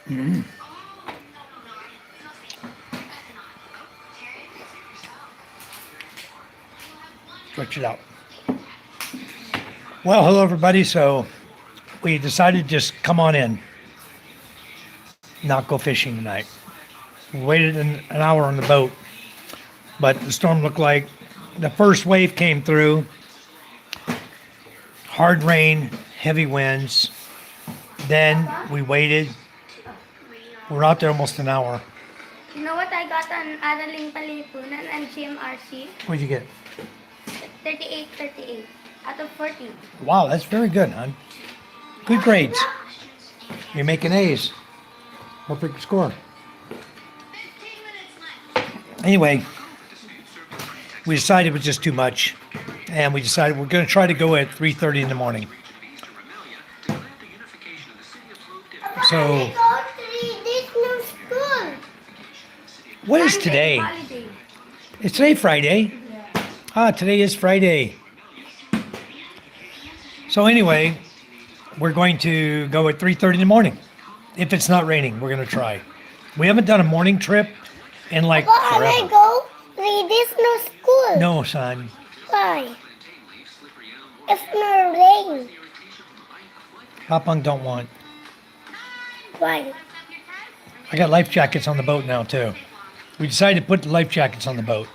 Mm. Stretch it out. Well, hello everybody. So we decided to just come on in, not go fishing tonight. We waited an hour on the boat, but the storm looked like the first wave came through. Hard rain, heavy winds. Then we waited. We're out there almost an hour. You know what I got on Araling Palipunan and GMRC? What'd you get? 38 out of 40. Wow, that's very good, hon. Good grades. You're making A's. Perfect score. Anyway, we decided it was just too much, and we decided we're going to try to go at 3:30 in the morning. So, what is today? Holiday. It's today Friday. Today is Friday. So anyway, we're going to go at 3:30 in the morning. If it's not raining, we're going to try. We haven't done a morning trip in like forever. I go? There's no school. No, son. Why? It's no rain. Papang don't want. Why? I got life jackets on the boat now too. We decided to put the life jackets on the boat.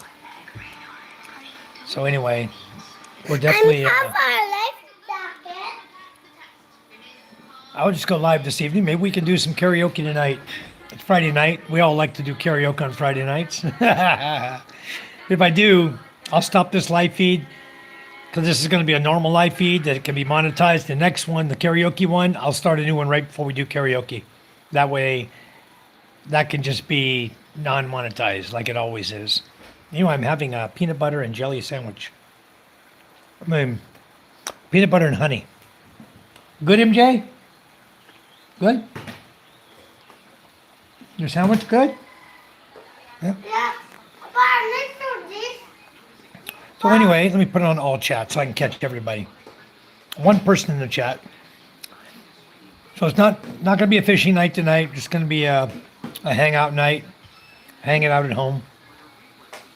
So anyway, we're definitely. I have a life jacket. I'll just go live this evening. Maybe we can do some karaoke tonight. It's Friday night. We all like to do karaoke on Friday nights. If I do, I'll stop this live feed because this is going to be a normal live feed that it can be monetized. The next one, the karaoke one, I'll start a new one right before we do karaoke. That way, that can just be non-monetized like it always is. You know, I'm having a peanut butter and jelly sandwich. I mean, peanut butter and honey. Good, MJ? Good? Your sandwich good? Yeah. Yeah. Papa, let's do this. So anyway, let me put it on all chat so I can catch everybody. One person in the chat. So it's not going to be a fishing night tonight. It's going to be a hangout night. Hanging out at home.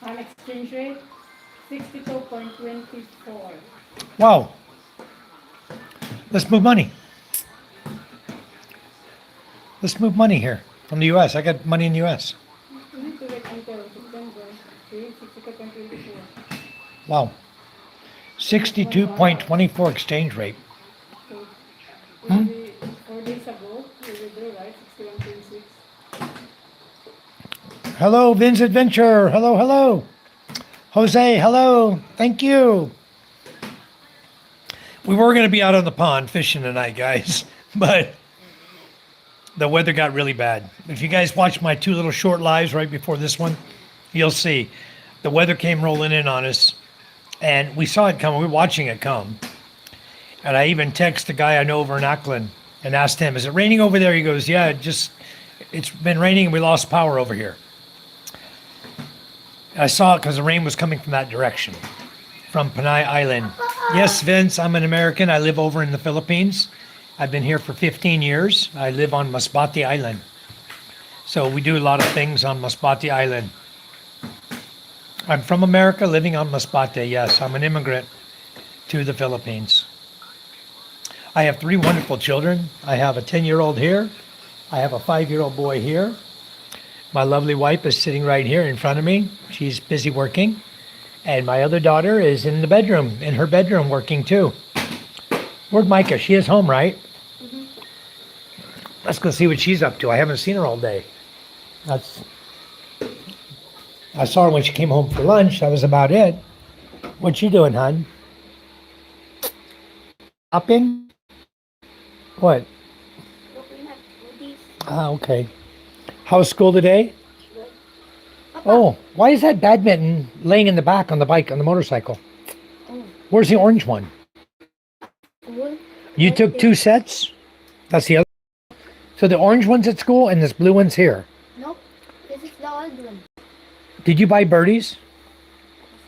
On exchange rate, 62.24. Wow. Let's move money. Let's move money here from the U.S. I got money in the U.S. You need to wait until September. See, 62.24. Wow. 62.24 exchange rate. So, Hmm? 4 days ago, we withdrew, right? 61.6. Hello, Vince Adventure. Hello, hello. Jose, hello. Thank you. We were going to be out on the pond fishing tonight, guys, but the weather got really bad. If you guys watch my two little short lives right before this one, you'll see the weather came rolling in on us, and we saw it come. We were watching it come. And I even texted the guy I know over in Auckland and asked him, "Is it raining over there?" He goes, "Yeah, it's been raining and we lost power over here." I saw it because the rain was coming from that direction, from Panay Island. Yes, Vince, I'm an American. I live over in the Philippines. I've been here for 15 years. I live on Masbate Island. So we do a lot of things on Masbate Island. I'm from America, living on Masbate. Yes, I'm an immigrant to the Philippines. I have 3 wonderful children. I have a 10-year-old here. I have a 5-year-old boy here. My lovely wife is sitting right here in front of me. She's busy working. And my other daughter is in her bedroom working too. Where'd Micah? She is home, right? Mm-hmm. Let's go see what she's up to. I haven't seen her all day. I saw her when she came home for lunch. That was about it. What's she doing, hon? Shopping? What? Looking at goodies. Okay. How's school today? Oh, why is that badminton laying in the back on the bike, on the motorcycle? Oh, Where's the orange one? cool. You took 2 sets? That's the other. So the orange one's at school and this blue one's here. Nope. This is the old one. Did you buy birdies?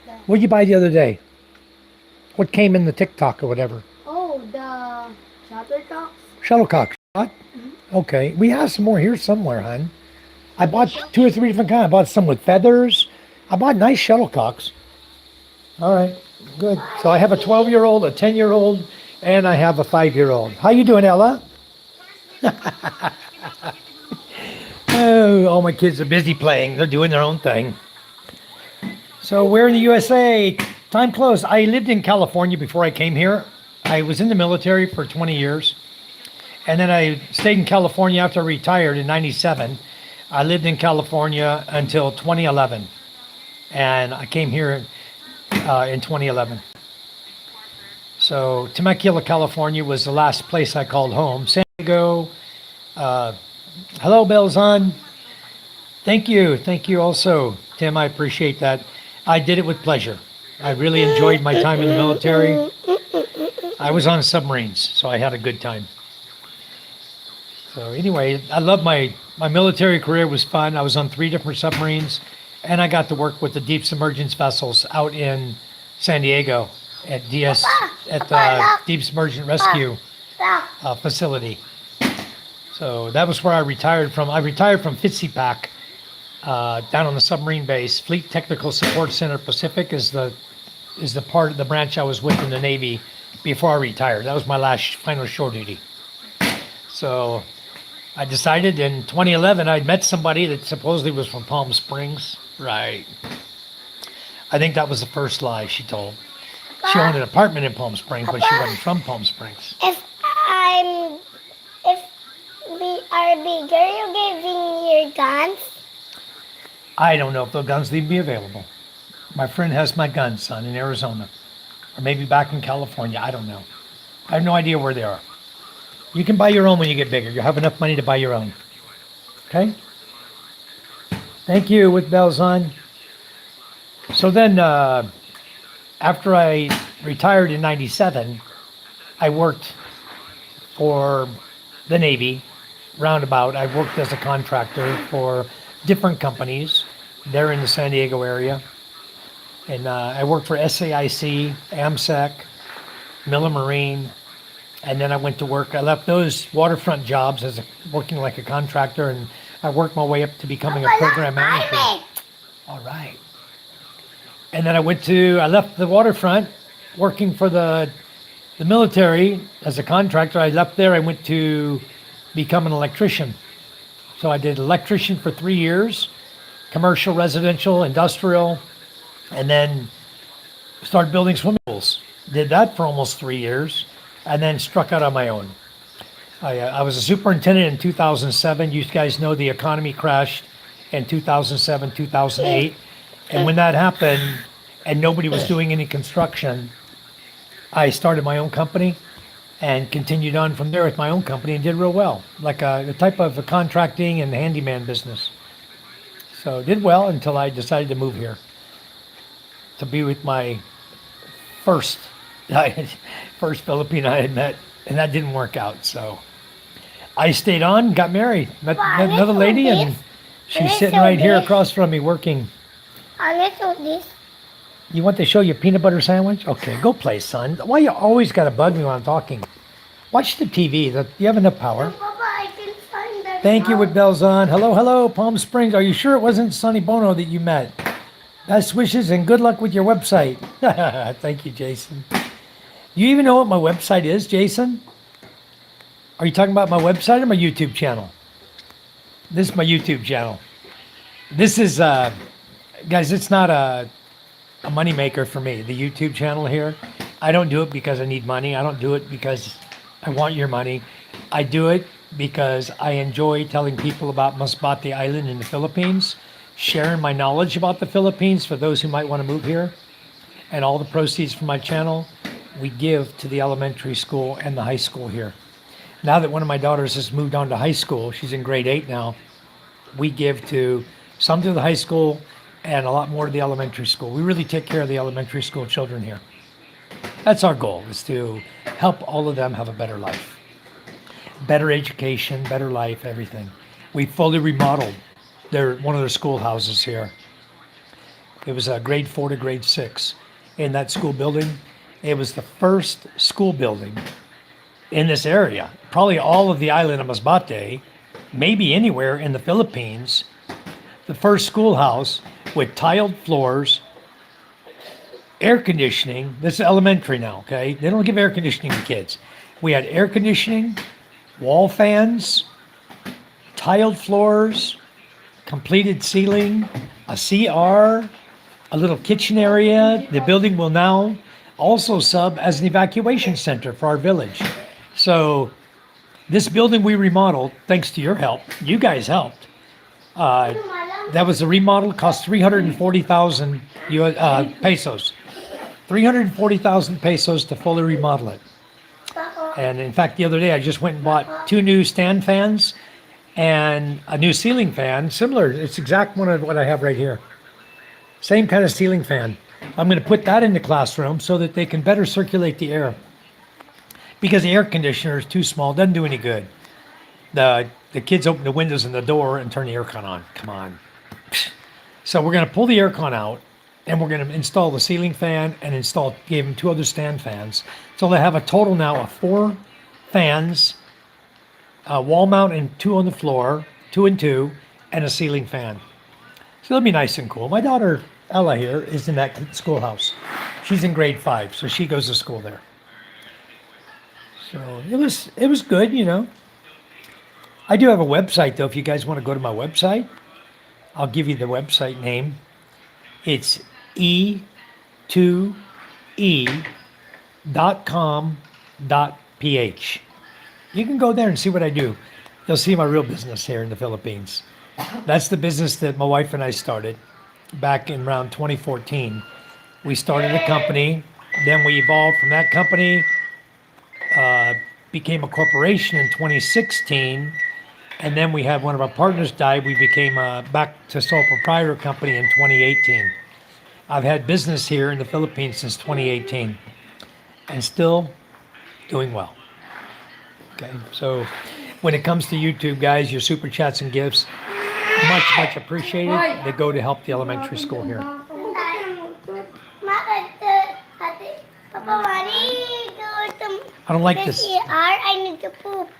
The, What did you buy the other day? What came in the TikTok or whatever? oh, the shuttlecock. Shuttlecock. What? Okay, we have some more here somewhere, hon. I bought 2 or 3 different kinds. I bought some with feathers. I bought nice shuttlecocks. All right, good. So I have a 12-year-old, a 10-year-old, and I have a 5-year-old. How you doing, Ella? Oh, all my kids are busy playing. They're doing their own thing. So we're in the USA. Time close. I lived in California before I came here. I was in the military for 20 years. And then I stayed in California after I retired in 97. I lived in California until 2011. And I came here in 2011. So Temecula, California was the last place I called home. San Diego. Hello, Belzon. Thank you. Thank you also, Tim. I appreciate that. I did it with pleasure. I really enjoyed my time in the military. I was on submarines, so I had a good time. So anyway, I love my military career was fun. I was on 3 different submarines, and I got to work with the deep submergence vessels out in San Diego at the Deep Submergent Rescue facility. So that was where I retired from. I retired from FITCPAC down on the submarine base. Fleet Technical Support Center Pacific is the part of the branch I was with in the Navy before I retired. That was my last final shore duty. So I decided in 2011 I'd met somebody that supposedly was from Palm Springs. Right. I think that was the first lie she told. She owned an apartment in Palm Springs, but she wasn't from Palm Springs. If we are bigger, you giving your guns? I don't know if the guns will be available. My friend has my guns, son, in Arizona. Or maybe back in California. I don't know. I have no idea where they are. You can buy your own when you get bigger. You'll have enough money to buy your own. Okay? Thank you, with bells on. So then, after I retired in 97, I worked for the Navy, roundabout. I worked as a contractor for different companies there in the San Diego area. And I worked for SAIC, AMSEC, Miller Marine, and then I went to work. I left those waterfront jobs as working like a contractor, and I worked my way up to becoming a program manager. All right. And then I left the waterfront, working for the military as a contractor. I left there, I went to become an electrician. So I did electrician for 3 years, commercial, residential, industrial, and then started building swimming pools. Did that for almost 3 years, and then struck out on my own. I was a superintendent in 2007. You guys know the economy crashed in 2007, 2008. And when that happened and nobody was doing any construction, I started my own company and continued on from there with my own company and did real well, like a type of a contracting and handyman business. So did well until I decided to move here to be with my first Filipino I had met, and that didn't work out. So I stayed on, got married, met another lady, and she's sitting right here across from me working. Let's do this. You want to show you a peanut butter sandwich? Okay, go play, son. Why you always got to bug me when I'm talking? Watch the TV. You have enough power. Papa, I can find that. Thank you, with bells on. Hello, Palm Springs. Are you sure it wasn't Sonny Bono that you met? Best wishes and good luck with your website. Thank you, Jason. You even know what my website is, Jason? Are you talking about my website or my YouTube channel? This is my YouTube channel. This is, guys, it's not a money maker for me, the YouTube channel here. I don't do it because I need money. I don't do it because I want your money. I do it because I enjoy telling people about Masbate Island in the Philippines, sharing my knowledge about the Philippines for those who might want to move here. And all the proceeds from my channel, we give to the elementary school and the high school here. Now that one of my daughters has moved on to high school, she's in grade 8 now, we give some to the high school and a lot more to the elementary school. We really take care of the elementary school children here. That's our goal, is to help all of them have a better life. Better education, better life, everything. We fully remodeled one of their schoolhouses here. It was a grade 4 to grade 6 in that school building. It was the first school building in this area. Probably all of the island of Masbate maybe anywhere in the Philippines, the first schoolhouse with tiled floors, air conditioning. This is elementary now, okay? They don't give air conditioning to kids. We had air conditioning, wall fans, tiled floors, completed ceiling, a CR, a little kitchen area. The building will now also sub as an evacuation center for our village. So this building we remodeled, thanks to your help, you guys helped. That was a remodel, cost 340,000 pesos. 340,000 pesos to fully remodel it. And in fact, the other day I just went and bought 2 new stand fans and a new ceiling fan, similar. It's exact one of what I have right here. Same kind of ceiling fan. I'm going to put that in the classroom so that they can better circulate the air. Because the air conditioner is too small, doesn't do any good. The kids open the windows and the door and turn the aircon on. Come on. So we're going to pull the aircon out and we're going to install the ceiling fan and gave them 2 other stand fans. So they have a total now of 4 fans, a wall mount and 2 on the floor, 2 and 2, and a ceiling fan. So it'll be nice and cool. My daughter Ella here is in that schoolhouse. She's in grade 5, so she goes to school there. So it was good, you know. I do have a website though. If you guys want to go to my website, I'll give you the website name. It's e2e.com.ph. You can go there and see what I do. You'll see my real business here in the Philippines. That's the business that my wife and I started back in around 2014. We started a company, then we evolved from that company, became a corporation in 2016, and then we had one of our partners die. We became back to sole proprietor company in 2018. I've had business here in the Philippines since 2018 and still doing well. Okay, so when it comes to YouTube, guys, your super chats and gifts, much appreciated. They go to help the elementary school here. I don't like this. I need to poop.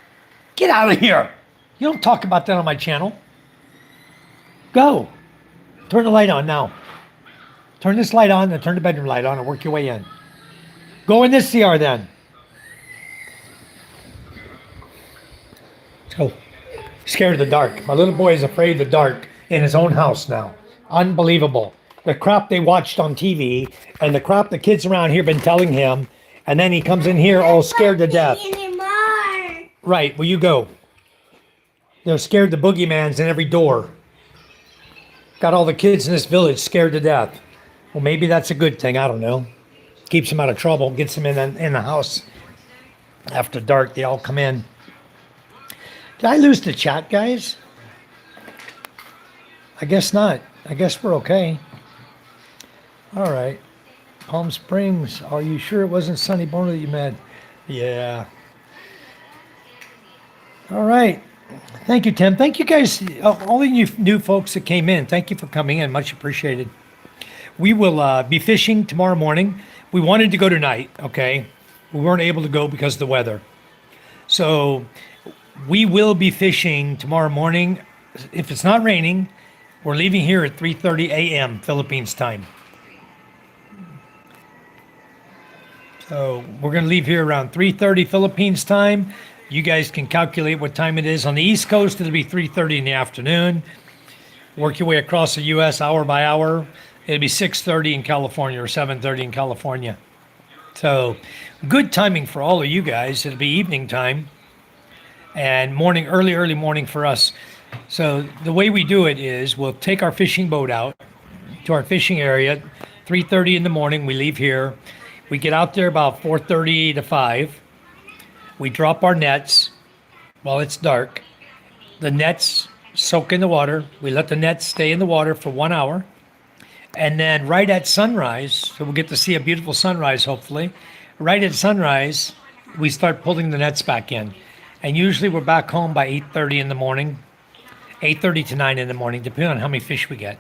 Get out of here. You don't talk about that on my channel. Go. Turn the light on now. Turn this light on and turn the bedroom light on and work your way in. Go in this CR then. Let's go. Scared of the dark. My little boy is afraid of the dark in his own house now. Unbelievable. The crap they watched on TV and the crap the kids around here been telling him, and then he comes in here all scared to death. Right, well you go. They're scared the boogeyman's in every door. Got all the kids in this village scared to death. Well, maybe that's a good thing. I don't know. Keeps them out of trouble. Gets them in the house. After dark, they all come in. Did I lose the chat, guys? I guess not. I guess we're okay. All right. Palm Springs. Are you sure it wasn't Sonny Bono that you met? Yeah. All right. Thank you, Tim. Thank you guys, all the new folks that came in. Thank you for coming in. Much appreciated. We will be fishing tomorrow morning. We wanted to go tonight, okay? We weren't able to go because of the weather. So we will be fishing tomorrow morning. If it's not raining, we're leaving here at 3:30 a.m. Philippines time. So we're going to leave here around 3:30 Philippines time. You guys can calculate what time it is. On the East Coast, it'll be 3:30 in the afternoon. Work your way across the U.S. hour by hour. It'll be 6:30 in California or 7:30 in California. So good timing for all of you guys. It'll be evening time and morning, early morning for us. So the way we do it is we'll take our fishing boat out to our fishing area, 3:30 in the morning. We leave here. We get out there about 4:30 to 5. We drop our nets while it's dark. The nets soak in the water. We let the nets stay in the water for 1 hour. And then right at sunrise, so we'll get to see a beautiful sunrise, hopefully. Right at sunrise, we start pulling the nets back in. And usually we're back home by 8:30 in the morning, 8:30 to 9 in the morning, depending on how many fish we get.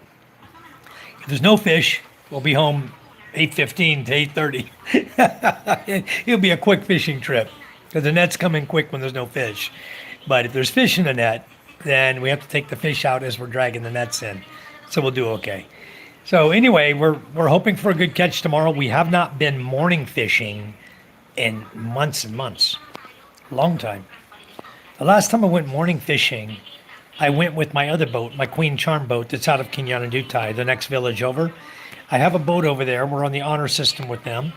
If there's no fish, we'll be home 8:15 to 8:30. It'll be a quick fishing trip because the nets come in quick when there's no fish. But if there's fish in the net, then we have to take the fish out as we're dragging the nets in. So we'll do okay. So anyway, we're hoping for a good catch tomorrow. We have not been morning fishing in months and months. Long time. The last time I went morning fishing, I went with my other boat, my Queen Charm boat that's out of Kinyanandutai, the next village over. I have a boat over there. We're on the honor system with them.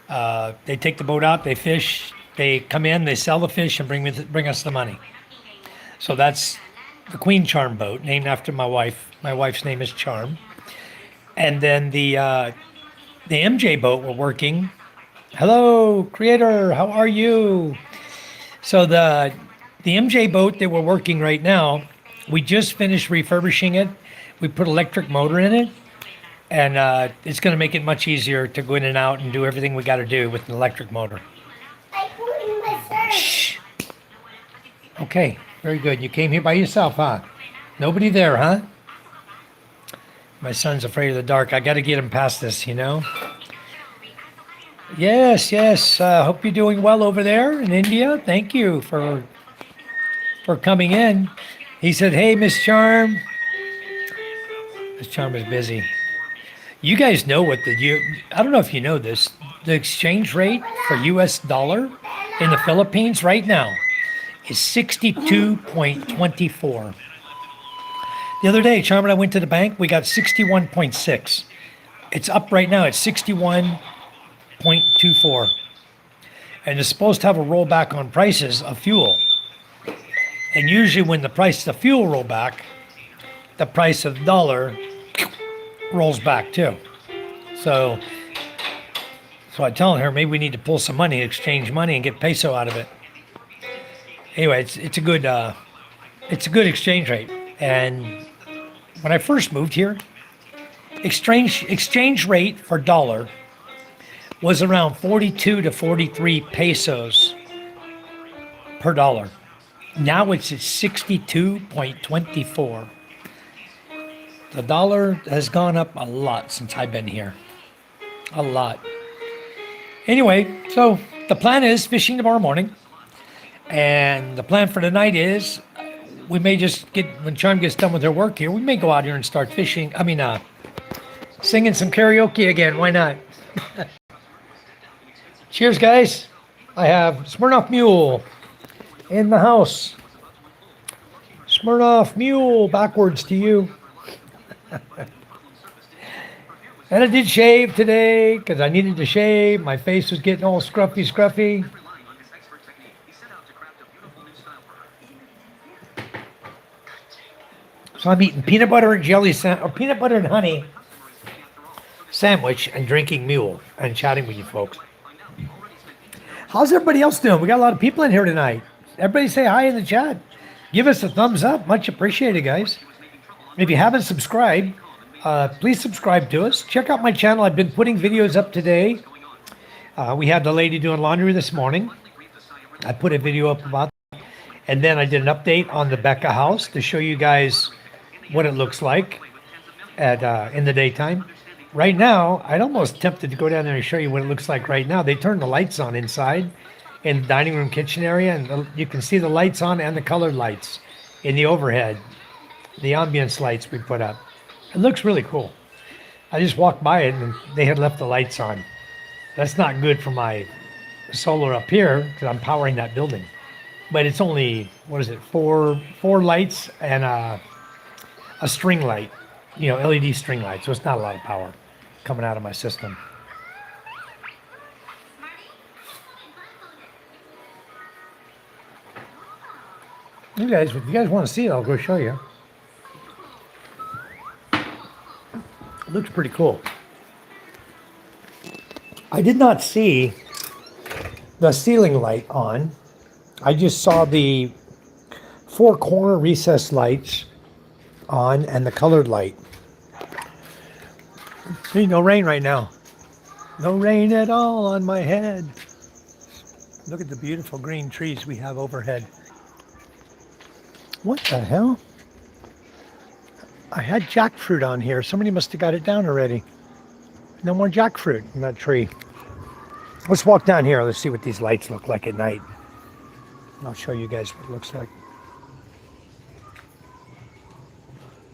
They take the boat out, they fish, they come in, they sell the fish, and bring us the money. So that's the Queen Charm boat, named after my wife. My wife's name is Charm. And then the MJ boat we're working. Hello, creator, how are you? So the MJ boat that we're working right now, we just finished refurbishing it. We put electric motor in it, and it's going to make it much easier to go in and out and do everything we got to do with an electric motor. I put in my shirt. Shh. Okay, very good. You came here by yourself, huh? Nobody there, huh? My son's afraid of the dark. I got to get him past this, you know? Yes, yes. Hope you're doing well over there in India. Thank you for coming in. He said, hey, Miss Charm. Miss Charm is busy. You guys know what I don't know if you know this, the exchange rate for US dollar in the Philippines right now is 62.24. The other day, Charm and I went to the bank, we got 61.6. It's up right now at 61.24. And it's supposed to have a rollback on prices of fuel. And usually when the price of fuel roll back, the price of the dollar rolls back too. So I telling her maybe we need to pull some money, exchange money, and get peso out of it. Anyway, it's a good exchange rate. And when I first moved here, exchange rate for dollar was around 42 to 43 pesos per dollar. Now it's at 62.24. The dollar has gone up a lot since I've been here. A lot. Anyway, so the plan is fishing tomorrow morning. And the plan for tonight is we may just when Charm gets done with her work here, we may go out here and start fishing. Singing some karaoke again. Why not? Cheers, guys. I have Smirnoff Mule in the house. Smirnoff Mule, backwards to you. And I did shave today because I needed to shave. My face was getting all scruffy. So I'm eating peanut butter and peanut butter and honey sandwich and drinking mule and chatting with you folks. How's everybody else doing? We got a lot of people in here tonight. Everybody say hi in the chat. Give us a thumbs up. Much appreciated, guys. If you haven't subscribed, please subscribe to us. Check out my channel. I've been putting videos up today. We had the lady doing laundry this morning. I put a video up about that. And then I did an update on the Becca house to show you guys what it looks like in the daytime. Right now, I'm almost tempted to go down there and show you what it looks like right now. They turned the lights on inside in the dining room kitchen area, and you can see the lights on and the colored lights in the overhead, the ambience lights we put up. It looks really cool. I just walked by it and they had left the lights on. That's not good for my solar up here because I'm powering that building. But it's only, four lights and a string light, LED string light. So it's not a lot of power coming out of my system. You guys, if you guys want to see it, I'll go show you. It looks pretty cool. I did not see the ceiling light on. I just saw the 4 corner recessed lights on and the colored light. See, no rain right now. No rain at all on my head. Look at the beautiful green trees we have overhead. What the hell? I had jackfruit on here. Somebody must have got it down already. No more jackfruit in that tree. Let's walk down here. Let's see what these lights look like at night. I'll show you guys what it looks like.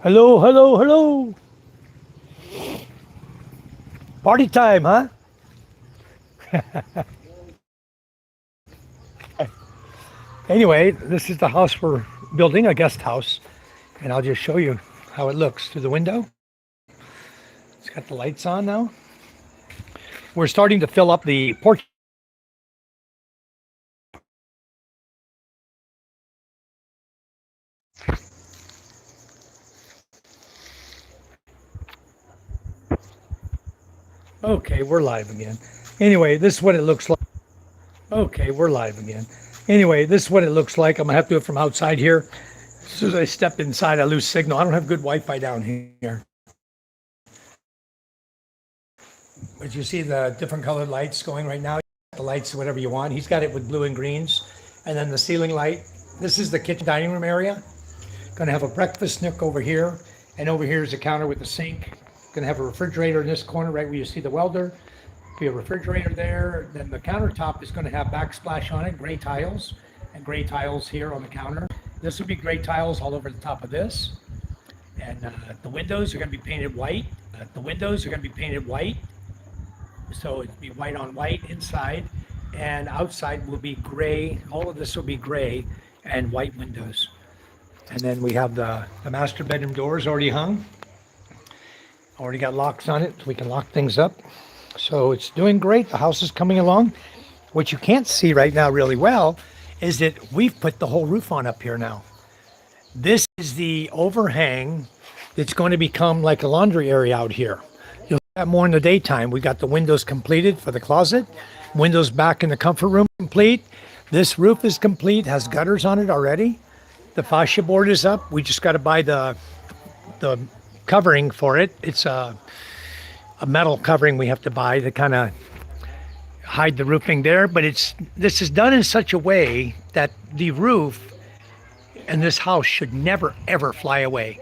Hello, hello, hello. Party time, huh? Anyway, this is the house we're building, a guest house. And I'll just show you how it looks through the window. It's got the lights on now. We're starting to fill up the porch. Okay, we're live again. Anyway, this is what it looks like. Okay, we're live again. Anyway, this is what it looks like. I'm gonna have to do it from outside here. As soon as I step inside, I lose signal. I don't have good Wi-Fi down here. But you see the different colored lights going right now. The lights, whatever you want. He's got it with blue and greens. And then the ceiling light. This is the kitchen dining room area. Gonna have a breakfast nook over here. And over here is a counter with a sink. Gonna have a refrigerator in this corner right where you see the welder. Be a refrigerator there. Then the countertop is gonna have backsplash on it, gray tiles. And gray tiles here on the counter. This will be gray tiles all over the top of this. And the windows are gonna be painted white. The windows are gonna be painted white. So it'll be white on white inside, and outside will be gray. All of this will be gray and white windows. And then we have the master bedroom doors already hung. Already got locks on it, so we can lock things up. So it's doing great. The house is coming along. What you can't see right now really well is that we've put the whole roof on up here now. This is the overhang that's going to become like a laundry area out here. You'll see that more in the daytime. We got the windows completed for the closet, windows back in the comfort room complete. This roof is complete, has gutters on it already. The fascia board is up. We just got to buy the covering for it. It's a metal covering we have to buy to kind of hide the roofing there. But this is done in such a way that the roof and this house should never ever fly away.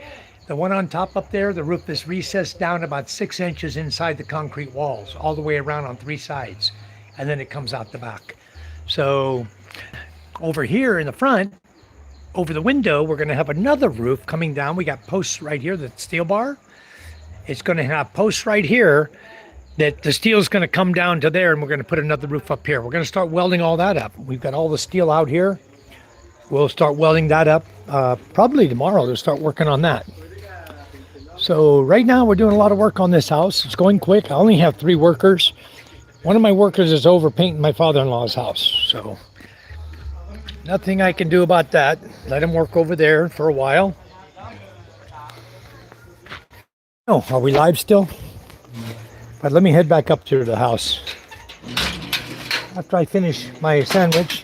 The one on top up there, the roof is recessed down about 6 inches inside the concrete walls, all the way around on 3 sides, and then it comes out the back. So over here in the front, over the window, we're gonna have another roof coming down. We got posts right here, the steel bar. It's gonna have posts right here that the steel's gonna come down to there, and we're gonna put another roof up here. We're gonna start welding all that up. We've got all the steel out here. We'll start welding that up probably tomorrow to start working on that. So right now we're doing a lot of work on this house. It's going quick. I only have 3 workers. One of my workers is over painting my father-in-law's house. So nothing I can do about that. Let him work over there for a while. Oh, are we live still? But let me head back up to the house. After I finish my sandwich,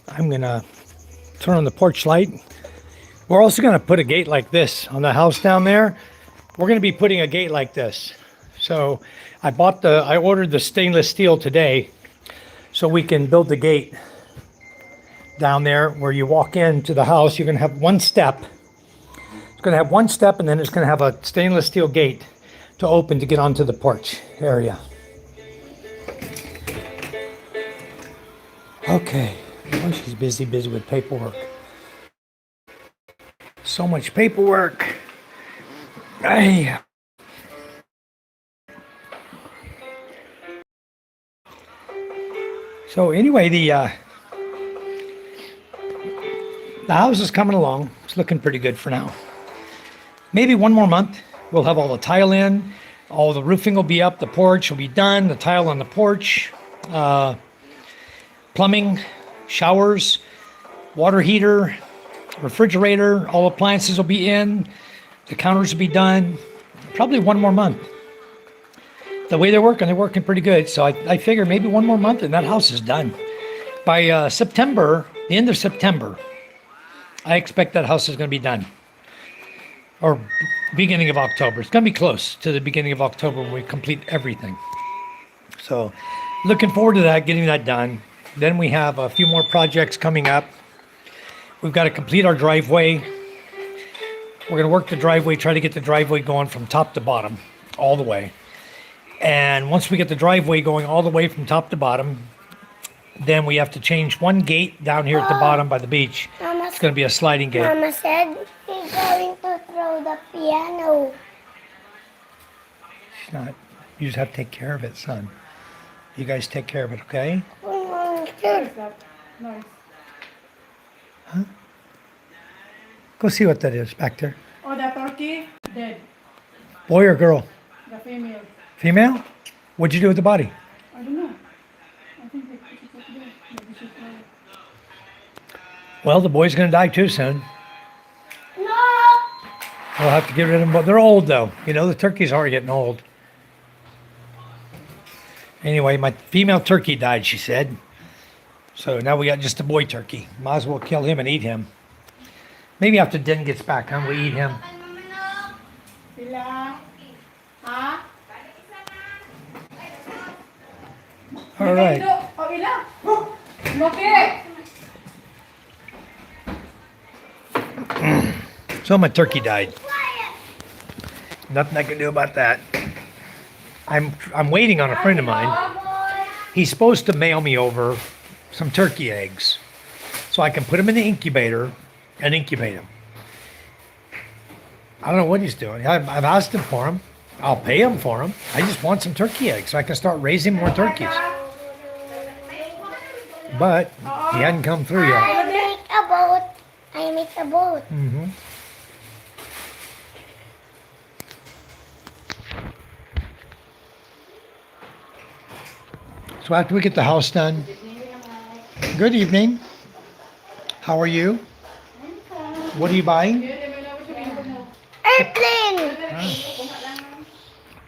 I'm gonna turn on the porch light. We're also gonna put a gate like this on the house down there. We're gonna be putting a gate like this. So I ordered the stainless steel today so we can build the gate down there where you walk into the house. You're gonna have one step. It's gonna have one step, and then it's gonna have a stainless steel gate to open to get onto the porch area. Okay, oh, she's busy with paperwork. So much paperwork. Ay. So anyway, the house is coming along. It's looking pretty good for now. Maybe one more month, we'll have all the tile in, all the roofing will be up, the porch will be done, the tile on the porch, plumbing, showers, water heater, refrigerator, all appliances will be in, the counters will be done. Probably one more month. The way they're working pretty good. So I figure maybe one more month and that house is done. By September, the end of September, I expect that house is going to be done. Or beginning of October. It's going to be close to the beginning of October when we complete everything. So looking forward to that, getting that done. Then we have a few more projects coming up. We've got to complete our driveway. We're going to work the driveway, try to get the driveway going from top to bottom, all the way. And once we get the driveway going all the way from top to bottom, then we have to change one gate down here at the bottom by the beach. It's going to be a sliding gate. Mama said he's going to throw the piano. It's not. You just have to take care of it, son. You guys take care of it, okay? What is that? Nice. Go see what that is back there. Oh, the turkey? Dead. Boy or girl? The female. Female? What'd you do with the body? I don't know. I think they put it up there. Maybe she throw it. Well, the boy's going to die too soon. No! We'll have to get rid of them, but they're old though. You know, the turkeys are getting old. Anyway, my female turkey died, she said. So now we got just a boy turkey. Might as well kill him and eat him. Maybe after Den gets back, huh? We eat him. Sila. Ha? All right. Oh, ila. Loki! So my turkey died. Nothing I can do about that. I'm waiting on a friend of mine. He's supposed to mail me over some turkey eggs so I can put them in the incubator and incubate them. I don't know what he's doing. I've asked him for them. I'll pay him for them. I just want some turkey eggs so I can start raising more turkeys. But he hadn't come through yet. I make a boat. I make a boat. Mm-hmm. So after we get the house done, good evening. How are you? What are you buying? Airplane!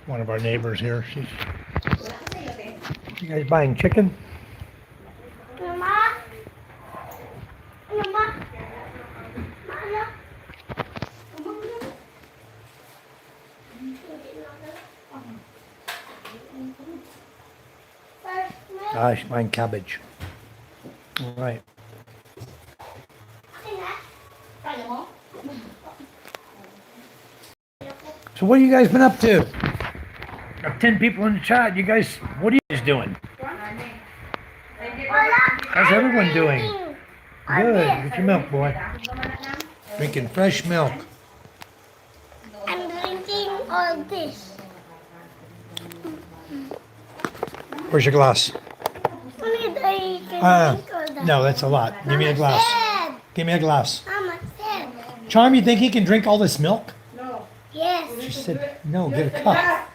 One of our neighbors here. You guys buying chicken? Mama? Mama? Mama? She's buying cabbage. All right. So what have you guys been up to? Got 10 people in the chat. You guys, what are you guys doing? How's everyone doing? Good. Get your milk, boy. Drinking fresh milk. I'm drinking all this. Where's your glass? Only I can drink all that. No, that's a lot. Give me a glass. Said. Give me a glass. Mama said. Charm, you think he can drink all this milk? No. Yes. She said, no, get a cup.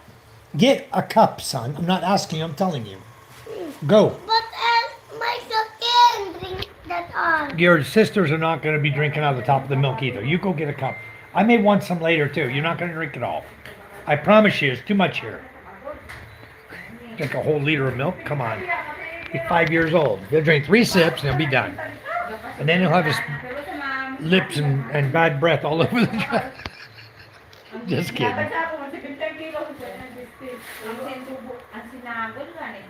Get a cup, son. I'm not asking you, I'm telling you. Go. But Michael can drink that all. Your sisters are not going to be drinking out of the top of the milk either. You go get a cup. I may want some later too. You're not going to drink it all. I promise you, it's too much here. Drink a whole liter of milk? Come on. He's 5 years old. He'll drink 3 sips and he'll be done. And then he'll have his lips and bad breath all over the place. Just kidding.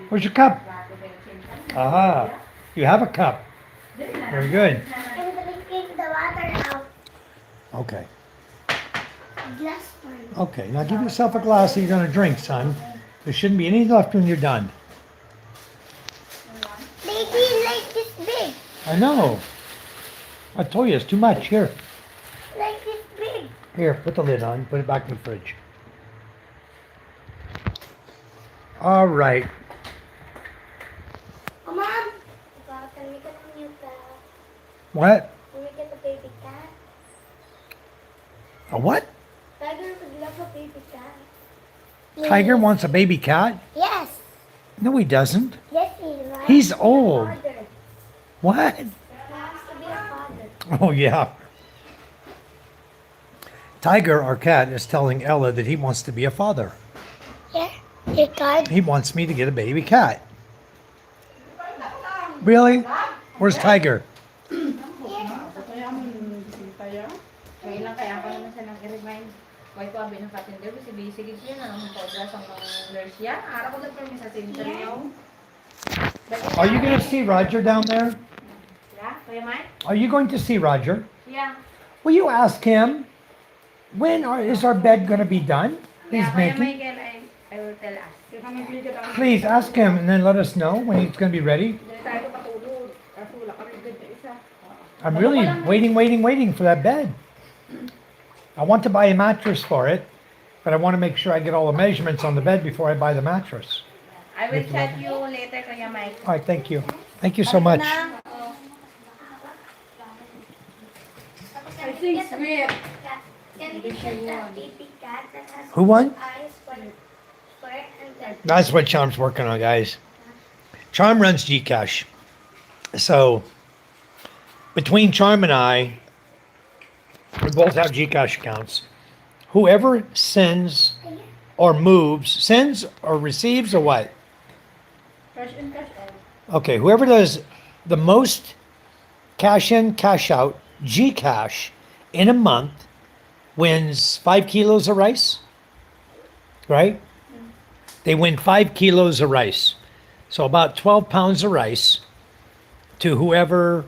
Where's your cup? Aha. You have a cup. Very good. I'm drinking the water out. Okay. Glass one. Okay. Now give yourself a glass that you're going to drink, son. There shouldn't be any left when you're done. Baby, like this big. I know. I told you it's too much. Here. Like this big. Here, put the lid on. Put it back in the fridge. All right. Oh, Mom. Can we get a new cat? What? Can we get a baby cat? A what? Tiger would love a baby cat. Tiger wants a baby cat? Yes. No, he doesn't. Yes, he's right. He's old. Father. What? He wants to be a father. Oh, yeah. Tiger, our cat, is telling Ella that he wants to be a father. Yeah. Your card. He wants me to get a baby cat. Really? Where's Tiger? Kaya mo tayo. Ngayon lang kaya ako naman siya nag-remind. Why ko abi ng patender kasi basic yun na ng podras ang nurse yan. Ara ko nagpro sa center niyo. Are you going to see Roger down there? Yeah, Kuya Mike? Are you going to see Roger? Yeah. Will you ask him, is our bed going to be done? He's Yeah, Kuya making. Mike and I will tell us. Kaya ka nagbigat ang Please ask him and then let us know when he's going to be ready. Dahil tayo patulog. Kaso wala ka rin ganda isa. I'm really waiting for that bed. I want to buy a mattress for it, but I want to make sure I get all the measurements on the bed before I buy the mattress. I will chat you later, Kuya Mike. All right, thank you. Thank you so much. Na. I think sweet. Can we get a baby cat that has Who won? eyes, one square, and then That's what Charm's working on, guys. Charm runs Gcash. So between Charm and I, we both have Gcash accounts. Whoever sends or moves, sends or receives or what? Cash in, cash out. Okay, whoever does the most cash in, cash out, Gcash in a month wins 5 kilos of rice, right? They win 5 kilos of rice. So about 12 pounds of rice to whoever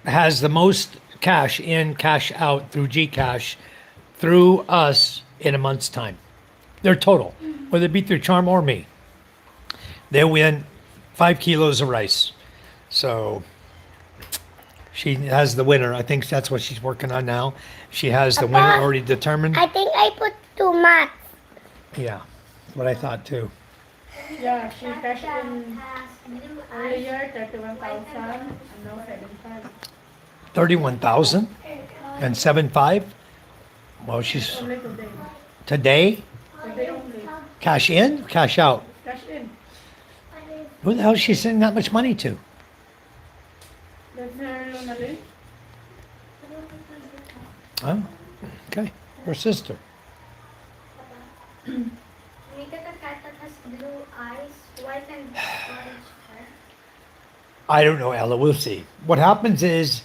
has the most cash in, cash out through Gcash through us in a month's time. Their total, whether it be through Charm or me. They win 5 kilos of rice. So she has the winner. I think that's what she's working on now. She has the winner already determined. I think I put too much. Yeah, what I thought too. Yeah, she cashed in earlier 31,000 and now 75. 31,000 and 7.5. Well, she's Only today. today Today only. cash in, cash out. Cash in. Who the hell is she sending that much money to? That's her Lunalyn. Oh, okay, her sister. Can we get a cat that has blue eyes, white and orange fur? I don't know, Ella. We'll see. What happens is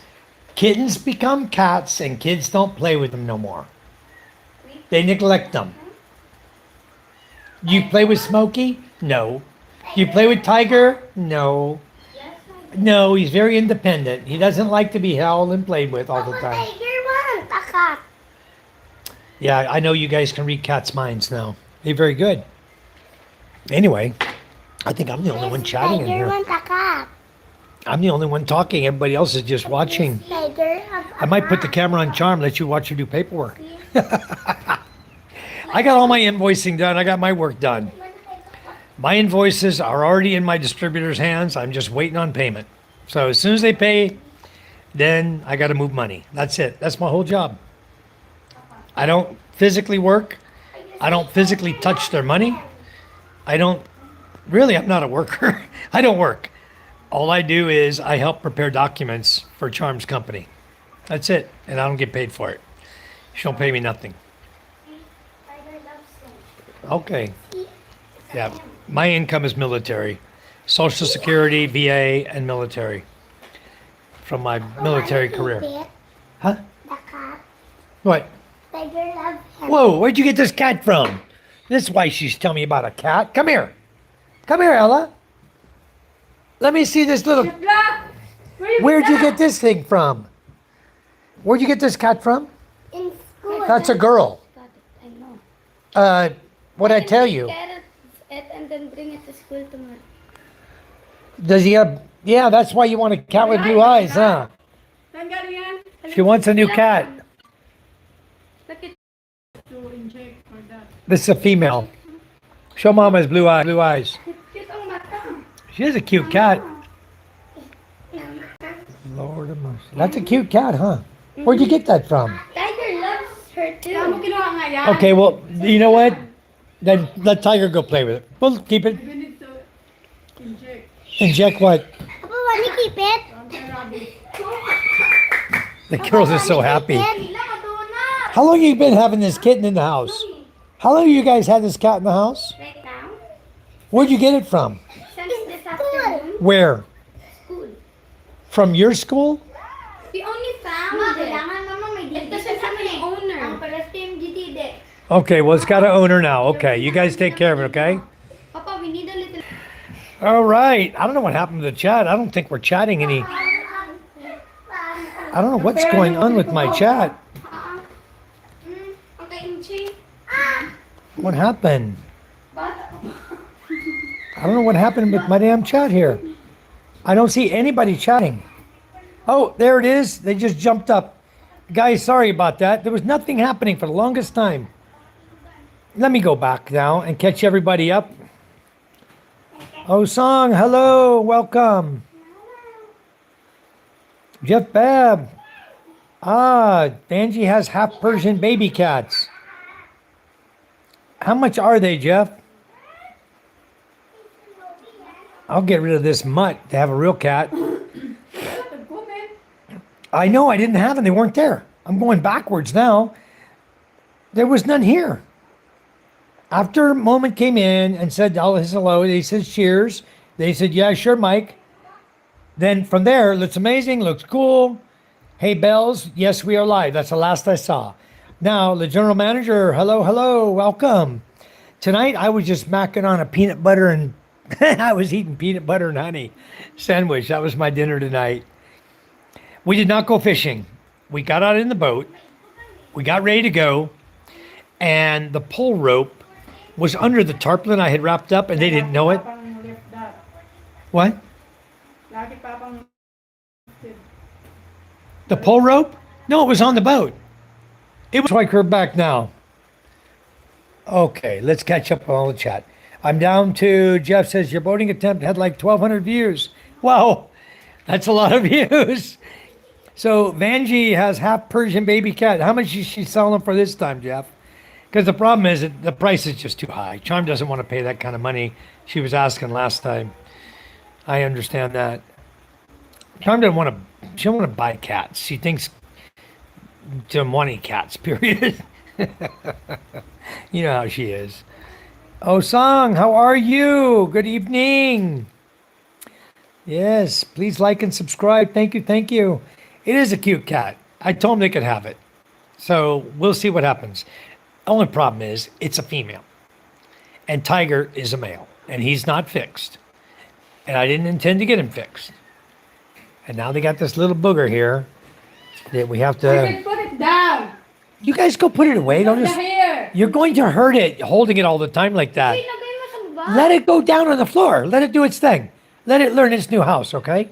kittens become cats and kids don't play with them no more. They neglect them. You play with Smokey? No. You play with Tiger? No. Yes, No, he's very independent. He doesn't like to be held and played with all the time. Tiger want a cat. Yeah, I know you guys can read cats' minds now. You're very good. Anyway, I think I'm the only one chatting in Tiger here. want a cat. I'm the only one talking. Everybody else is just watching. Tiger have a I might put the camera on Charm, let you watch her do paperwork. I got all my invoicing done. I got my work done. My invoices are already in my distributor's hands. I'm just waiting on payment. So as soon as they pay, then I got to move money. That's it. That's my whole job. I don't physically work. I don't physically touch their money. I don't, really, I'm not a worker. I don't work. All I do is I help prepare documents for Charm's company. That's it. And I don't get paid for it. She don't pay me nothing. Tiger loves them. Okay. Yeah. My income is military. Social Security, VA, and military. From my military career. Huh? The cat. What? Tiger loves him. Whoa, where'd you get this cat from? This is why she's telling me about a cat. Come here. Come here, Ella. Let me see this little... Black! Where'd you get this thing from? Where'd you get this cat from? In school. That's a girl. I know. What'd I tell you? Get it and then bring it to school tomorrow. Does he have... Yeah, that's why you want a cat with blue eyes, huh? Saan galing yan? She wants a new cat. Look at to inject for that. This is a female. Show Mama's blue eyes. Blue eyes. Cute ang mata. She is a cute cat. Lord of mercy. That's a cute cat, huh? Where'd you get that from? Tiger loves her Kamo too. kinuha nga yan. Okay, well, you know what? Then let Tiger go play with it. We'll keep it. We need to inject. Inject what? Papa, want to keep it? Anti-rabies. The girls are so happy. Keep it? How long have you been having this kitten in the house? How long have you guys had this cat in the house? Right now? Where'd you get it from? Since this afternoon? Where? School. From your school? We only found it. It doesn't have an owner. Ang palas yung GTD. Okay, well, it's got an owner now. Okay, you guys take care of it, okay? Papa, we need a little... All right. I don't know what happened to the chat. I don't think we're chatting any. I don't know what's going on with my chat. Okay, Inchi. What happened? I don't know what happened with my damn chat here. I don't see anybody chatting. Oh, there it is. They just jumped up. Guys, sorry about that. There was nothing happening for the longest time. Let me go back now and catch everybody up. Oh, Song, hello, welcome. Jeff Babb. Ah, Angie has half Persian baby cats. How much are they, Jeff? I'll get rid of this mutt to have a real cat. I know, I didn't have them. They weren't there. I'm going backwards now. There was none here. After Moment came in and said hello, they said cheers. They said, yeah, sure, Mike. Then from there, looks amazing, looks cool. Hey, Bells, yes, we are live. That's the last I saw. Now, the general manager, hello, welcome. Tonight, I was just macking on a peanut butter and I was eating peanut butter and honey sandwich. That was my dinner tonight. We did not go fishing. We got out in the boat. We got ready to go. And the pole rope was under the tarpaulin I had wrapped up and they didn't know it. What? The pole rope? No, it was on the boat. It was like her back now. Okay, let's catch up on all the chat. I'm down to, Jeff says, your boating attempt had like 1,200 views. Wow, that's a lot of views. So Vanjie has half Persian baby cat. How much is she selling for this time, Jeff? Because the problem is that the price is just too high. Charm doesn't want to pay that kind of money she was asking last time. I understand that. Charm doesn't want to, she don't want to buy cats. She thinks to wanting cats, period. You know how she is. Oh, Song, how are you? Good evening. Yes, please like and subscribe. Thank you. It is a cute cat. I told them they could have it. So we'll see what happens. Only problem is it's a female. And Tiger is a male. And he's not fixed. And I didn't intend to get him fixed. And now they got this little booger here that we have to... Put it down. You guys go put it away. Don't just... Here. You're going to hurt it holding it all the time like that. Ilagay mo sa baba. Let it go down on the floor. Let it do its thing. Let it learn its new house, okay?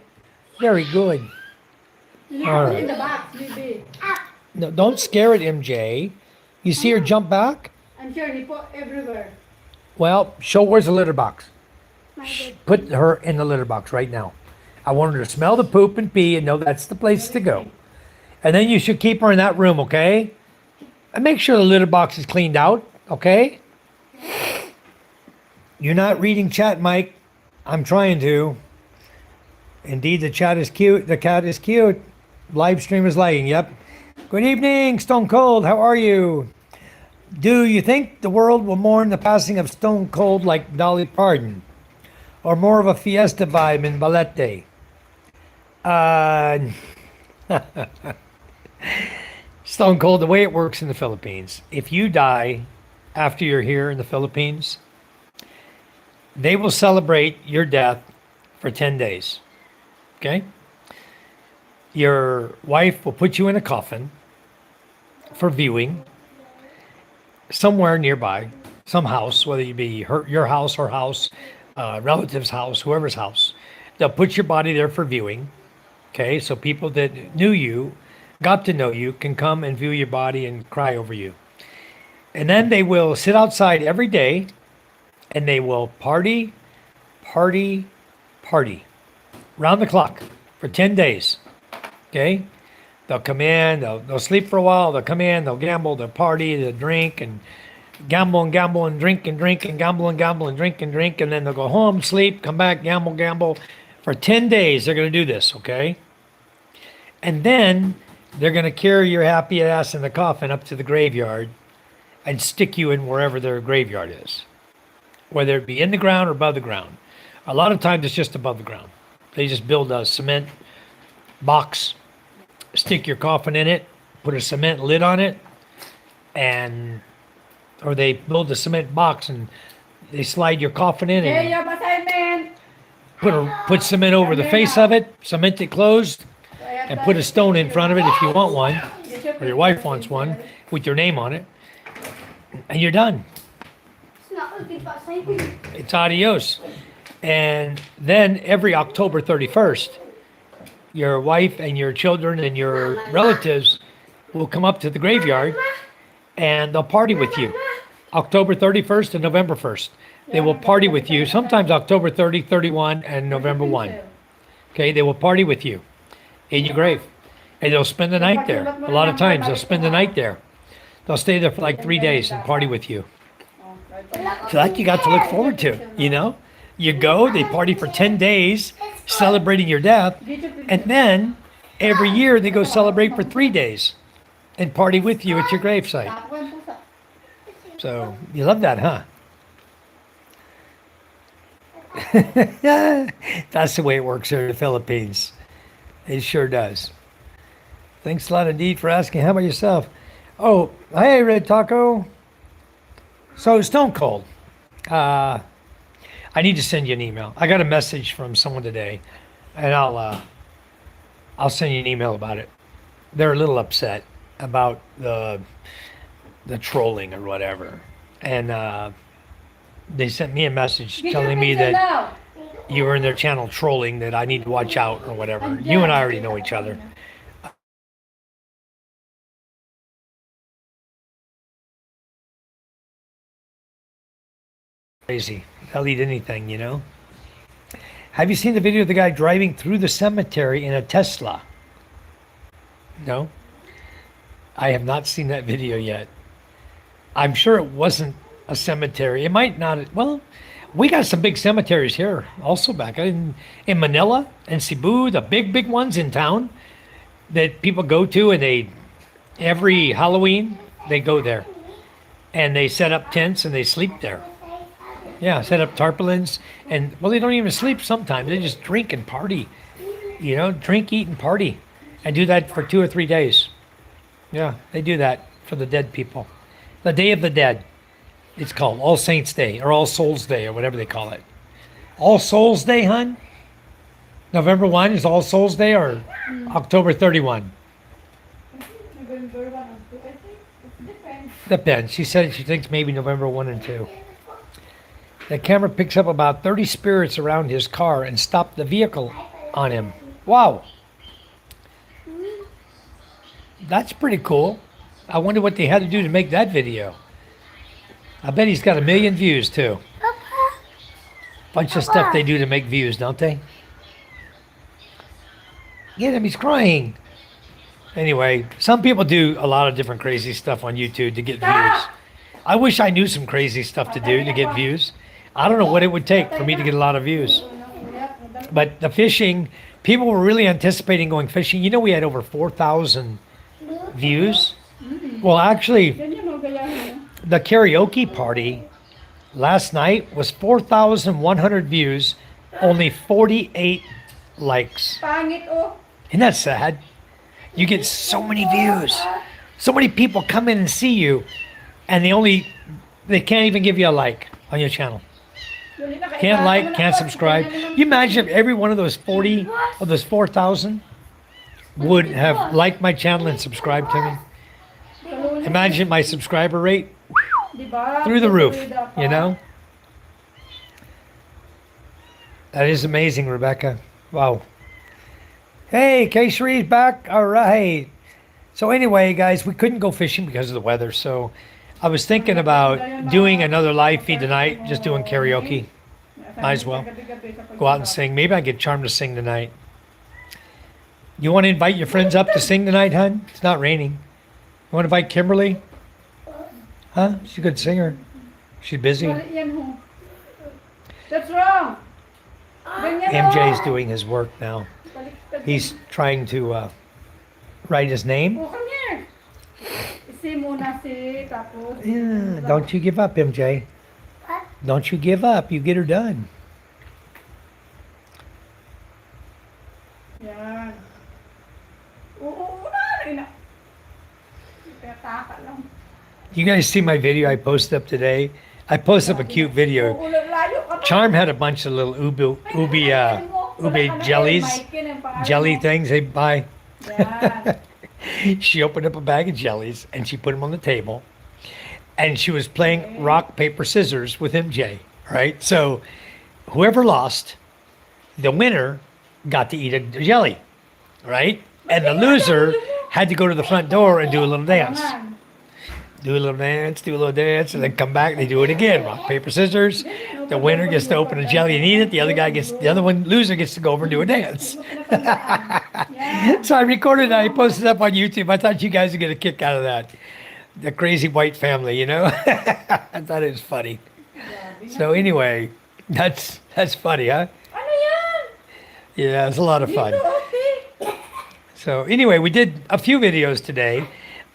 Very good. All In the right. box, maybe. No, don't scare it, MJ. You see her jump back? I'm sure he put everywhere. Well, show where's the litter box. Put her in the litter box right now. I want her to smell the poop and pee and know that's the place to go. And then you should keep her in that room, okay? And make sure the litter box is cleaned out, okay? You're not reading chat, Mike. I'm trying to. Indeed, the chat is cute. The cat is cute. Live stream is lagging. Yep. Good evening, Stone Cold. How are you? Do you think the world will mourn the passing of Stone Cold like Dolly Parton? Or more of a fiesta vibe in Valete? Stone Cold, the way it works in the Philippines, if you die after you're here in the Philippines, they will celebrate your death for 10 days. Okay? Your wife will put you in a coffin for viewing somewhere nearby, some house, whether it be your house, her house, relative's house, whoever's house. They'll put your body there for viewing. Okay, so people that knew you, got to know you, can come and view your body and cry over you. And then they will sit outside every day and they will party round the clock for 10 days. Okay, they'll come in, they'll sleep for a while, they'll come in, they'll gamble, they'll party, they'll drink and gamble and drink and gamble and drink, and then they'll go home, sleep, come back, gamble. For 10 days, they're going to do this, okay? And then they're going to carry your happy ass in the coffin up to the graveyard and stick you in wherever their graveyard is, whether it be in the ground or above the ground. A lot of times it's just above the ground. They just build a cement box, stick your coffin in it, put a cement lid on it, or they build a cement box and they slide your coffin in Hey, and your assignment. put cement over the face of it, cement it closed, and put a stone in front of it if you want one, or your wife wants one, with your name on it, and you're done. It's adios. And then every October 31st, your wife and your children and your relatives will come up to the graveyard and they'll party with you. October 31st and November 1st. They will party with you, sometimes October 30, 31, and November 1. Okay, they will party with you in your grave. And they'll spend the night there. A lot of times they'll spend the night there. They'll stay there for like 3 days and party with you. So that you got to look forward to, you know? You go, they party for 10 days celebrating your death, and then every year they go celebrate for 3 days and party with you at your gravesite. So you love that, huh? That's the way it works here in the Philippines. It sure does. Thanks a lot indeed for asking. How about yourself? Oh, hey, Red Taco. So Stone Cold. I need to send you an email. I got a message from someone today, and I'll send you an email about it. They're a little upset about the trolling or whatever, and they sent me a message telling me that you were in their channel trolling, that I need to watch out or whatever. You and I already know each other. Crazy. They'll eat anything, you know? Have you seen the video of the guy driving through the cemetery in a Tesla? No? I have not seen that video yet. I'm sure it wasn't a cemetery. It might not. Well, we got some big cemeteries here also back in Manila and Cebu, the big ones in town that people go to, and every Halloween they go there and they set up tents and they sleep there. Yeah, set up tarpaulins, and well, they don't even sleep sometimes. They just drink and party. You know, drink, eat, and party, and do that for 2 or 3 days. Yeah, they do that for the dead people. The Day of the Dead. It's called All Saints Day or All Souls Day or whatever they call it. All Souls Day, hon? November 1 is All Souls Day, or October 31? November 1 and 2, I think. It depends. Depends. She said she thinks maybe November 1 and 2. The camera picks up about 30 spirits around his car and stopped the vehicle on him. Wow. That's pretty cool. I wonder what they had to do to make that video. I bet he's got 1 million views too. Bunch of stuff they do to make views, don't they? Get him, he's crying. Anyway, some people do a lot of different crazy stuff on YouTube to get views. I wish I knew some crazy stuff to do to get views. I don't know what it would take for me to get a lot of views. But the fishing, people were really anticipating going fishing. You know, we had over 4,000 views. Well, actually, the karaoke party last night was 4,100 views, only 48 likes. Isn't that sad? You get so many views. So many people come in and see you, and they can't even give you a like on your channel. Can't like, can't subscribe. You imagine if every one of those 40 of those 4,000 would have liked my channel and subscribed to me. Imagine my subscriber rate through the roof, you know? That is amazing, Rebecca. Wow. Hey, K-Shree's back. All right. So anyway, guys, we couldn't go fishing because of the weather, so I was thinking about doing another live feed tonight, just doing karaoke. Might as well go out and sing. Maybe I get Charm to sing tonight. You want to invite your friends up to sing tonight, hon? It's not raining. You want to invite Kimberly? Huh? She's a good singer. She's busy. That's wrong. MJ's doing his work now. He's trying to write his name. Yeah, don't you give up, MJ. Don't you give up. You get her done. Yan. You guys see my video I posted up today? I posted up a cute video. Charm had a bunch of little ubi jelly things they buy. She opened up a bag of jellies and she put them on the table. And she was playing rock, paper, scissors with MJ, right? So whoever lost, the winner got to eat a jelly. right? And the loser had to go to the front door and do a little dance. Do a little dance, do a little dance, and then come back and they do it again. Rock, paper, scissors. The winner gets to open a jelly and eat it. The other one, loser gets to go over and do a dance. So I recorded that. I posted it up on YouTube. I thought you guys would get a kick out of that. The crazy white family, you know? I thought it was funny. So anyway, that's funny, huh? Ano yan? Yeah, it's a lot of fun. Okay. So anyway, we did a few videos today.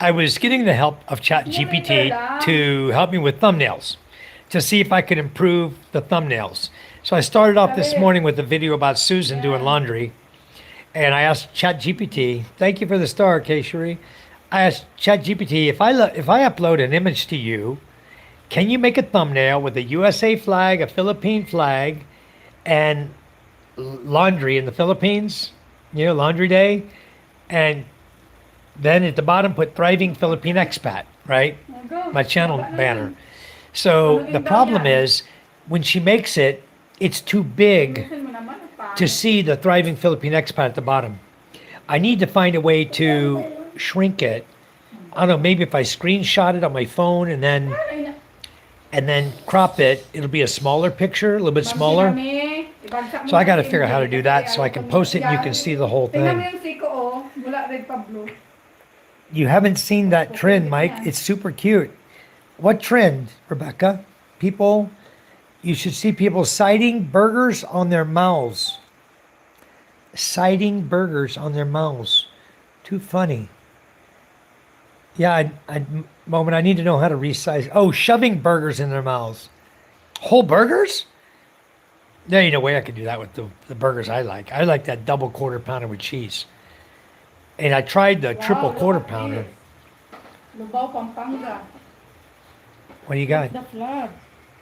I was getting the help of ChatGPT to help me with thumbnails, to see if I could improve the thumbnails. So I started off this morning with a video about Susan doing laundry, and I asked ChatGPT, thank you for the star, Keshari. I asked ChatGPT, if I upload an image to you, can you make a thumbnail with a USA flag, a Philippine flag, and laundry in the Philippines, you know, laundry day, and then at the bottom put Thriving Philippine Expat, right? My channel banner. So the problem is when she makes it, it's too big to see the Thriving Philippine Expat at the bottom. I need to find a way to shrink it. I don't know, maybe if I screenshot it on my phone and then crop it, it'll be a smaller picture, a little bit smaller. So I got to figure out how to do that so I can post it and you can see the whole thing. You haven't seen that trend, Mike. It's super cute. What trend, Rebecca? People, you should see people citing burgers on their mouths. Citing burgers on their mouths. Too funny. Yeah, moment, I need to know how to resize. Oh, shoving burgers in their mouths. Whole burgers? There ain't no way I could do that with the burgers I like. I like that double quarter pounder with cheese. And I tried the triple quarter pounder. Lubao, Pampanga. What do you got? The flag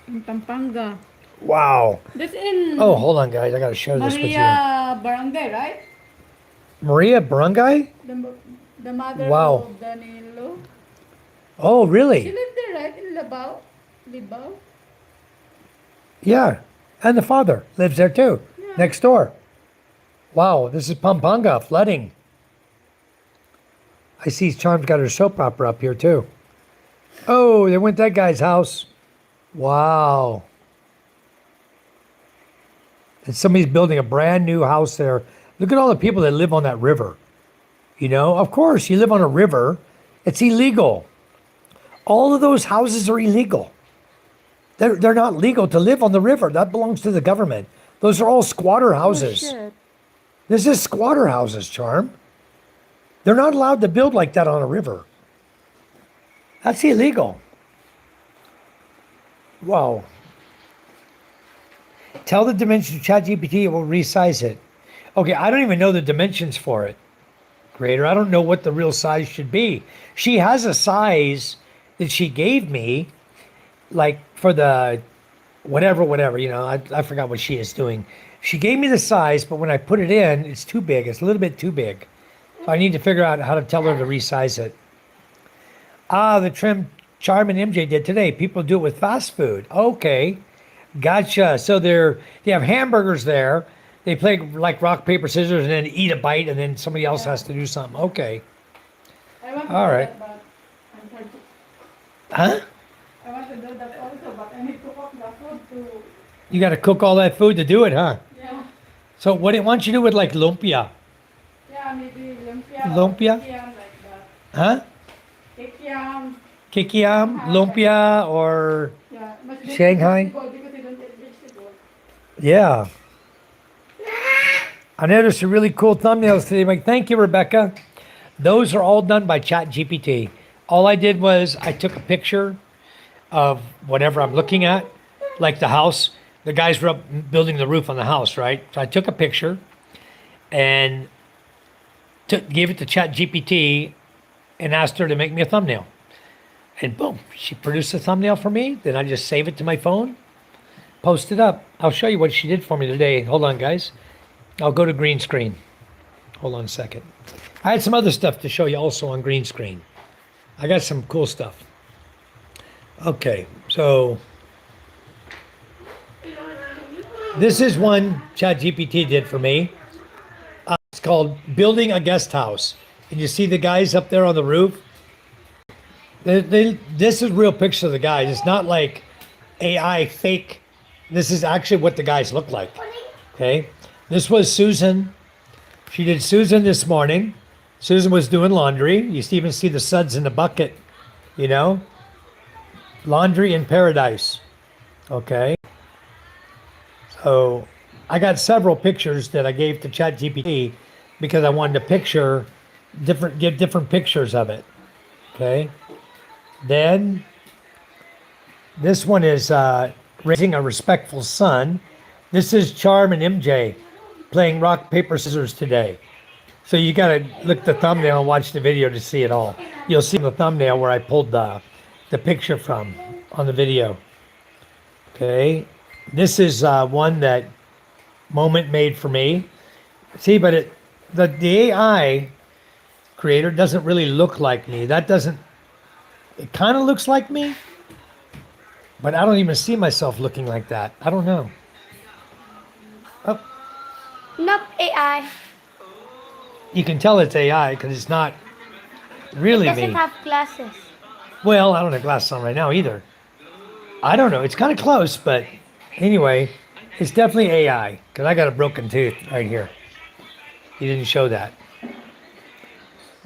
in Pampanga. Wow. That's in Oh, hold on, guys. I got to share this with you. Maria Barangay, right? Maria Barangay? The mother Wow. of Danilo. Oh, She really? lived there, right? In Libao? Libao? Yeah. And the father lives there too, next door. Wow, this is Pampanga, flooding. I see Charm's got her soap opera up here too. Oh, they went that guy's house. Wow. And somebody's building a brand new house there. Look at all the people that live on that river. You know, of course, you live on a river. It's illegal. All of those houses are illegal. They're not legal to live on the river. That belongs to the government. Those are all squatter houses. Shit. This is squatter houses, Charm. They're not allowed to build like that on a river. That's illegal. Wow. Tell the dimensions to ChatGPT, it will resize it. Okay, I don't even know the dimensions for it, Creator. I don't know what the real size should be. She has a size that she gave me, like for the whatever, you know, I forgot what she is doing. She gave me the size, but when I put it in, it's too big. It's a little bit too big. So I need to figure out how to tell her to resize it. Ah, the trim Charm and MJ did today. People do it with fast food. Okay, gotcha. So they have hamburgers there. They play like rock, paper, scissors, and then eat a bite, and then somebody else has to do something. Okay. I want to All do right. that, but I'm trying to, Huh? I want to do that also, but I need to cook the food to, You got to cook all that food to do it, huh? yeah. So what do you do with like lumpia? Yeah, maybe lumpia. Lumpia? Or kikiam like that. Huh? Kikiam. Kikiam, lumpia, or Yeah. Must be Shanghai? vegetable because they don't eat vegetable. yeah. I noticed some really cool thumbnails today. Like, thank you, Rebecca. Those are all done by ChatGPT. All I did was I took a picture of whatever I'm looking at, like the house. The guys were up building the roof on the house, right? So I took a picture and gave it to ChatGPT and asked her to make me a thumbnail. And boom, she produced a thumbnail for me. Then I just save it to my phone, post it up. I'll show you what she did for me today. Hold on, guys. I'll go to green screen. Hold on a second. I had some other stuff to show you also on green screen. I got some cool stuff. Okay, so this is one ChatGPT did for me. It's called Building a Guest House. And you see the guys up there on the roof? This is real picture of the guys. It's not like AI fake. This is actually what the guys look like. Okay. This was Susan. She did Susan this morning. Susan was doing laundry. You even see the suds in the bucket, you know? Laundry in paradise. Okay. So I got several pictures that I gave to ChatGPT because I wanted to give different pictures of it. Okay. Then this one is raising a respectful son. This is Charm and MJ playing rock, paper, scissors today. So you got to look at the thumbnail and watch the video to see it all. You'll see the thumbnail where I pulled the picture from on the video. Okay. This is one that Moment made for me. See, but the AI creator doesn't really look like me. It kind of looks like me, but I don't even see myself looking like that. I don't know. Oh, Nope, AI. you can tell it's AI because it's not really Doesn't me. have glasses. Well, I don't have glasses on right now either. I don't know. It's kind of close, but anyway, it's definitely AI because I got a broken tooth right here. You didn't show that.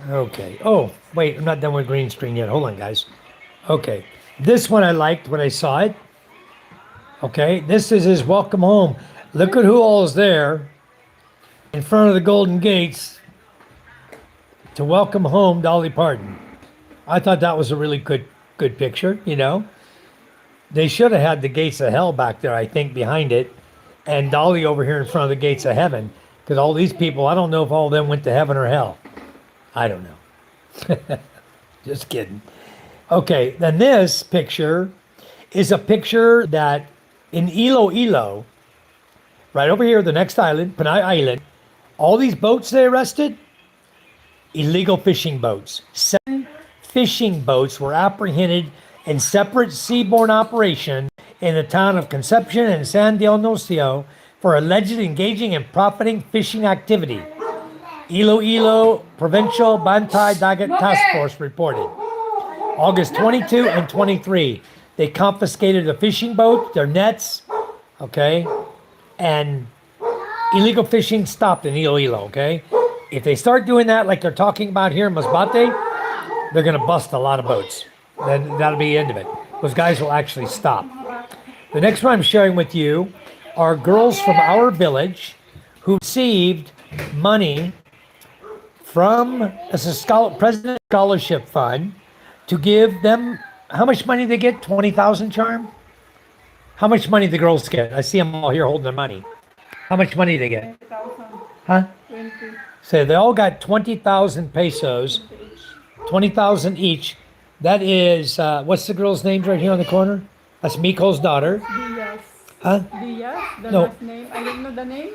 Okay. Oh, wait, I'm not done with green screen yet. Hold on, guys. Okay. This one I liked when I saw it. Okay. This is his welcome home. Look at who all is there in front of the Golden Gates to welcome home Dolly Parton. I thought that was a really good picture, you know. They should have had the gates of hell back there, I think, behind it, and Dolly over here in front of the gates of heaven. Because all these people, I don't know if all of them went to heaven or hell. I don't know. Just kidding. Okay, then this picture is a picture that in Iloilo, right over here, the next island, Panay Island, all these boats they arrested, illegal fishing boats. 7 fishing boats were apprehended in separate seaborne operation in the town of Concepcion and San Dionisio for alleged engaging in profiting fishing activity. Iloilo Provincial Bantay Dagat Task Force reported. August 22 and 23, they confiscated a fishing boat, their nets, okay, and illegal fishing stopped in Iloilo, okay? If they start doing that like they're talking about here in Masbate, they're going to bust a lot of boats. Then that'll be the end of it. Those guys will actually stop. The next one I'm sharing with you are girls from our village who received money from a President Scholarship Fund to give them, how much money they get? 20,000, Charm? How much money the girls get? I see them all here holding their money. How much money they get? 20,000. Huh? 20. So they all got 20,000 pesos, 20,000 each. That is, what's the girl's name right here on the corner? That's Miko's daughter. Diaz. Huh? Diaz, the No. last name. I don't know the name.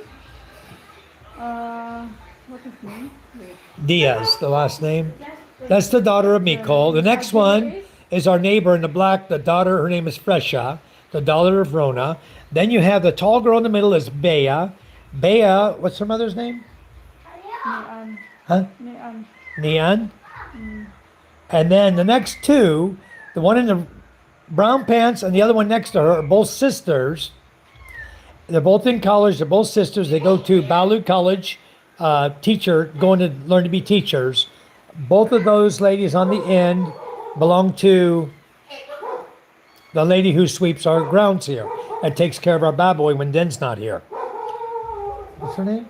What is name? Wait. Diaz, the last name. That's the daughter of Miko. The next one is our neighbor in the black. The daughter, her name is Fresha, the daughter of Rona. Then you have the tall girl in the middle is Bea. Bea, what's her mother's name? Nian. Huh? Nian. Nian. And then the next two, the one in the brown pants and the other one next to her are both sisters. They're both in college. They're both sisters. They go to Balu College, going to learn to be teachers. Both of those ladies on the end belong to the lady who sweeps our grounds here and takes care of our baboy when Den's not here. What's her name?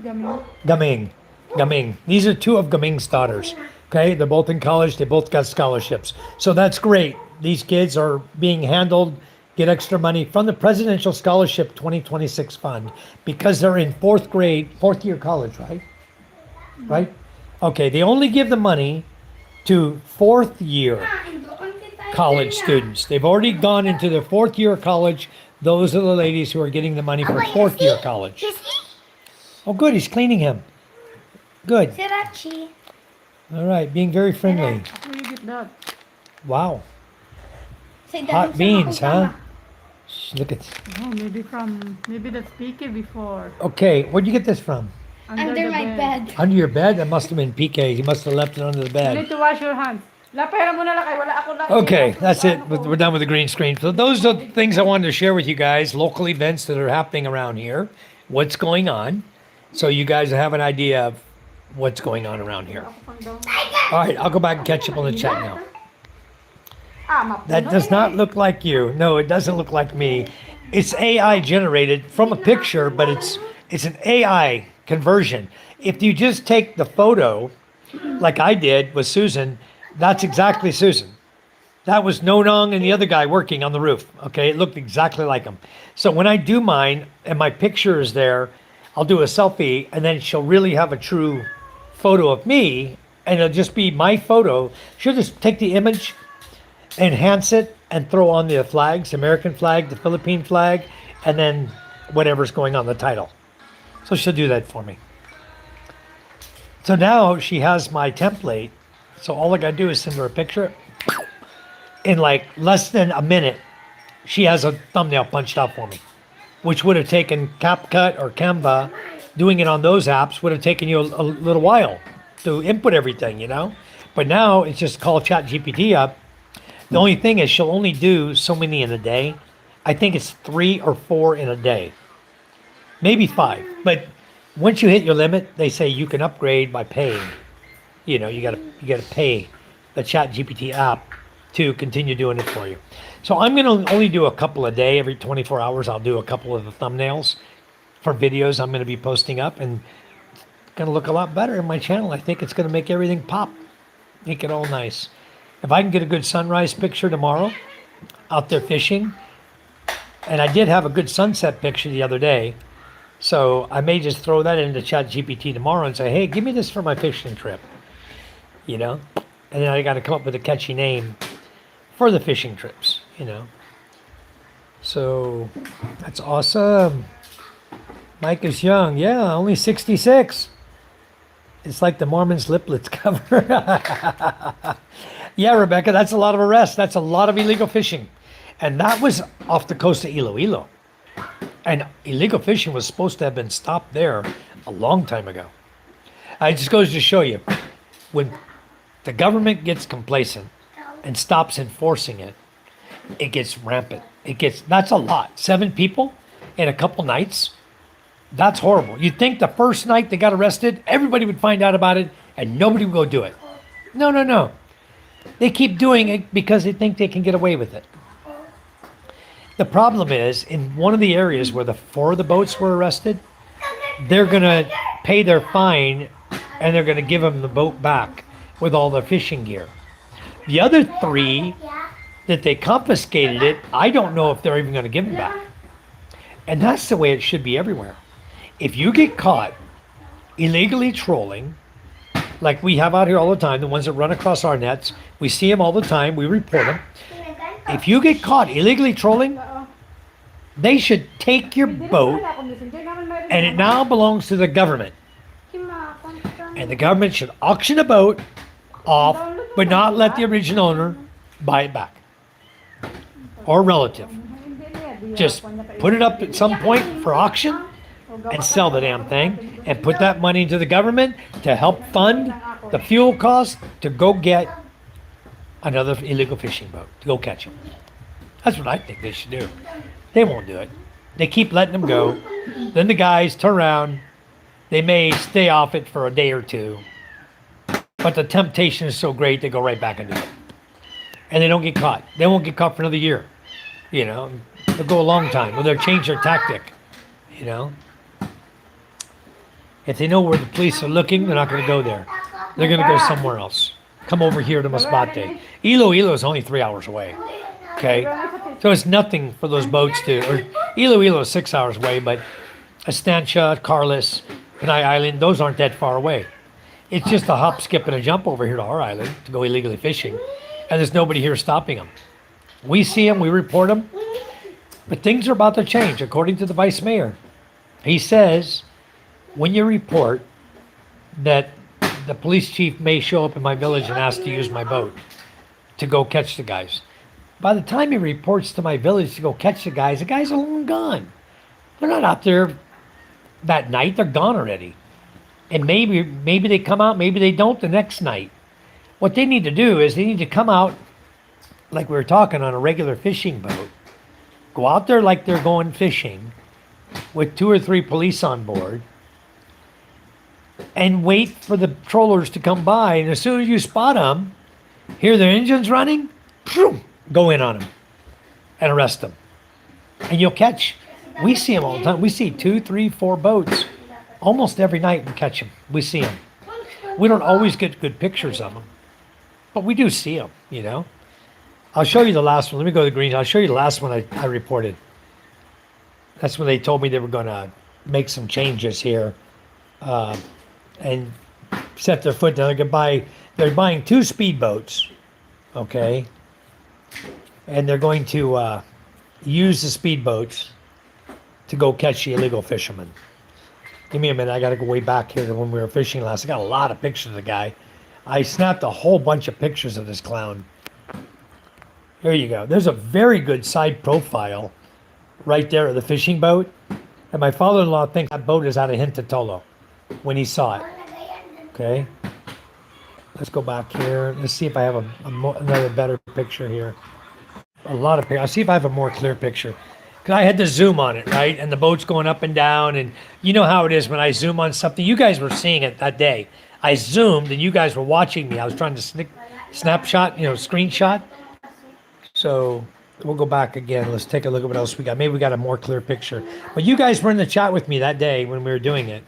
Gaming. Gaming. Gaming. These are two of Gaming's daughters. Okay, they're both in college. They both got scholarships. So that's great. These kids are being handled, get extra money from the Presidential Scholarship 2026 Fund because they're in fourth year college, right? Right? Okay, they only give the money to fourth year college students. They've already gone into their fourth year of college. Those are the ladies who are getting the money for fourth year college. Oh, good. He's cleaning him. Good. Sriracha. All right. Being very friendly. Where you get that? Wow. Say, Hot beans, huh? Look at. Oh, maybe that's PK before. Okay, where'd you get this from? Under the my bed. Under your bed? That must have been PK. He must have left it under the You bed. need to wash your hands. Lapera mo na lang kay wala ako lang. Okay, that's it. We're done with the green screen. So those are the things I wanted to share with you guys, local events that are happening around here, what's going on, so you guys have an idea of what's going on around here. All right, I'll go back and catch up on the chat now. That does not look like you. No, it doesn't look like me. It's AI generated from a picture, but it's an AI conversion. If you just take the photo, like I did with Susan, that's exactly Susan. That was Nonong and the other guy working on the roof. Okay, it looked exactly like him. So when I do mine and my picture is there, I'll do a selfie and then she'll really have a true photo of me and it'll just be my photo. She'll just take the image, enhance it, and throw on the flags, American flag, the Philippine flag, and then whatever's going on the title. So she'll do that for me. So now she has my template. So all I gotta do is send her a picture. In like less than a minute, she has a thumbnail punched out for me, which would have taken CapCut or Canva. Doing it on those apps would have taken you a little while to input everything, you know? But now it's just call ChatGPT up. The only thing is she'll only do so many in a day. I think it's 3 or 4 in a day, maybe 5. But once you hit your limit, they say you can upgrade by paying. You know, you gotta pay the ChatGPT app to continue doing it for you. So I'm gonna only do a couple a day. Every 24 hours, I'll do a couple of the thumbnails for videos I'm gonna be posting up, and it's gonna look a lot better in my channel. I think it's gonna make everything pop, make it all nice. If I can get a good sunrise picture tomorrow, out there fishing, and I did have a good sunset picture the other day, so I may just throw that into ChatGPT tomorrow and say, hey, give me this for my fishing trip. You know, and then I got to come up with a catchy name for the fishing trips, you know. So that's awesome. Mike is young. Yeah, only 66. It's like the Mormon's liplets cover. Yeah, Rebecca, that's a lot of arrests. That's a lot of illegal fishing. And that was off the coast of Iloilo. And illegal fishing was supposed to have been stopped there a long time ago. It just goes to show you, when the government gets complacent and stops enforcing it, it gets rampant. That's a lot. 7 people in a couple nights. That's horrible. You'd think the first night they got arrested, everybody would find out about it and nobody would go do it. No. They keep doing it because they think they can get away with it. The problem is, in one of the areas where the 4 of the boats were arrested, they're going to pay their fine and they're going to give them the boat back with all their fishing gear. The other 3 that they confiscated it, I don't know if they're even going to give them back. And that's the way it should be everywhere. If you get caught illegally trolling, like we have out here all the time, the ones that run across our nets, we see them all the time, we report them. If you get caught illegally trolling, they should take your boat, and it now belongs to the government. And the government should auction a boat off, but not let the original owner buy it back. Or relative. Just put it up at some point for auction and sell the damn thing and put that money into the government to help fund the fuel cost to go get another illegal fishing boat, to go catch them. That's what I think they should do. They won't do it. They keep letting them go. Then the guys turn around. They may stay off it for a day or 2. But the temptation is so great, they go right back into it. And they don't get caught. They won't get caught for another year. You know, they'll go a long time. Or they'll change their tactic. You know. If they know where the police are looking, they're not going to go there. They're going to go somewhere else. Come over here to Masbate. Iloilo is only 3 hours away. Okay? So it's nothing for those boats to, or Iloilo is 6 hours away, but Estancia, Carlos, Panay Island, those aren't that far away. It's just a hop, skip, and a jump over here to our island to go illegally fishing. And there's nobody here stopping them. We see them, we report them. But things are about to change, according to the vice mayor. He says, when you report that the police chief may show up in my village and ask to use my boat to go catch the guys, By the time he reports to my village to go catch the guys are long gone. They're not out there that night. They're gone already. And maybe they come out, maybe they don't the next night. What they need to do is they need to come out like we were talking on a regular fishing boat. Go out there like they're going fishing with 2 or 3 police on board and wait for the trawlers to come by. And as soon as you spot them, hear their engines running, go in on them and arrest them. And you'll catch. We see them all the time. We see 2, 3, 4 boats almost every night. We catch them. We see them. We don't always get good pictures of them, but we do see them, you know. I'll show you the last one. Let me go to the green. I'll show you the last one I reported. That's when they told me they were going to make some changes here and set their foot down. They're buying 2 speedboats, okay? And they're going to use the speedboats to go catch the illegal fishermen. Give me a minute. I got to go way back here to when we were fishing last. I got a lot of pictures of the guy. I snapped a whole bunch of pictures of this clown. Here you go. There's a very good side profile right there of the fishing boat. And my father-in-law thinks that boat is out of Hintatolo when he saw it. Okay. Let's go back here. Let's see if I have another better picture here. A lot of pictures. I'll see if I have a more clear picture. Because I had to zoom on it, right? And the boat's going up and down. And you know how it is when I zoom on something. You guys were seeing it that day. I zoomed and you guys were watching me. I was trying to snapshot, screenshot. So we'll go back again. Let's take a look at what else we got. Maybe we got a more clear picture. But you guys were in the chat with me that day when we were doing it.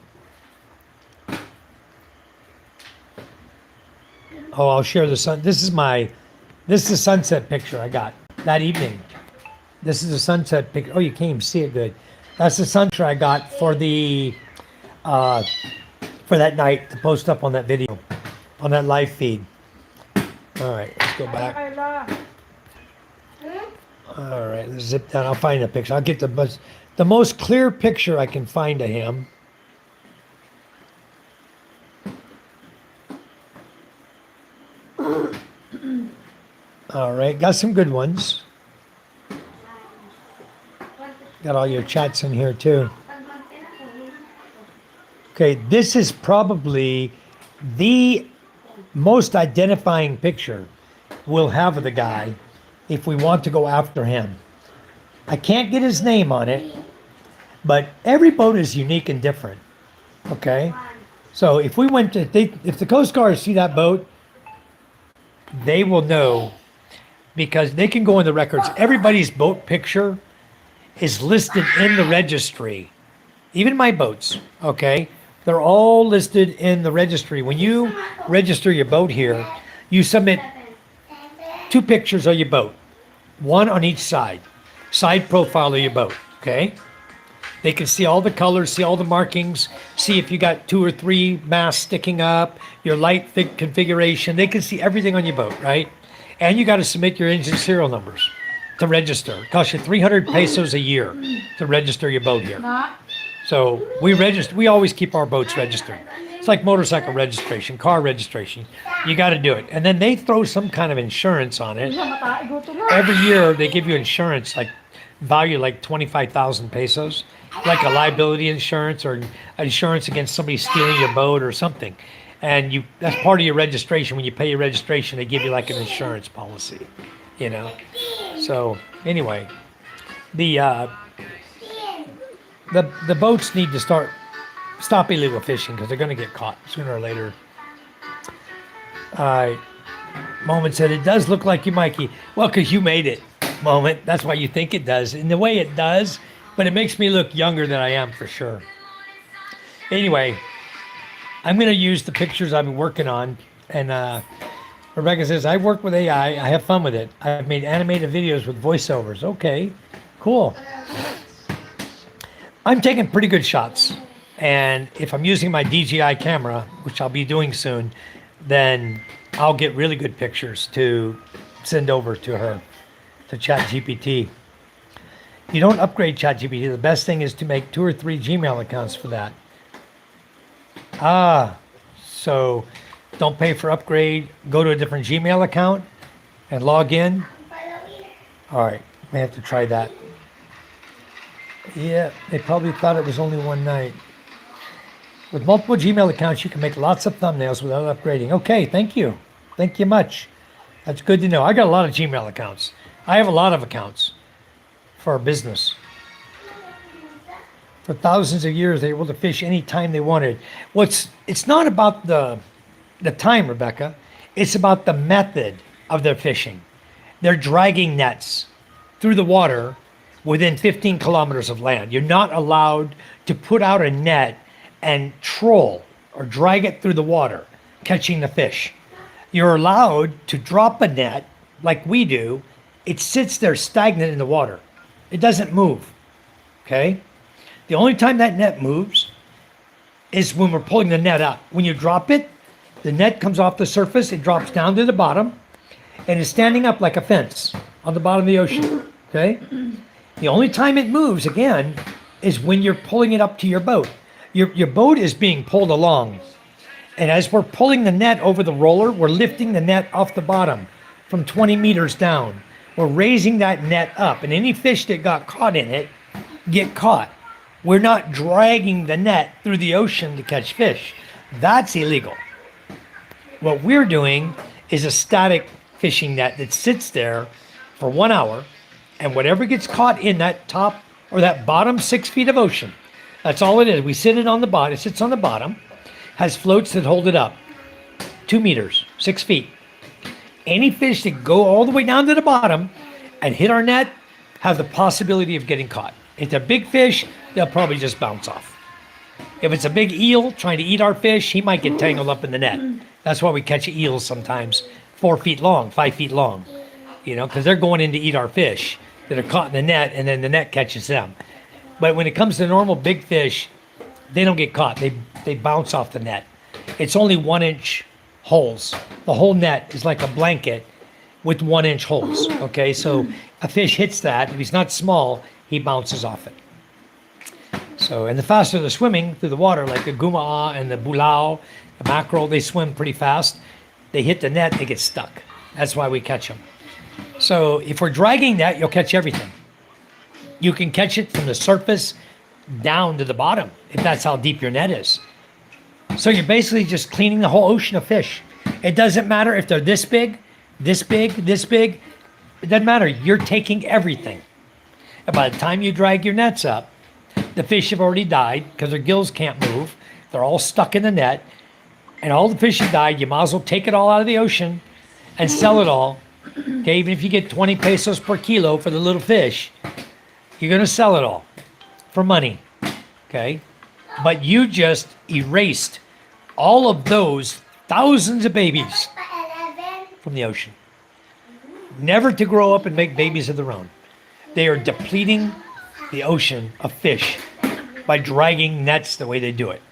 Oh, I'll share the sun. This is the sunset picture I got that evening. This is a sunset picture. Oh, you can't even see it good. That's the sunset I got for the for that night to post up on that video, on that live feed. All right, let's go back. All right, let's zip down. I'll find a picture. I'll get the most clear picture I can find of him. All right, got some good ones. Got all your chats in here too. Okay, this is probably the most identifying picture we'll have of the guy if we want to go after him. I can't get his name on it, but every boat is unique and different. Okay, so if the Coast Guard see that boat, they will know because they can go in the records. Everybody's boat picture is listed in the registry, even my boats. Okay, they're all listed in the registry. When you register your boat here, you submit 2 pictures of your boat, 1 on each side profile of your boat. Okay, they can see all the colors, see all the markings, see if you got 2 or 3 masts sticking up, your light thick configuration. They can see everything on your boat, right? And you got to submit your engine serial numbers to register. It costs you 300 pesos a year to register your boat here. So we always keep our boats registered. It's like motorcycle registration, car registration. You got to do it. And then they throw some kind of insurance on it. Every year they give you insurance value like 25,000 pesos, like a liability insurance or insurance against somebody stealing your boat or something. And that's part of your registration. When you pay your registration, they give you like an insurance policy, So anyway, the boats need to stop illegal fishing because they're going to get caught sooner or later. Moment said, it does look like you, Mikey. Well, because you made it, Moment. That's why you think it does. In the way it does, but it makes me look younger than I am for sure. Anyway, I'm going to use the pictures I've been working on. And Rebecca says, I work with AI. I have fun with it. I've made animated videos with voiceovers. Okay, cool. I'm taking pretty good shots. And if I'm using my DJI camera, which I'll be doing soon, then I'll get really good pictures to send over to her, to ChatGPT. You don't upgrade ChatGPT. The best thing is to make 2 or 3 Gmail accounts for that. So don't pay for upgrade. Go to a different Gmail account and log in All right, may have to try that. Yeah, they probably thought it was only one night. With multiple Gmail accounts, you can make lots of thumbnails without upgrading. Okay, thank you. Thank you much. That's good to know. I got a lot of Gmail accounts. I have a lot of accounts for our business. For thousands of years, they were able to fish anytime they wanted. It's not about the time, Rebecca. It's about the method of their fishing. They're dragging nets through the water within 15 kilometers of land. You're not allowed to put out a net and troll or drag it through the water, catching the fish. You're allowed to drop a net like we do. It sits there stagnant in the water. It doesn't move. Okay? The only time that net moves is when we're pulling the net up. When you drop it, the net comes off the surface, it drops down to the bottom, and is standing up like a fence on the bottom of the ocean. Okay? The only time it moves, again, is when you're pulling it up to your boat. Your boat is being pulled along. And as we're pulling the net over the roller, we're lifting the net off the bottom from 20 meters down. We're raising that net up, and any fish that got caught in it get caught. We're not dragging the net through the ocean to catch fish. That's illegal. What we're doing is a static fishing net that sits there for 1 hour, and whatever gets caught in that top or that bottom 6 feet of ocean, that's all it is. We sit it on the bottom. It sits on the bottom, has floats that hold it up, 2 meters, 6 feet. Any fish that go all the way down to the bottom and hit our net have the possibility of getting caught. If they're big fish, they'll probably just bounce off. If it's a big eel trying to eat our fish, he might get tangled up in the net. That's why we catch eels sometimes 4 feet long, 5 feet long, because they're going in to eat our fish that are caught in the net, and then the net catches them. But when it comes to normal big fish, they don't get caught. They bounce off the net. It's only 1-inch holes. The whole net is like a blanket with 1-inch holes. Okay, so a fish hits that. If he's not small, he bounces off it. So, and the faster they're swimming through the water, like the gumaa and the bulao, the mackerel, they swim pretty fast. They hit the net, they get stuck. That's why we catch them. So if we're dragging that, you'll catch everything. You can catch it from the surface down to the bottom, if that's how deep your net is. So you're basically just cleaning the whole ocean of fish. It doesn't matter if they're this big, this big, this big. It doesn't matter. You're taking everything. And by the time you drag your nets up, the fish have already died because their gills can't move. They're all stuck in the net. And all the fish have died. You might as well take it all out of the ocean and sell it all. Okay, even if you get 20 pesos per kilo for the little fish, you're going to sell it all for money. Okay? But you just erased all of those thousands of babies from the ocean. Never to grow up and make babies of their own. They are depleting the ocean of fish by dragging nets the way they do it.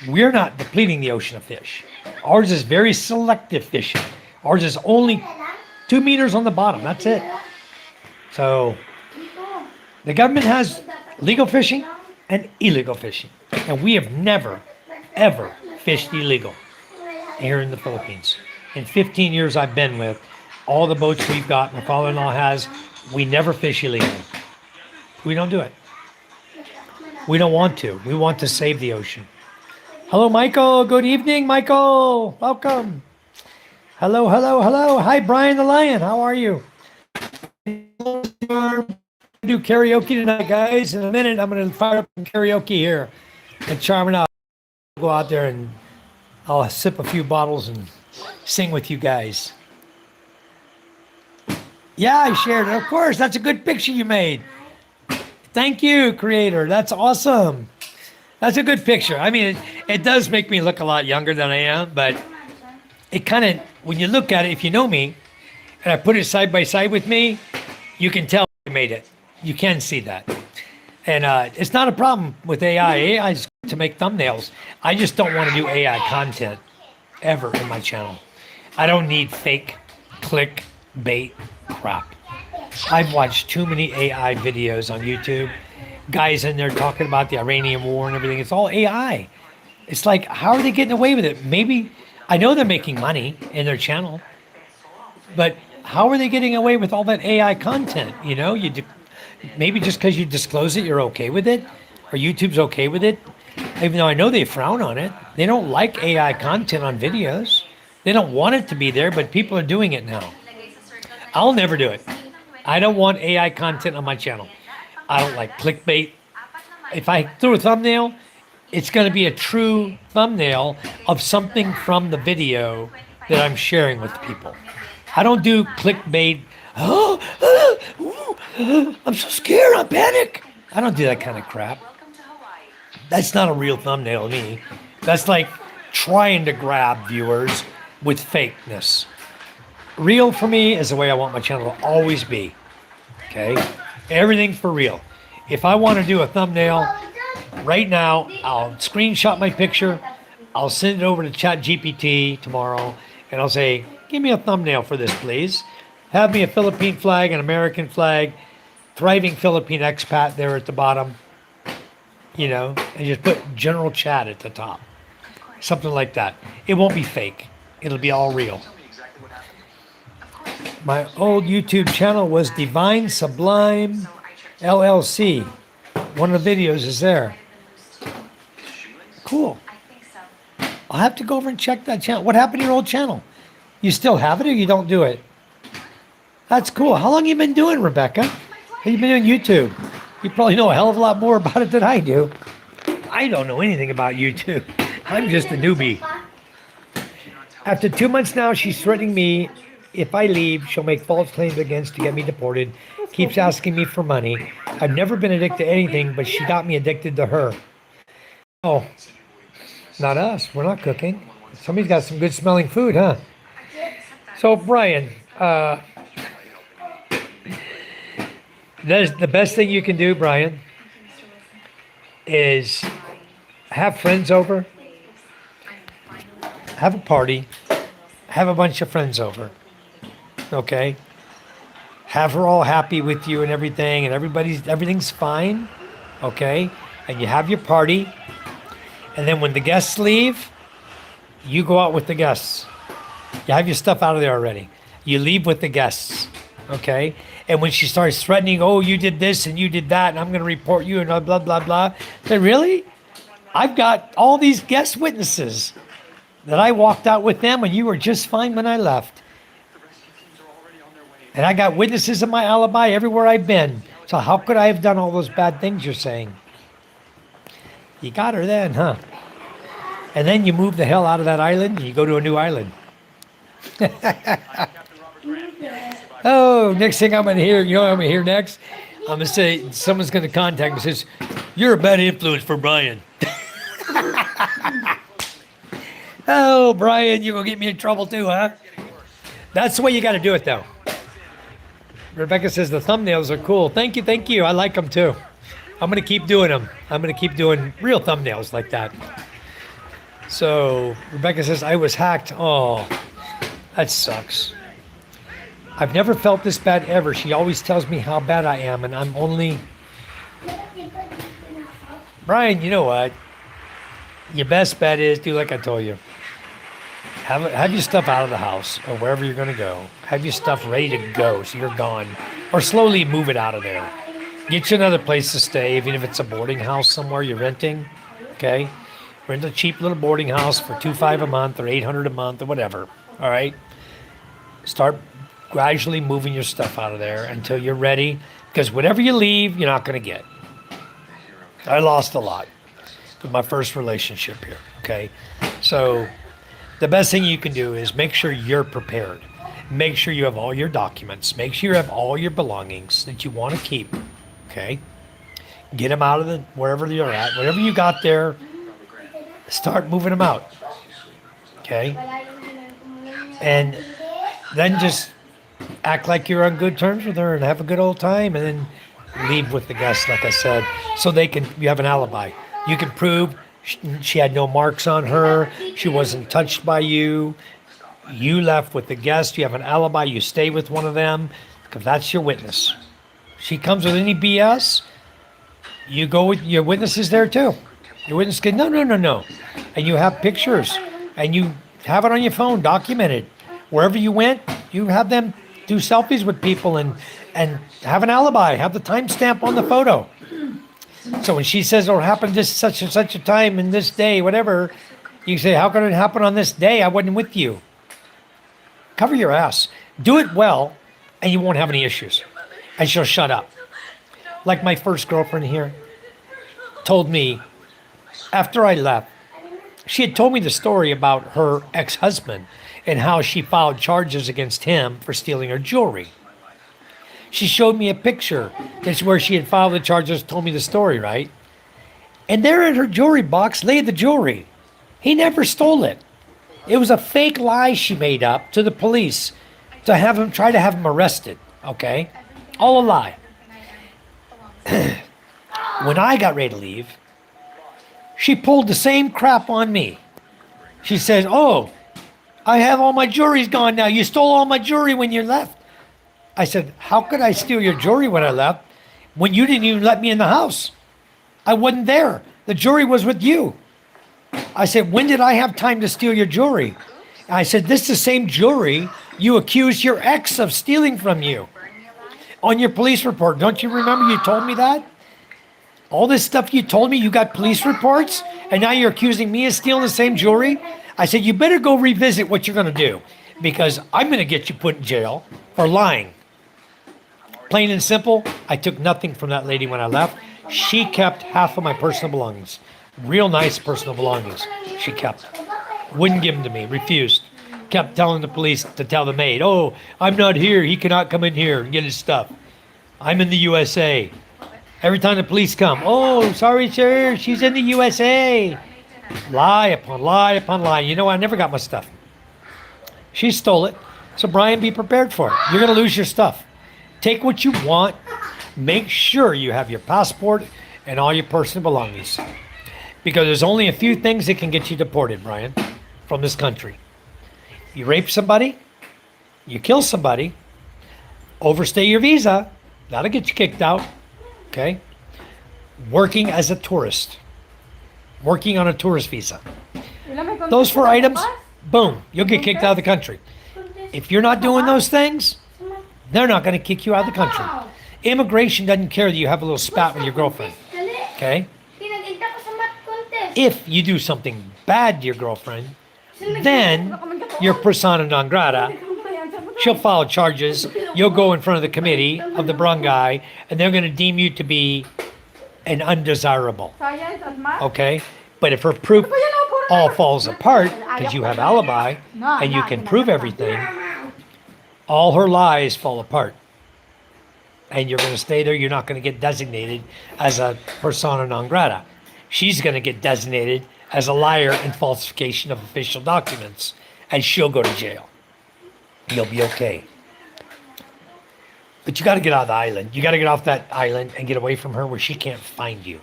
We're not depleting the ocean of fish. Ours is very selective fishing. Ours is only 2 meters on the bottom. That's it. So the government has legal fishing and illegal fishing. And we have never, ever fished illegal here in the Philippines. In 15 years I've been with, all the boats we've got, my father-in-law has, we never fish illegally. We don't do it. We don't want to. We want to save the ocean. Hello, Michael. Good evening, Michael. Welcome. Hello, hello, hello. Hi, Brian the Lion. How are you? Do karaoke tonight, guys. In a minute, I'm going to fire up some karaoke here at Charmin. I'll go out there and I'll sip a few bottles and sing with you guys. Yeah, I shared it. Of course, that's a good picture you made. Thank you, creator. That's awesome. That's a good picture. I mean, it does make me look a lot younger than I am, but it kind of, when you look at it, if you know me, and I put it side by side with me, you can tell I made it. You can see that. And it's not a problem with AI. AI is to make thumbnails. I just don't want to do AI content ever in my channel. I don't need fake click bait crap. I've watched too many AI videos on YouTube. Guys in there talking about the Iranian war and everything. It's all AI. It's like, how are they getting away with it? Maybe, I know they're making money in their channel, but how are they getting away with all that AI content? You know, maybe just because you disclose it, you're okay with it, or YouTube's okay with it. Even though I know they frown on it, they don't like AI content on videos. They don't want it to be there, but people are doing it now. I'll never do it. I don't want AI content on my channel. I don't like clickbait. If I throw a thumbnail, it's going to be a true thumbnail of something from the video that I'm sharing with people. I don't do clickbait. I'm so scared. I'm panic. I don't do that kind of crap. That's not a real thumbnail to me. That's like trying to grab viewers with fakeness. Real for me is the way I want my channel to always be. Okay? Everything for real. If I want to do a thumbnail right now, I'll screenshot my picture. I'll send it over to ChatGPT tomorrow, and I'll say, give me a thumbnail for this, please. Have me a Philippine flag, an American flag, thriving Philippine expat there at the bottom, you know, and just put general chat at the top. Something like that. It won't be fake. It'll be all real. My old YouTube channel was Divine Sublime LLC. One of the videos is there. Cool. I'll have to go over and check that channel. What happened to your old channel? You still have it or you don't do it? That's cool. How long have you been doing, Rebecca? Have you been doing YouTube? You probably know a hell of a lot more about it than I do. I don't know anything about YouTube. I'm just a newbie. After 2 months now, she's threatening me. If I leave, she'll make false claims against to get me deported. Keeps asking me for money. I've never been addicted to anything, but she got me addicted to her. Oh, not us. We're not cooking. Somebody's got some good smelling food, huh? So, Brian, the best thing you can do, Brian, is have friends over, have a party, have a bunch of friends over, okay? Have her all happy with you and everything, and everything's fine, okay? And you have your party, and then when the guests leave, you go out with the guests. You have your stuff out of there already. You leave with the guests, okay? And when she starts threatening, oh, you did this and you did that, and I'm going to report you and blah, blah, blah. Say, really? I've got all these guest witnesses that I walked out with them and you were just fine when I left. And I got witnesses of my alibi everywhere I've been. So how could I have done all those bad things you're saying? You got her then, huh? And then you move the hell out of that island and you go to a new island. Oh, next thing I'm going to hear, you know what I'm going to hear next? I'm going to say, someone's going to contact me and says, you're a bad influence for Brian. Oh, Brian, you're going to get me in trouble too, huh? That's the way you got to do it, though. Rebecca says the thumbnails are cool. Thank you, thank you. I like them too. I'm going to keep doing them. I'm going to keep doing real thumbnails like that. So, Rebecca says, I was hacked. Oh, that sucks. I've never felt this bad ever. She always tells me how bad I am, and I'm only... Brian, you know what? Your best bet is do like I told you. Have your stuff out of the house or wherever you're going to go. Have your stuff ready to go so you're gone. Or slowly move it out of there. Get you another place to stay, even if it's a boarding house somewhere you're renting. Okay? Rent a cheap little boarding house for $2,500 a month or $800 a month or whatever. All right? Start gradually moving your stuff out of there until you're ready. Because whatever you leave, you're not going to get. I lost a lot with my first relationship here. Okay? So the best thing you can do is make sure you're prepared. Make sure you have all your documents. Make sure you have all your belongings that you want to keep. Okay? Get them out of wherever you're at. Whatever you got there, start moving them out. Okay? And then just act like you're on good terms with her and have a good old time, and then leave with the guests, like I said, so you have an alibi. You can prove she had no marks on her, she wasn't touched by you, you left with the guest, you have an alibi, you stay with one of them, because that's your witness. She comes with any BS, you go with your witnesses there too. Your witness can, no. And you have pictures, and you have it on your phone, documented. Wherever you went, you have them do selfies with people and have an alibi, have the timestamp on the photo. So when she says, "Oh, it happened this such and such a time in this day," whatever, you say, "How could it happen on this day? I wasn't with you." Cover your ass. Do it well, and you won't have any issues. And she'll shut up. Like my first girlfriend here told me after I left, she had told me the story about her ex-husband and how she filed charges against him for stealing her jewelry. She showed me a picture. That's where she had filed the charges, told me the story, right? And there in her jewelry box lay the jewelry. He never stole it. It was a fake lie she made up to the police to have him try to have him arrested, okay? All a lie. When I got ready to leave, she pulled the same crap on me. She says, "Oh, I have all my jewelry's gone now. You stole all my jewelry when you left." I said, "How could I steal your jewelry when I left when you didn't even let me in the house? I wasn't there. The jewelry was with you." I said, "When did I have time to steal your jewelry?" I said, "This is the same jewelry you accused your ex of stealing from you on your police report. Don't you remember you told me that? All this stuff you told me, you got police reports, and now you're accusing me of stealing the same jewelry?" I said, "You better go revisit what you're going to do, because I'm going to get you put in jail for lying." Plain and simple, I took nothing from that lady when I left. She kept half of my personal belongings. Real nice personal belongings. She kept. Wouldn't give them to me. Refused. Kept telling the police to tell the maid, "Oh, I'm not here. He cannot come in here and get his stuff. I'm in the USA." Every time the police come, "Oh, sorry, sir. She's in the USA." Lie upon lie upon lie. You know, I never got my stuff. She stole it. So, Brian, be prepared for it. You're going to lose your stuff. Take what you want. Make sure you have your passport and all your personal belongings. Because there's only a few things that can get you deported, Brian, from this country. You rape somebody, you kill somebody, overstay your visa, that'll get you kicked out, okay? Working as a tourist, working on a tourist visa. Those 4 items, boom, you'll get kicked out of the country. If you're not doing those things, they're not going to kick you out of the country. Immigration doesn't care that you have a little spat with your girlfriend, okay? If you do something bad to your girlfriend, then you're persona non grata. She'll file charges. You'll go in front of the committee of the barangay, and they're going to deem you to be an undesirable, okay? But if her proof all falls apart, because you have alibi, and you can prove everything, all her lies fall apart. And you're going to stay there. You're not going to get designated as a persona non grata. She's going to get designated as a liar and falsification of official documents, and she'll go to jail. You'll be okay. But you got to get out of the island. You got to get off that island and get away from her where she can't find you.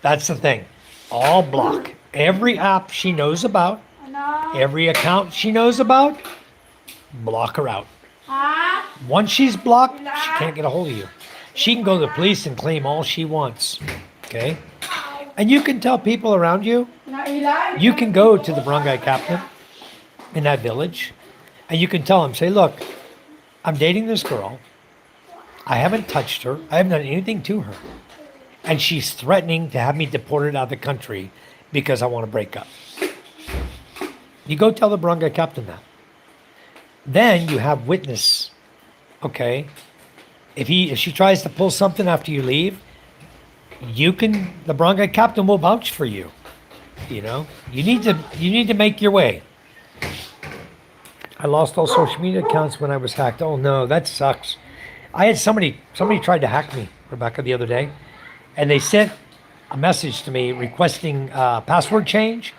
That's the thing. All block. Every app she knows about, every account she knows about, block her out. Once she's blocked, she can't get a hold of you. She can go to the police and claim all she wants. Okay? And you can tell people around you, you can go to the barangay captain in that village, and you can tell him, say, "Look, I'm dating this girl. I haven't touched her. I haven't done anything to her. And she's threatening to have me deported out of the country because I want to break up." You go tell the barangay captain that. Then you have witness, okay? If she tries to pull something after you leave, the barangay captain will vouch for you. You know, you need to make your way. I lost all social media accounts when I was hacked. Oh no, that sucks. I had somebody tried to hack me, Rebecca, the other day, and they sent a message to me requesting password change,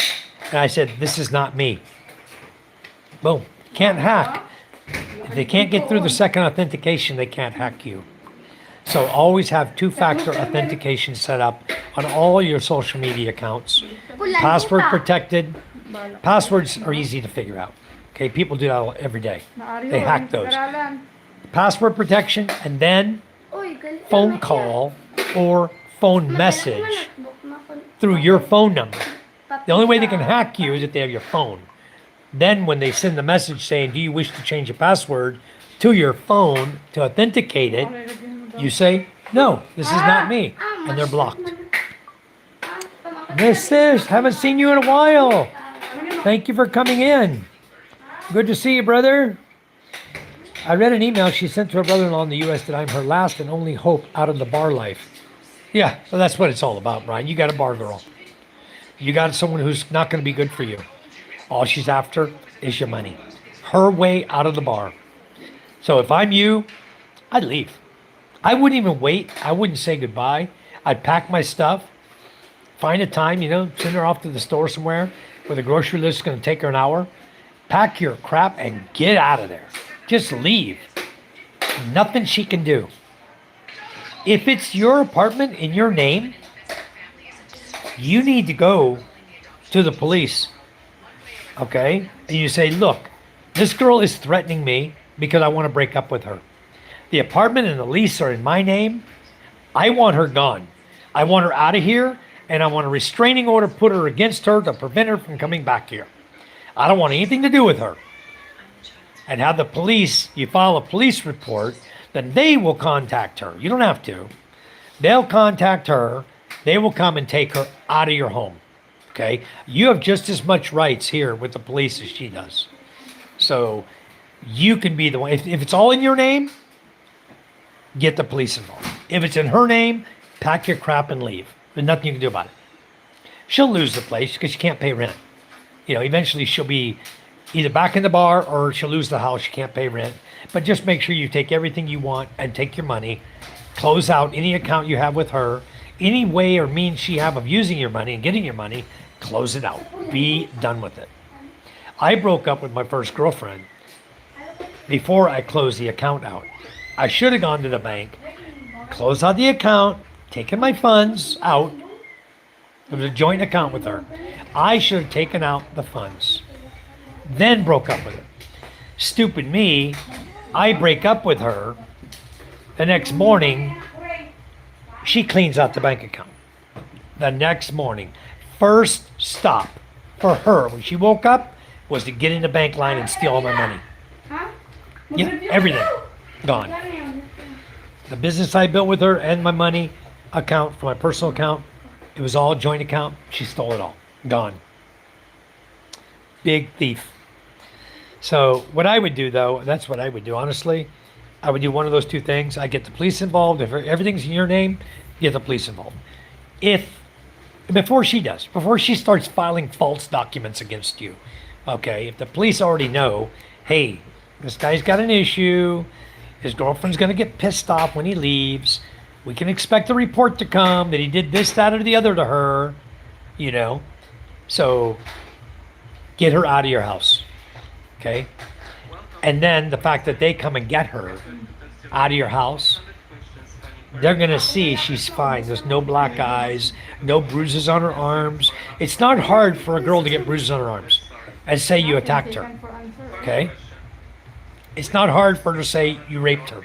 and I said, "This is not me." Boom. Can't hack. If they can't get through the second authentication, they can't hack you. So always have 2-factor authentication set up on all your social media accounts. Password protected. Passwords are easy to figure out. Okay, people do that every day. They hack those. Password protection, and then phone call or phone message through your phone number. The only way they can hack you is if they have your phone. Then when they send the message saying, "Do you wish to change your password?" to your phone to authenticate it, you say, no, this is not me. And they're blocked. Miss Sis, haven't seen you in a while. Thank you for coming in. Good to see you, brother. I read an email she sent to her brother-in-law in the U.S. that I'm her last and only hope out of the bar life. Yeah, so that's what it's all about, Brian. You got a bar girl. You got someone who's not going to be good for you. All she's after is your money. Her way out of the bar. So if I'm you, I'd leave. I wouldn't even wait. I wouldn't say goodbye. I'd pack my stuff, find a time, send her off to the store somewhere where the grocery list is going to take her an hour. Pack your crap and get out of there. Just leave. Nothing she can do. If it's your apartment in your name, you need to go to the police. Okay? And you say, look, this girl is threatening me because I want to break up with her. The apartment and the lease are in my name. I want her gone. I want her out of here, and I want a restraining order put her against her to prevent her from coming back here. I don't want anything to do with her. And have the police, you file a police report, then they will contact her. You don't have to. They'll contact her. They will come and take her out of your home. Okay? You have just as much rights here with the police as she does. So you can be the one. If it's all in your name, get the police involved. If it's in her name, pack your crap and leave. There's nothing you can do about it. She'll lose the place because she can't pay rent. Eventually she'll be either back in the bar or she'll lose the house. She can't pay rent. But just make sure you take everything you want and take your money. Close out any account you have with her. Any way or means she have of using your money and getting your money, close it out. Be done with it. I broke up with my first girlfriend before I closed the account out. I should have gone to the bank, closed out the account, taken my funds out. It was a joint account with her. I should have taken out the funds, then broke up with her. Stupid me, I break up with her. The next morning, she cleans out the bank account. The next morning, first stop for her when she woke up was to get in the bank line and steal all my money. Yeah, everything gone. The business I built with her and my money account for my personal account, it was all joint account. She stole it all. Gone. Big thief. So what I would do, though, that's what I would do, honestly. I would do one of those two things. I get the police involved. If everything's in your name, get the police involved. Before she starts filing false documents against you, okay, if the police already know, hey, this guy's got an issue, his girlfriend's going to get pissed off when he leaves, we can expect a report to come that he did this, that, or the other to her, so get her out of your house, okay? And then the fact that they come and get her out of your house, they're going to see she's fine. There's no black eyes, no bruises on her arms. It's not hard for a girl to get bruises on her arms and say you attacked her, okay? It's not hard for her to say you raped her.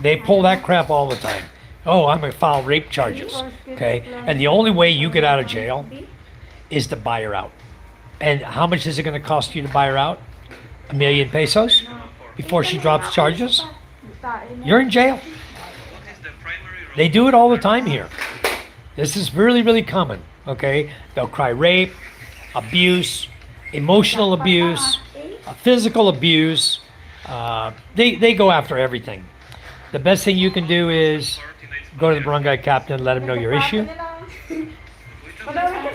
They pull that crap all the time. Oh, I'm going to file rape charges, okay? And the only way you get out of jail is to buy her out. And how much is it going to cost you to buy her out? 1 million pesos before she drops charges? You're in jail. They do it all the time here. This is really, really common, okay? They'll cry rape, abuse, emotional abuse, physical abuse. They go after everything. The best thing you can do is go to the barangay captain, let him know your issue.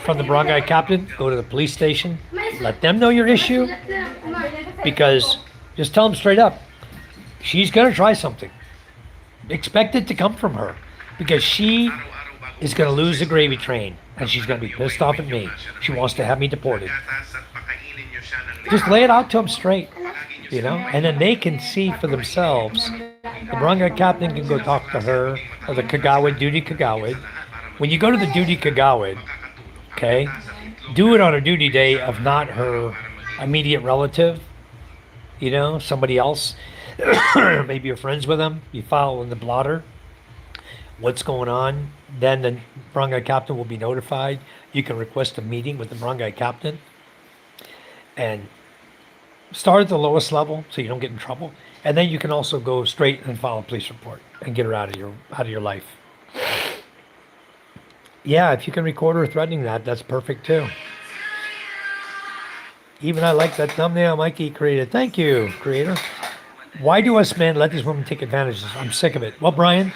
From the barangay captain, go to the police station, let them know your issue, because just tell them straight up, she's going to try something. Expect it to come from her, because she is going to lose the gravy train, and she's going to be pissed off at me. She wants to have me deported. Just lay it out to them straight, and then they can see for themselves. The barangay captain can go talk to her, or the kagawad, duty kagawad. When you go to the duty kagawad, okay, do it on a duty day of not her immediate relative, somebody else. Maybe you're friends with them. You file in the blotter what's going on. Then the barangay captain will be notified. You can request a meeting with the barangay captain. And start at the lowest level so you don't get in trouble, and then you can also go straight and file a police report and get her out of your life. Yeah, if you can record her threatening that, that's perfect too. Even I like that thumbnail Mikey created. Thank you, creator. Why do us men let these women take advantage of us? I'm sick of it. Well, Brian,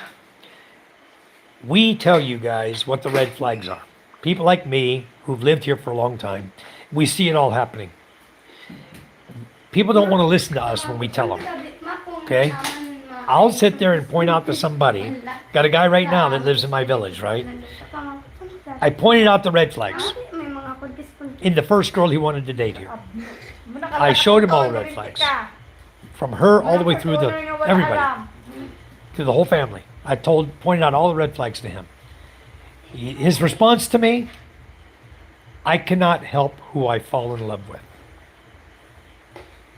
we tell you guys what the red flags are. People like me who've lived here for a long time, we see it all happening. People don't want to listen to us when we tell them. Okay? I'll sit there and point out to somebody. Got a guy right now that lives in my village, right? I pointed out the red flags in the first girl he wanted to date here. I showed him all the red flags. From her all the way through everybody. Through the whole family. I pointed out all the red flags to him. His response to me, I cannot help who I fall in love with.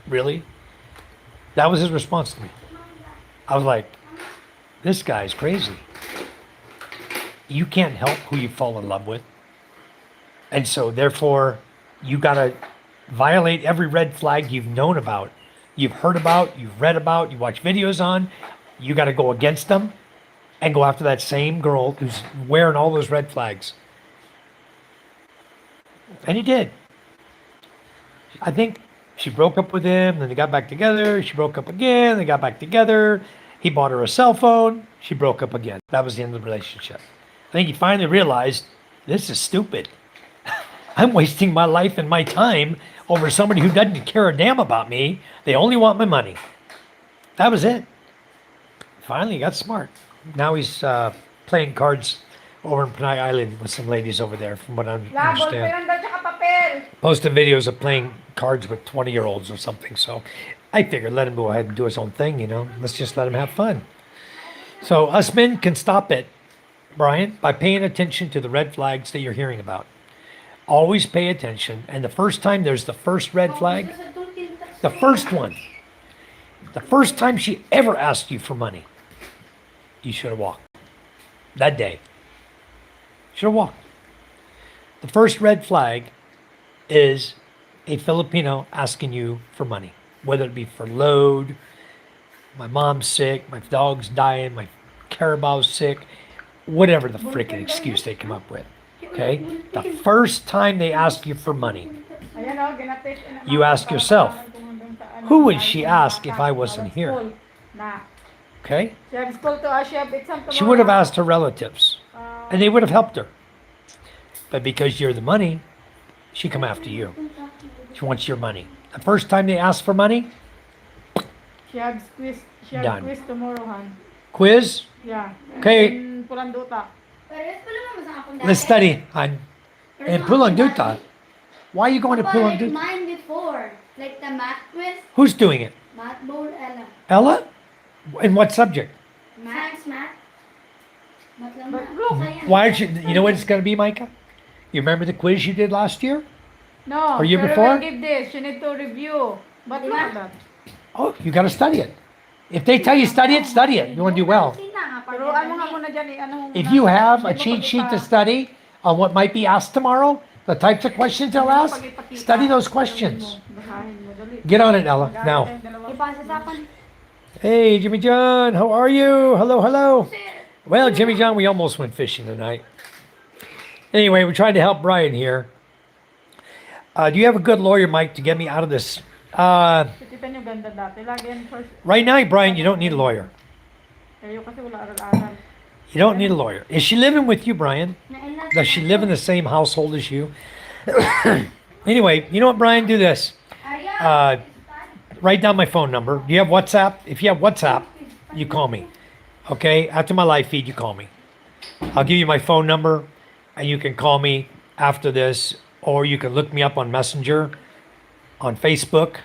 Really? That was his response to me. I was like, this guy's crazy. You can't help who you fall in love with. And so therefore, you gotta violate every red flag you've known about, you've heard about, you've read about, you watch videos on. You gotta go against them and go after that same girl who's wearing all those red flags. And he did. I think she broke up with him, then they got back together. She broke up again, they got back together. He bought her a cell phone. She broke up again. That was the end of the relationship. I think he finally realized, this is stupid. I'm wasting my life and my time over somebody who doesn't care a damn about me. They only want my money. That was it. Finally, he got smart. Now he's playing cards over in Panay Island with some ladies over there, from what I understand. Posting videos of playing cards with 20-year-olds or something. So I figured let him go ahead and do his own thing, you know. Let's just let him have fun. So us men can stop it, Brian, by paying attention to the red flags that you're hearing about. Always pay attention. And the first time there's the first red flag, the first one, the first time she ever asked you for money, you should have walked. That day. Should have walked. The first red flag is a Filipino asking you for money, whether it be for load, my mom's sick, my dog's dying, my Carabao's sick, whatever the freaking excuse they come up with. Okay? The first time they ask you for money, you ask yourself, who would she ask if I wasn't here? Okay? She would have asked her relatives, and they would have helped her. But because you're the money, she come after you. She wants your money. The first time they ask for money, She has quiz Done. tomorrow, Han. quiz, Yeah. Okay. In Pulanduta. let's study. And Pulang Duta. Why are you going to Pulang Duta? Mine before. Like the math quiz. Who's doing it? Math board, Ella. Ella? In what subject? Math. Math. But look, Why aren't you know what it's going to be, Micah? You remember the quiz you did last year? no. Or year Pero before? we'll give this. You need to review. But look at that. Oh, you got to study it. If they tell you study it, study it. You want to do well. Pero ano nga muna dyan, ano mo If muna. you have a Hindi mo cheat sheet to pag-ipa- study on what might be asked tomorrow, the types of questions they'll ask, study those questions. Basahin mo, dali. Get on it, Ella, now. Ipasa sa akin. Hey, Jimmy John, how are you? Hello, hello. Well, Jimmy John, we almost went fishing tonight. Anyway, we're trying to help Brian here. Do you have a good lawyer, Mike, to get me out of this? Kita nyo ganda dati. Lagi yan first. Right now, Brian, you don't need a lawyer. Kayo kasi wala aral-aral. You don't need a lawyer. Is she living with you, Brian? Does she live in the same household as you? Anyway, you know what, Brian? Do this. Write down my phone number. Do you have WhatsApp? If you have WhatsApp, you call me. Okay? After my live feed, you call me. I'll give you my phone number, and you can call me after this, or you can look me up on Messenger, on Facebook.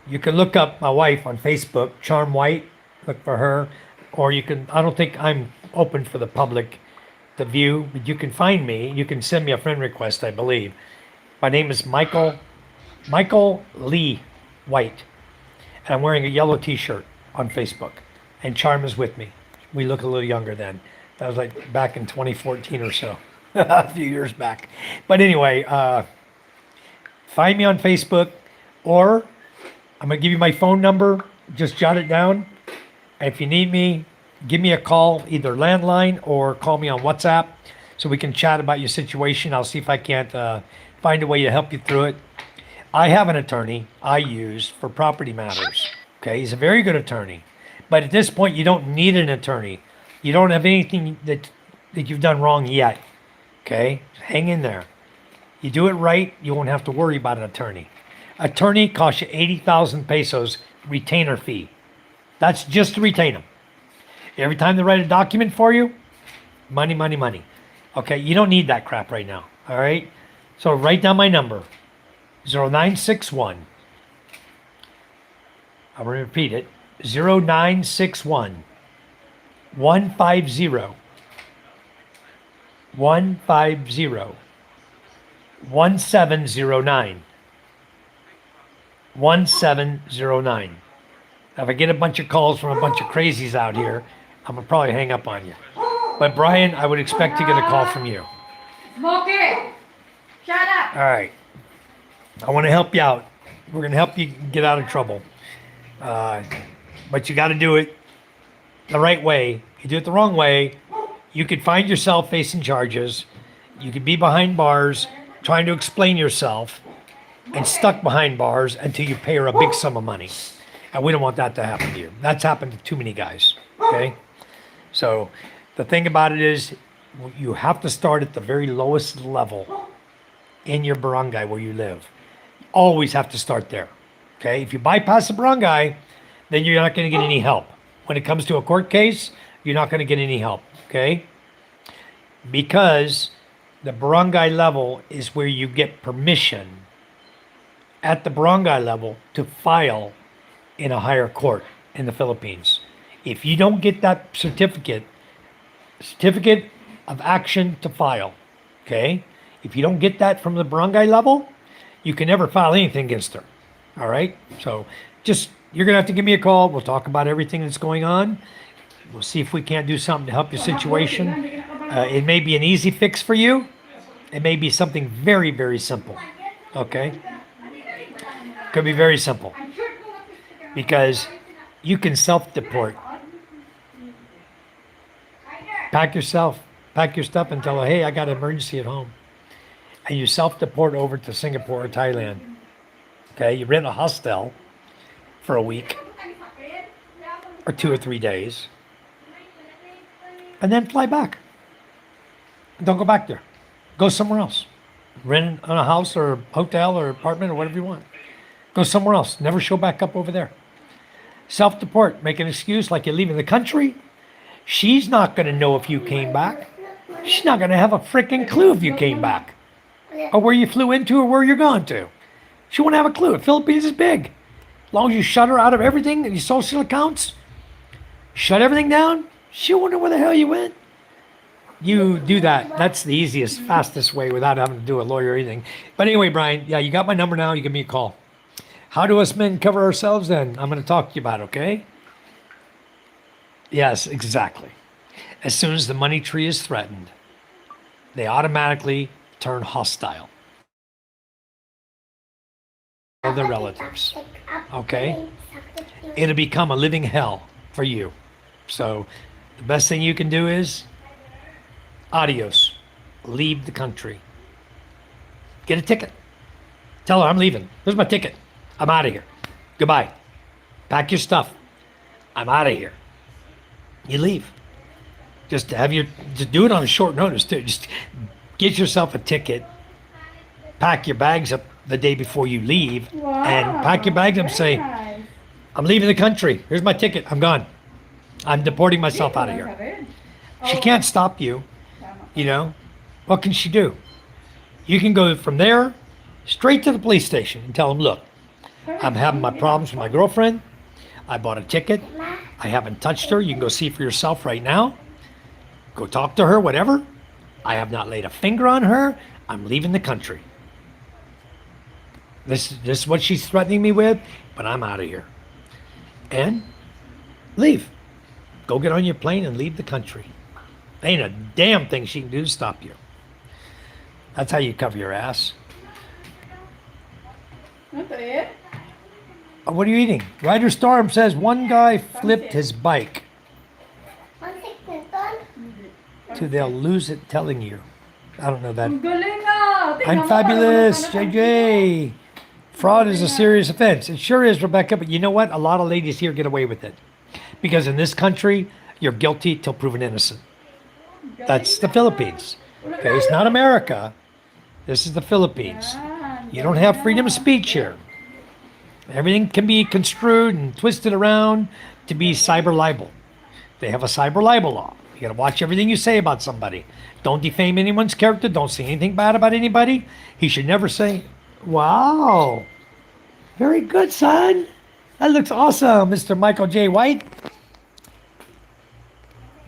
You can look up my wife on Facebook, Charm White. Look for her. Or you can, I don't think I'm open for the public to view, but you can find me. You can send me a friend request, I believe. My name is Michael Lee White. And I'm wearing a yellow t-shirt on Facebook. And Charm is with me. We look a little younger then. That was like back in 2014 or so. A few years back. But anyway, find me on Facebook, or I'm going to give you my phone number. Just jot it down. And if you need me, give me a call, either landline or call me on WhatsApp so we can chat about your situation. I'll see if I can't find a way to help you through it. I have an attorney I use for property matters. Okay, he's a very good attorney. But at this point, you don't need an attorney. You don't have anything that you've done wrong yet. Okay, hang in there. You do it right, you won't have to worry about an attorney. Attorney costs you 80,000 pesos retainer fee. That's just to retain them. Every time they write a document for you, money, money, money. Okay, you don't need that crap right now. All right, so write down my number, 0961. I'm going to repeat it, 0961 150 150 1709. 1709. If I get a bunch of calls from a bunch of crazies out here, I'm going to probably hang up on you. But Brian, I would expect to get a call from you. Smokey! Shut up! All right. I want to help you out. We're going to help you get out of trouble. But you got to do it the right way. If you do it the wrong way, you could find yourself facing charges. You could be behind bars trying to explain yourself and stuck behind bars until you pay her a big sum of money. And we don't want that to happen to you. That's happened to too many guys. Okay? So the thing about it is you have to start at the very lowest level in your barangay where you live. Always have to start there. Okay? If you bypass the barangay, then you're not going to get any help. When it comes to a court case, you're not going to get any help. Okay? Because the barangay level is where you get permission at the barangay level to file in a higher court in the Philippines. If you don't get that certificate of action to file, okay? If you don't get that from the barangay level, you can never file anything against her. All right? So just, you're going to have to give me a call. We'll talk about everything that's going on. We'll see if we can't do something to help your situation. It may be an easy fix for you. It may be something very, very simple. Okay? Could be very simple. Because you can self-deport. Pack your stuff and tell her, hey, I got an emergency at home. And you self-deport over to Singapore or Thailand. Okay? You rent a hostel for a week or 2 or 3 days. And then fly back. Don't go back there. Go somewhere else. Rent a house or a hotel or apartment or whatever you want. Go somewhere else. Never show back up over there. Self-deport. Make an excuse like you're leaving the country. She's not going to know if you came back. She's not going to have a freaking clue if you came back. Or where you flew into or where you're going to. She won't have a clue. The Philippines is big. As long as you shut her out of everything and your social accounts, shut everything down, she'll wonder where the hell you went. You do that. That's the easiest, fastest way without having to do a lawyer or anything. But anyway, Brian, yeah, you got my number now. You give me a call. How do us men cover ourselves then? I'm going to talk to you about it, okay? Yes, exactly. As soon as the money tree is threatened, they automatically turn hostile. Or their relatives, okay? It'll become a living hell for you. So the best thing you can do is adios. Leave the country. Get a ticket. Tell her I'm leaving. Here's my ticket. I'm out of here. Goodbye. Pack your stuff. I'm out of here. You leave. Just do it on a short notice too. Just get yourself a ticket. Pack your bags up the day before you leave, and pack your bags up and say, I'm leaving the country. Here's my ticket. I'm gone. I'm deporting myself out of here. She can't stop you. You know, what can she do? You can go from there straight to the police station and tell them, look, I'm having my problems with my girlfriend. I bought a ticket. I haven't touched her. You can go see for yourself right now. Go talk to her, whatever. I have not laid a finger on her. I'm leaving the country. This is what she's threatening me with, but I'm out of here. And leave. Go get on your plane and leave the country. Ain't a damn thing she can do to stop you. That's how you cover your ass. That's it. What are you eating? Ryder Storm says one guy flipped his bike to they'll lose it telling you. I don't know that. Ang galing ah! Tingnan I'm mo, fabulous, parang JJ. Fraud is a serious offense. It sure is, Rebecca, but you know what? A lot of ladies here get away with it. Because in this country, you're guilty till proven innocent. That's the Philippines. Okay, it's not America. This is the Philippines. You don't have freedom of speech here. Everything can be construed and twisted around to be cyber libel. They have a cyber libel law. You got to watch everything you say about somebody. Don't defame anyone's character. Don't say anything bad about anybody. He should never say, wow, very good, son. That looks awesome, Mr. Michael J. White.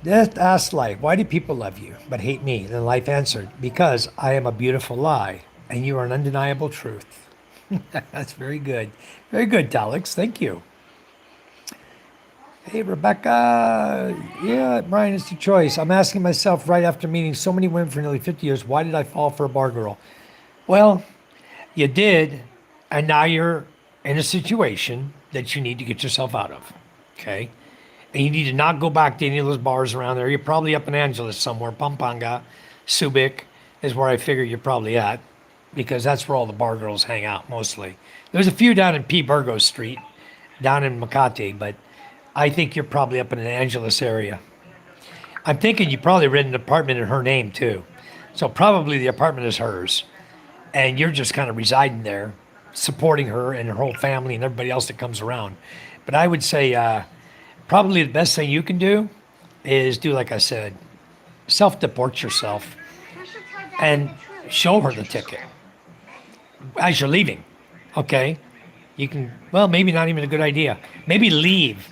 Just ask Life, why do people love you but hate me? Then Life answered, because I am a beautiful lie and you are an undeniable truth. That's very good. Very good, Talix. Thank you. Hey, Rebecca. Yeah, Brian, it's your choice. I'm asking myself right after meeting so many women for nearly 50 years, why did I fall for a bar girl? Well, you did, and now you're in a situation that you need to get yourself out of, okay? And you need to not go back to any of those bars around there. You're probably up in Angeles somewhere. Pampanga, Subic is where I figure you're probably at, because that's where all the bar girls hang out mostly. There's a few down in P. Burgos Street, down in Makati, but I think you're probably up in the Angeles area. I'm thinking you probably rent an apartment in her name too. So probably the apartment is hers. And you're just kind of residing there, supporting her and her whole family and everybody else that comes around. But I would say probably the best thing you can do is do, like I said, self-deport yourself and show her the ticket as you're leaving. Okay? You can, well, maybe not even a good idea. Maybe leave.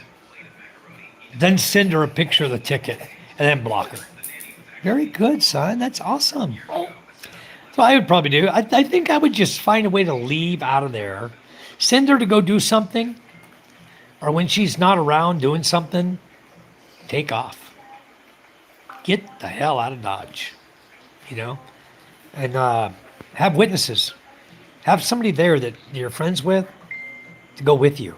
Then send her a picture of the ticket and then block her. Very good, son. That's awesome. So I would probably do. I think I would just find a way to leave out of there. Send her to go do something. Or when she's not around doing something, take off. Get the hell out of Dodge. You know? And have witnesses. Have somebody there that you're friends with to go with you.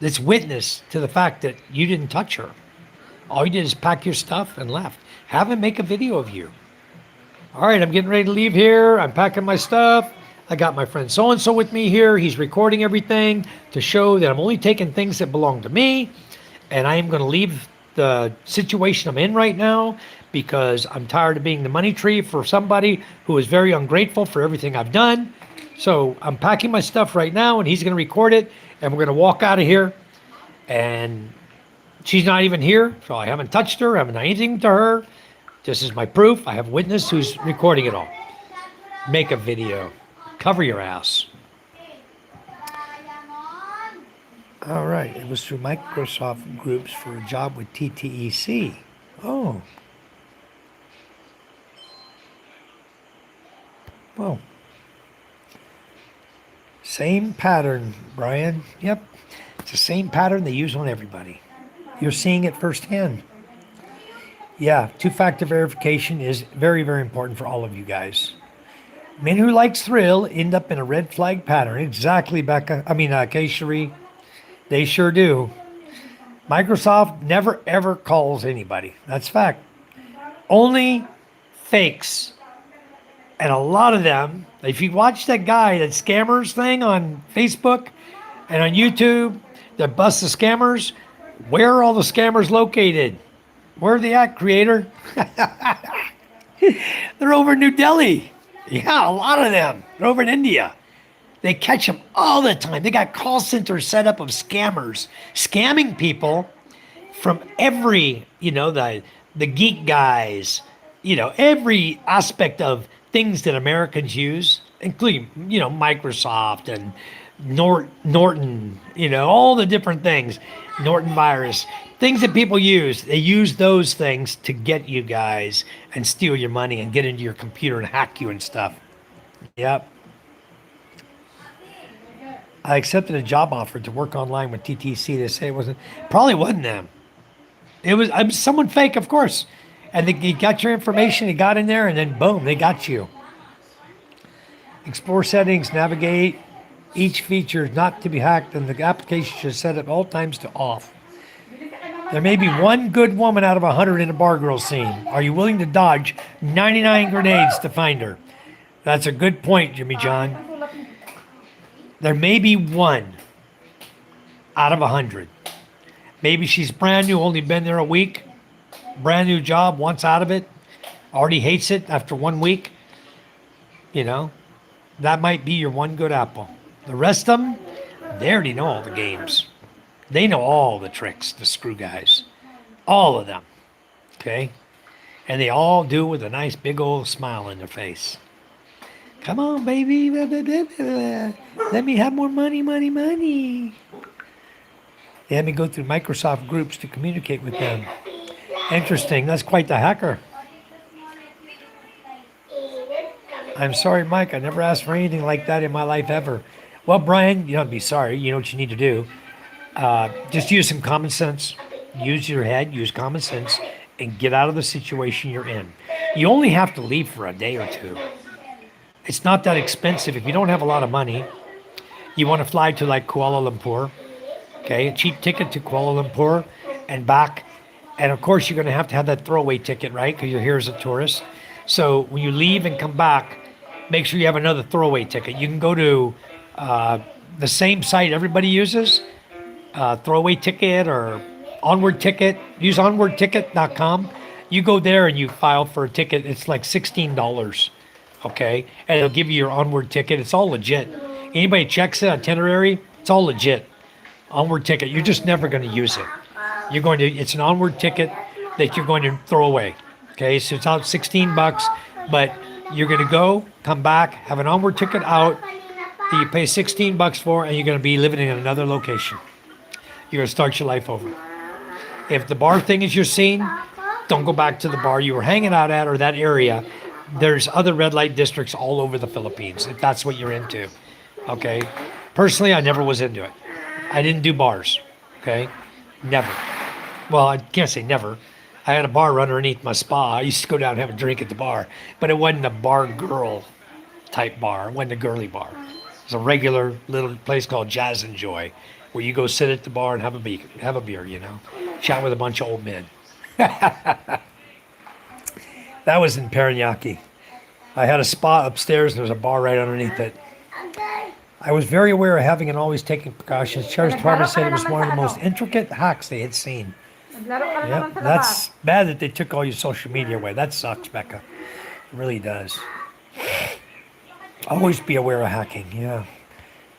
That's witness to the fact that you didn't touch her. All you did is pack your stuff and left. Have him make a video of you. All right, I'm getting ready to leave here. I'm packing my stuff. I got my friend so-and-so with me here. He's recording everything to show that I'm only taking things that belong to me. And I am going to leave the situation I'm in right now because I'm tired of being the money tree for somebody who is very ungrateful for everything I've done. So I'm packing my stuff right now, and he's going to record it, and we're going to walk out of here. And she's not even here, so I haven't touched her. I haven't done anything to her. This is my proof. I have a witness who's recording it all. Make a video. Cover your ass. All right. It was through Microsoft Groups for a job with TTEC. Oh. Well. Same pattern, Brian. Yep. It's the same pattern they use on everybody. You're seeing it firsthand. Yeah, two-factor verification is very, very important for all of you guys. Men who likes thrill end up in a red flag pattern. Exactly, Becca. Kay-Cherie. They sure do. Microsoft never, ever calls anybody. That's fact. Only fakes. And a lot of them, if you watch that guy, that scammers thing on Facebook and on YouTube, that busts the scammers, where are all the scammers located? Where are they at, creator? They're over in New Delhi. Yeah, a lot of them. They're over in India. They catch them all the time. They got call centers set up of scammers, scamming people from every, the geek guys, every aspect of things that Americans use, including, Microsoft and Norton, all the different things, Norton virus, things that people use. They use those things to get you guys and steal your money and get into your computer and hack you and stuff. Yep. I accepted a job offer to work online with TTC. They say probably wasn't them. It was someone fake, of course. And they got your information, they got in there, and then boom, they got you. Explore settings, navigate. Each feature is not to be hacked, and the application should set at all times to off. There may be one good woman out of 100 in a bar girl scene. Are you willing to dodge 99 grenades to find her? That's a good point, Jimmy John. There may be one out of 100. Maybe she's brand new, only been there a week, brand new job, wants out of it, already hates it after 1 week. You know, that might be your one good apple. The rest of them, they already know all the games. They know all the tricks, the screw guys. All of them. Okay? And they all do it with a nice big old smile on their face. Come on, baby. Let me have more money, money, money. They had me go through Microsoft groups to communicate with them. Interesting. That's quite the hacker. I'm sorry, Mike. I never asked for anything like that in my life ever. Well, Brian, you don't be sorry. You know what you need to do. Just use some common sense. Use your head, use common sense, and get out of the situation you're in. You only have to leave for a day or two. It's not that expensive. If you don't have a lot of money, you want to fly to like Kuala Lumpur, okay, a cheap ticket to Kuala Lumpur and back. And of course, you're going to have that throwaway ticket, right? Because you're here as a tourist. So when you leave and come back, make sure you have another throwaway ticket. You can go to the same site everybody uses, throwaway ticket or onward ticket. Use onwardticket.com. You go there and you file for a ticket. It's like $16, okay? And it'll give you your onward ticket. It's all legit. Anybody checks it, itinerary, it's all legit. Onward ticket. You're just never going to use it. It's an onward ticket that you're going to throw away. Okay, so it's out $16, but you're going to go, come back, have an onward ticket out that you pay $16 for, and you're going to be living in another location. You're going to start your life over. If the bar thing is your scene, don't go back to the bar you were hanging out at or that area. There's other red light districts all over the Philippines, if that's what you're into. Okay, personally, I never was into it. I didn't do bars. Okay, never. Well, I can't say never. I had a bar right underneath my spa. I used to go down and have a drink at the bar, but it wasn't a bar girl type bar. It wasn't a girly bar. It was a regular little place called Jazz and Joy, where you go sit at the bar and have a beer, you know, chat with a bunch of old men. That was in Parañaque. I had a spa upstairs and there was a bar right underneath it. I was very aware of having and always taking precautions. Sheriff's Department said it was one of the most intricate hacks they had seen. Yep, that's bad that they took all your social media away. That sucks, Becca. It really does. Always be aware of hacking, yeah.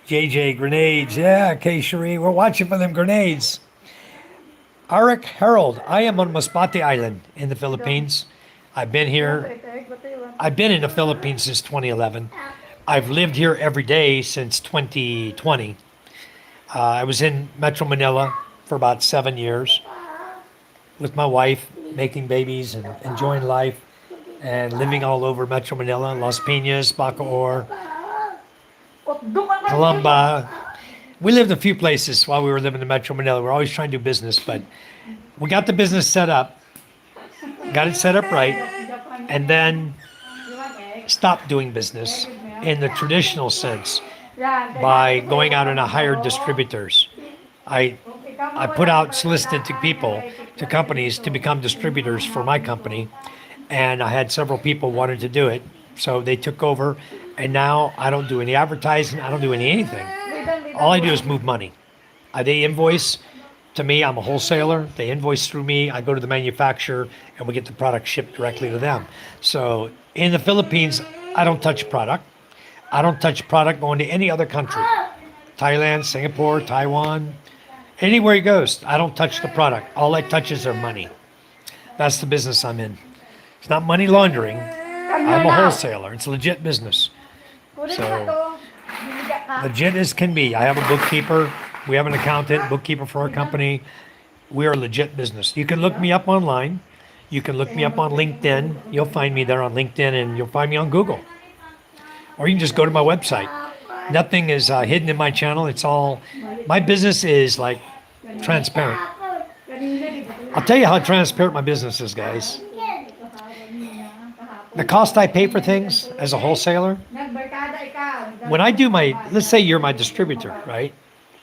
JJ, grenades. Yeah, okay, Cherie, we're watching for them grenades. Arik Harold, I am on Masbate Island in the Philippines. I've been here. I've been in the Philippines since 2011. I've lived here every day since 2020. I was in Metro Manila for about 7 years with my wife, making babies and enjoying life and living all over Metro Manila, Las Piñas, Bacoor, Calamba. We lived a few places while we were living in Metro Manila. We're always trying to do business, but we got the business set up, got it set up right, and then stopped doing business in the traditional sense by going out and hired distributors. I put out solicited to people, to companies to become distributors for my company, and I had several people wanted to do it, so they took over, and now I don't do any advertising, I don't do anything. All I do is move money. They invoice to me, I'm a wholesaler, they invoice through me, I go to the manufacturer, and we get the product shipped directly to them. So in the Philippines, I don't touch product. I don't touch product going to any other country. Thailand, Singapore, Taiwan, anywhere he goes, I don't touch the product. All I touch is their money. That's the business I'm in. It's not money laundering. I'm a wholesaler. It's a legit business. So, legit as can be. I have a bookkeeper. We have an accountant, bookkeeper for our company. We are a legit business. You can look me up online. You can look me up on LinkedIn. You'll find me there on LinkedIn, and you'll find me on Google. Or you can just go to my website. Nothing is hidden in my channel. It's all, my business is like transparent. I'll tell you how transparent my business is, guys. The cost I pay for things as a wholesaler, when I do my, let's say you're my distributor, right?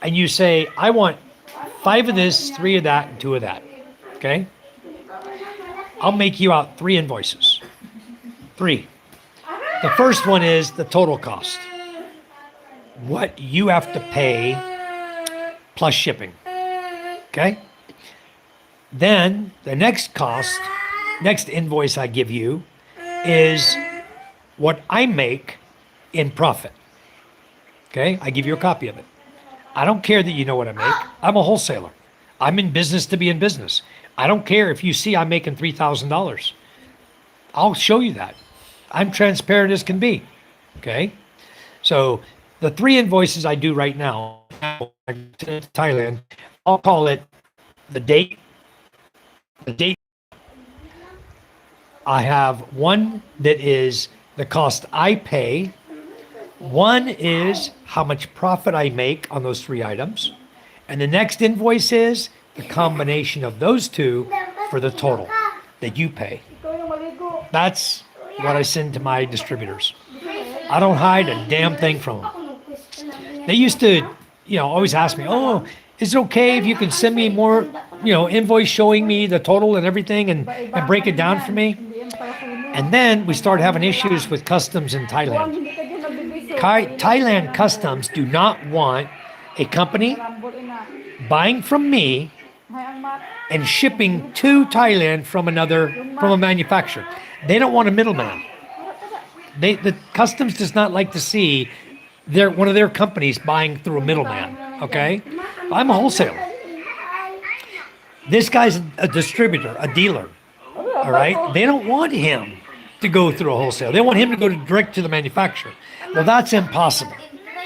And you say, I want 5 of this, 3 of that, and 2 of that. Okay? I'll make you out 3 invoices. 3. The first one is the total cost. What you have to pay plus shipping. Okay? Then the next cost, next invoice I give you is what I make in profit. Okay? I give you a copy of it. I don't care that you know what I make. I'm a wholesaler. I'm in business to be in business. I don't care if you see I'm making $3,000. I'll show you that. I'm transparent as can be. Okay? So the 3 invoices I do right now, to Thailand, I'll call it the date. The date. I have one that is the cost I pay. One is how much profit I make on those 3 items. And the next invoice is the combination of those 2 for the total that you pay. That's what I send to my distributors. I don't hide a damn thing from them. They used to, always ask me, oh, is it okay if you can send me more, invoice showing me the total and everything and break it down for me? And then we started having issues with customs in Thailand. Thailand customs do not want a company buying from me and shipping to Thailand from a manufacturer. They don't want a middleman. The customs does not like to see one of their companies buying through a middleman. Okay, I'm a wholesaler. This guy's a distributor, a dealer. All right, they don't want him to go through a wholesale. They want him to go direct to the manufacturer. Well, that's impossible.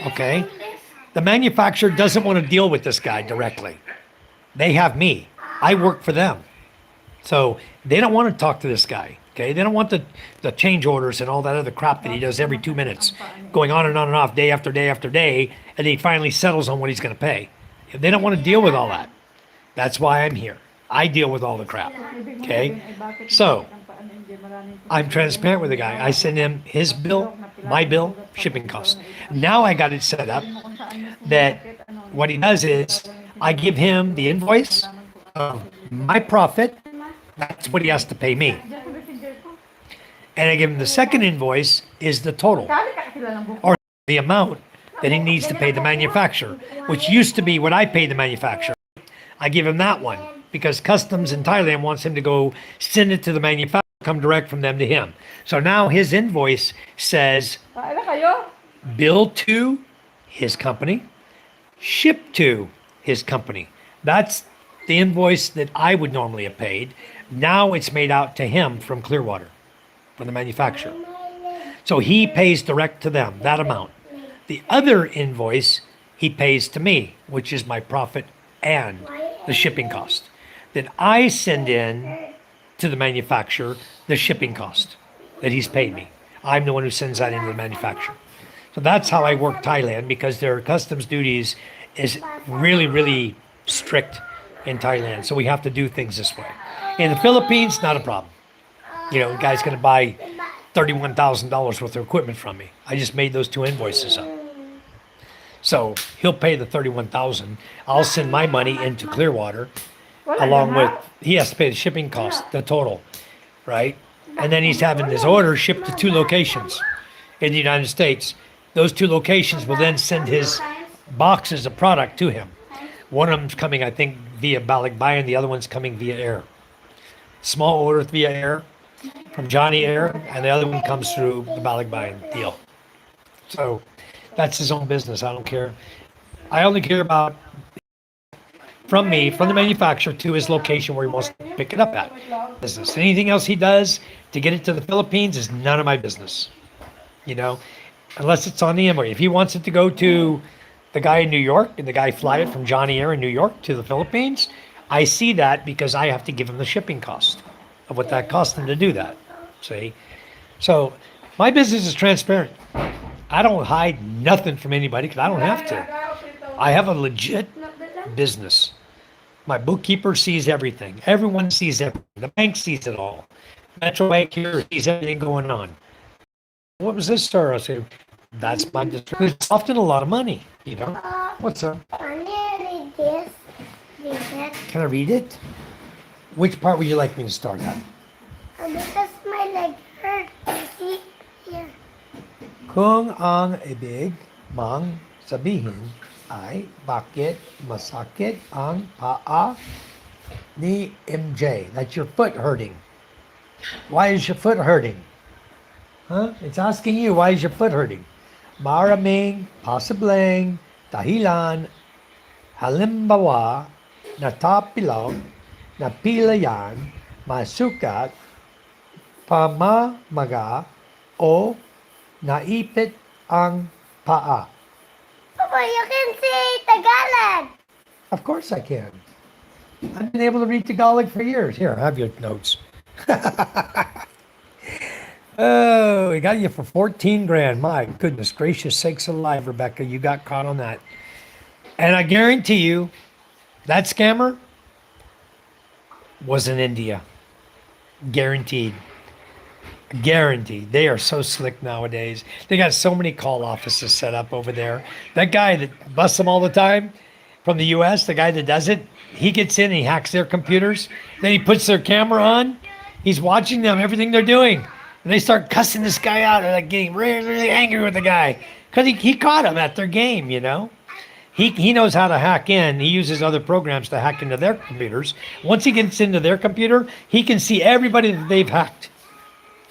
Okay, the manufacturer doesn't want to deal with this guy directly. They have me. I work for them. So they don't want to talk to this guy. Okay, they don't want the change orders and all that other crap that he does every 2 minutes, going on and off, day after day after day, and he finally settles on what he's going to pay. They don't want to deal with all that. That's why I'm here. I deal with all the crap. Okay, so I'm transparent with the guy. I send him his bill, my bill, shipping costs. Now I got it set up that what he does is I give him the invoice of my profit. That's what he has to pay me. And I give him the second invoice is the total, or the amount that he needs to pay the manufacturer, which used to be what I paid the manufacturer. I give him that one because customs in Thailand wants him to go send it to the manufacturer, come direct from them to him. So now his invoice says bill to his company, ship to his company. That's the invoice that I would normally have paid. Now it's made out to him from Clearwater, from the manufacturer. So he pays direct to them, that amount. The other invoice he pays to me, which is my profit and the shipping cost. Then I send in to the manufacturer the shipping cost that he's paid me. I'm the one who sends that into the manufacturer. So that's how I work Thailand, because their customs duties is really, really strict in Thailand. So we have to do things this way. In the Philippines, not a problem. The guy's going to buy $31,000 worth of equipment from me. I just made those 2 invoices up. So he'll pay the $31,000. I'll send my money into Clearwater, along with, he has to pay the shipping cost, the total, right? And then he's having his order shipped to 2 locations in the United States. Those 2 locations will then send his boxes of product to him. One of them's coming, I think, via Balikbayan. The other one's coming via air. Small order via air from Johnny Air, and the other one comes through the Balikbayan deal. So that's his own business. I don't care. I only care about from me, from the manufacturer to his location where he wants to pick it up at. Business. Anything else he does to get it to the Philippines is none of my business. Unless it's on the invoice. If he wants it to go to the guy in New York and the guy fly it from Johnny Air in New York to the Philippines, I see that because I have to give him the shipping cost of what that cost him to do that. See? So my business is transparent. I don't hide nothing from anybody because I don't have to. I have a legit business. My bookkeeper sees everything. Everyone sees everything. The bank sees it all. Metro Bank here sees everything going on. What was this, sir? I said, That's my description. It's often a lot of money, you know. What's up? Can you read this? Read it. Can I read it? Which part would you like me to start at? Because my leg hurt. You see? Here. Kung ang ibig mang sabihin ay bakit masakit ang paa ni MJ? That's your foot hurting. Why is your foot hurting? Huh? It's asking you, why is your foot hurting? Maraming posibleng dahilan, halimbawa, natapilaw, napilayan, masukat, pamamaga, o naipit ang paa. Papa, you can say Tagalog. Of course I can. I've been able to read Tagalog for years. Here, have your notes. Oh, we got you for 14 grand. My goodness gracious sakes alive, Rebecca. You got caught on that. And I guarantee you, that scammer was in India. Guaranteed. Guaranteed. They are so slick nowadays. They got so many call offices set up over there. That guy that busts them all the time from the US, the guy that does it, he gets in and he hacks their computers. Then he puts their camera on. He's watching them, everything they're doing. And they start cussing this guy out. They're like getting really, really angry with the guy. Because he caught them at their game, you know. He knows how to hack in. He uses other programs to hack into their computers. Once he gets into their computer, he can see everybody that they've hacked.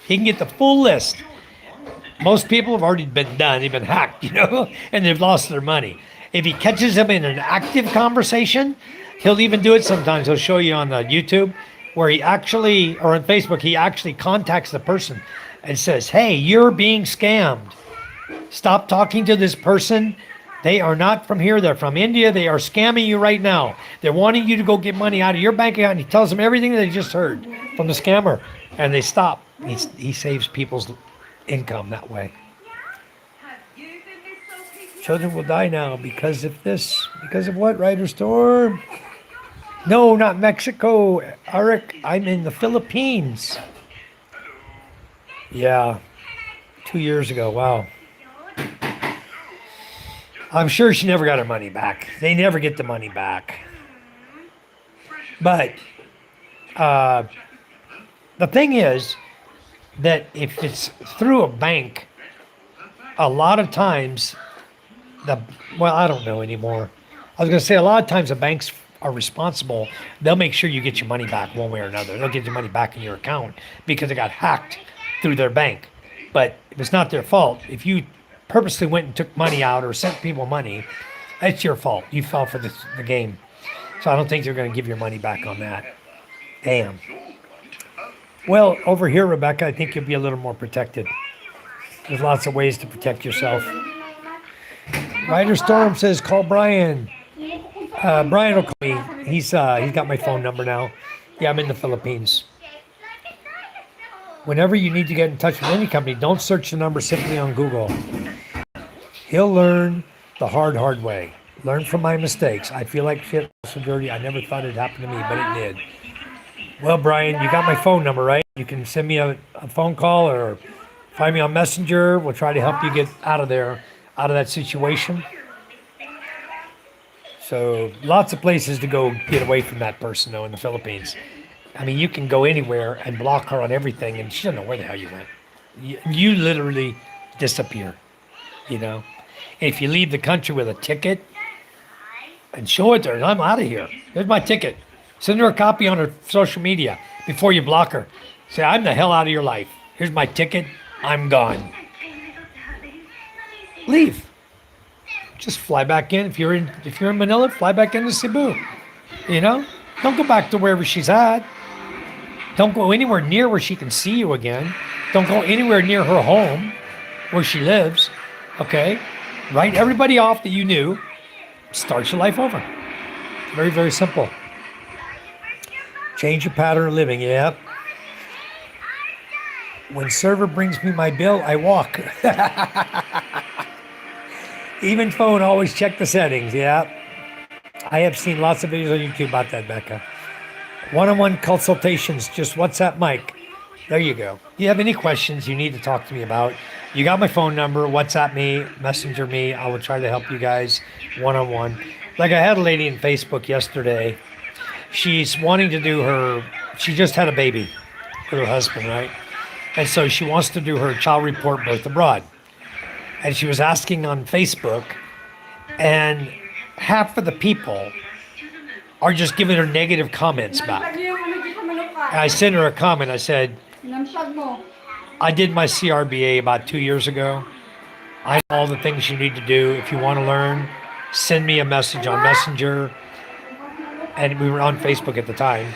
He can get the full list. Most people have already been done. They've been hacked, you know, and they've lost their money. If he catches them in an active conversation, he'll even do it sometimes. He'll show you on the YouTube where he actually, or on Facebook, he actually contacts the person and says, hey, you're being scammed. Stop talking to this person. They are not from here. They're from India. They are scamming you right now. They're wanting you to go get money out of your bank account. And he tells them everything they just heard from the scammer. And they stop. He saves people's income that way. Children will die now because of this. Because of what, Ryder Storm? No, not Mexico. Eric, I'm in the Philippines. Yeah. 2 years ago. Wow. I'm sure she never got her money back. They never get the money back. But the thing is that if it's through a bank, a lot of times, I don't know anymore. I was going to say a lot of times the banks are responsible. They'll make sure you get your money back one way or another. They'll get your money back in your account because it got hacked through their bank. But if it's not their fault, if you purposely went and took money out or sent people money, it's your fault. You fell for the game. So I don't think they're going to give your money back on that. Damn. Well, over here, Rebecca, I think you'll be a little more protected. There's lots of ways to protect yourself. Ryder Storm says, call Brian. Brian will call me. He's got my phone number now. Yeah, I'm in the Philippines. Whenever you need to get in touch with any company, don't search the number simply on Google. He'll learn the hard way. Learn from my mistakes. I feel like shit, so dirty. I never thought it'd happen to me, but it did. Well, Brian, you got my phone number, right? You can send me a phone call or find me on Messenger. We'll try to help you get out of there, out of that situation. So lots of places to go get away from that person, though, in the Philippines. I mean, you can go anywhere and block her on everything, and she doesn't know where the hell you went. You literally disappear, you know? If you leave the country with a ticket and show it to her, I'm out of here. Here's my ticket. Send her a copy on her social media before you block her. Say, I'm the hell out of your life. Here's my ticket. I'm gone. Leave. Just fly back in. If you're in Manila, fly back into Cebu. You know? Don't go back to wherever she's at. Don't go anywhere near where she can see you again. Don't go anywhere near her home where she lives. Okay? Write everybody off that you knew. Start your life over. Very, very simple. Change your pattern of living. Yeah. When server brings me my bill, I walk. Even phone, always check the settings. Yeah. I have seen lots of videos on YouTube about that, Becca. One-on-one consultations, just WhatsApp Mike. There you go. If you have any questions you need to talk to me about, You got my phone number, WhatsApp me, messenger me. I will try to help you guys one-on-one. Like I had a lady in Facebook yesterday. She's wanting to do she just had a baby with her husband, right? And so she wants to do her child report birth abroad. And she was asking on Facebook, and half of the people are just giving her negative comments back. Nampag yung ano dito manok ka. And I sent her a comment. I said, Nampag mo. I did my CRBA about 2 years ago. I know all the things you need to do. If you want to learn, send me a message on Messenger. And we were on Facebook at the time.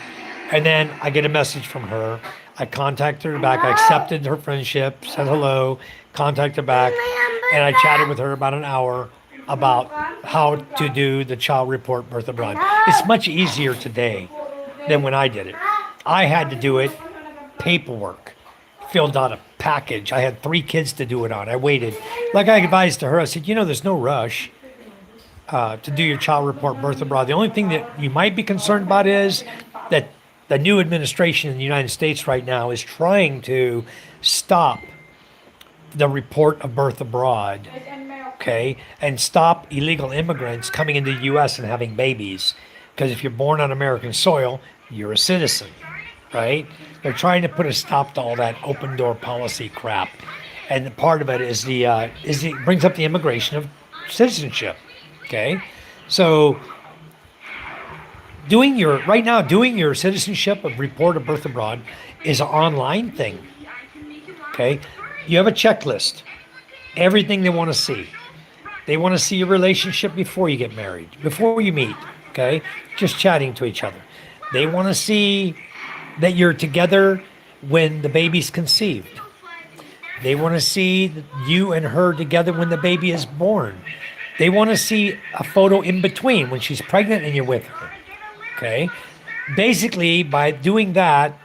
And then I get a message from her. I contacted her back. I accepted her friendship, said hello, contacted her back. And I chatted with her about an hour about how to do the child report birth abroad. It's much easier today than when I did it. I had to do it paperwork, filled out a package. I had 3 kids to do it on. I waited. Like I advised to her, I said, there's no rush to do your child report birth abroad. The only thing that you might be concerned about is that the new administration in the United States right now is trying to stop the report of birth abroad, okay, and stop illegal immigrants coming into the U.S. and having babies. Because if you're born on American soil, you're a citizen, right? They're trying to put a stop to all that open door policy crap, and part of it is it brings up the immigration of citizenship, okay? So doing your citizenship of report of birth abroad is an online thing, okay? You have a checklist, everything they want to see. They want to see your relationship before you get married, before you meet, okay? Just chatting to each other. They want to see that you're together when the baby's conceived. They want to see you and her together when the baby is born. They want to see a photo in between when she's pregnant and you're with her, okay? Basically, by doing that,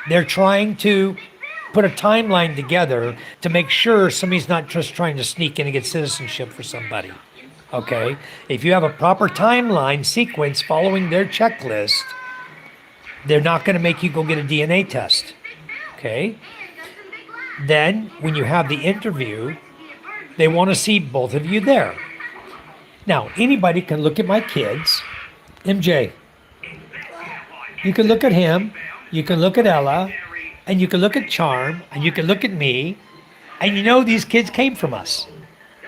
they're trying to put a timeline together to make sure somebody's not just trying to sneak in and get citizenship for somebody, okay? If you have a proper timeline sequence following their checklist, they're not going to make you go get a DNA test, okay? Then, when you have the interview, they want to see both of you there. Now, anybody can look at my kids. MJ, you can look at him, you can look at Ella, and you can look at Charm, and you can look at me, and these kids came from us.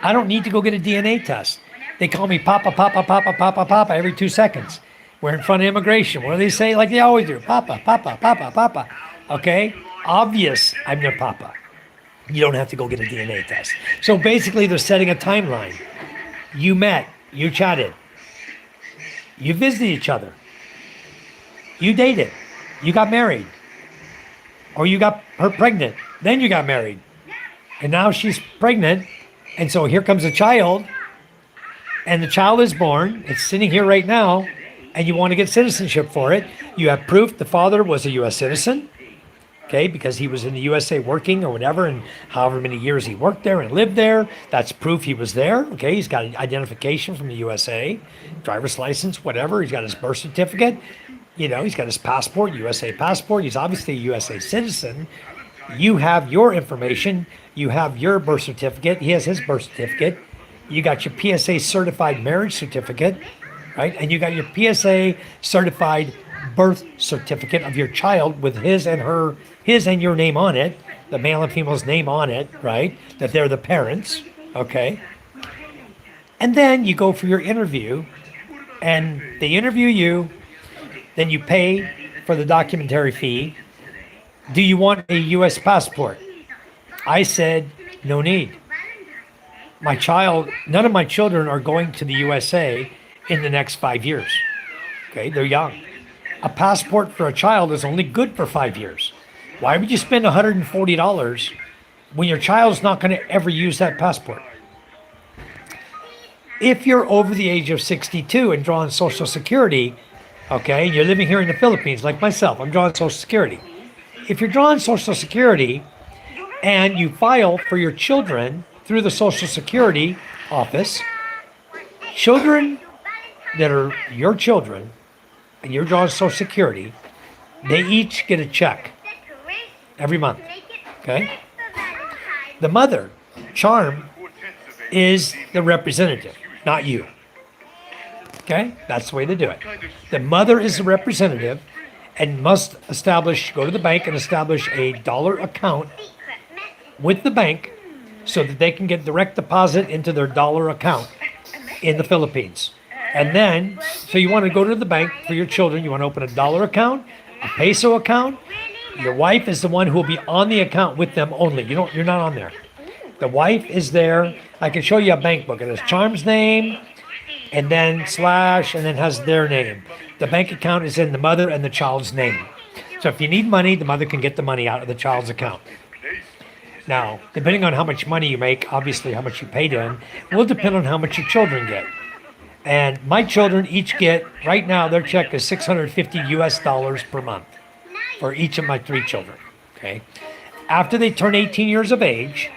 I don't need to go get a DNA test. They call me Papa, Papa, Papa, Papa, Papa every 2 seconds. We're in front of immigration. What do they say? Like they always do. Papa, Papa, Papa, Papa. Okay? Obvious I'm their Papa. You don't have to go get a DNA test. So basically they're setting a timeline. You met, you chatted, you visited each other, you dated, you got married, or you got her pregnant, then you got married, and now she's pregnant, and so here comes a child, and the child is born, it's sitting here right now, and you want to get citizenship for it. You have proof the father was a U.S. citizen, okay, because he was in the USA working or whatever, and however many years he worked there and lived there, that's proof he was there, okay? He's got an identification from the USA, driver's license, whatever. He's got his birth certificate, he's got his passport, USA passport. He's obviously a USA citizen. You have your information. You have your birth certificate. He has his birth certificate. You got your PSA certified marriage certificate, right? And you got your PSA certified birth certificate of your child with his and your name on it, the male and female's name on it, right? That they're the parents, okay? And then you go for your interview, and they interview you, then you pay for the documentary fee. Do you want a U.S. passport? I said, no need. None of my children are going to the USA in the next 5 years, okay? They're young. A passport for a child is only good for 5 years. Why would you spend $140 when your child's not going to ever use that passport? If you're over the age of 62 and drawing Social Security, okay, and you're living here in the Philippines, like myself, I'm drawing Social Security. If you're drawing Social Security and you file for your children through the Social Security office, children that are your children, and you're drawing Social Security, they each get a check every month, okay? The mother, Charm, is the representative, not you. Okay? That's the way they do it. The mother is the representative and must go to the bank and establish a dollar account with the bank so that they can get direct deposit into their dollar account in the Philippines. And then, so you want to go to the bank for your children, you want to open a dollar account, a peso account. Your wife is the one who will be on the account with them only. You're not on there. The wife is there. I can show you a bank book. It has Charm's name, and then slash, and then has their name. The bank account is in the mother and the child's name. So if you need money, the mother can get the money out of the child's account. Now, depending on how much money you make, obviously how much you paid in, will depend on how much your children get. And my children each get, right now, their check is $650 per month for each of my 3 children. Okay. After they turn 18 years of age,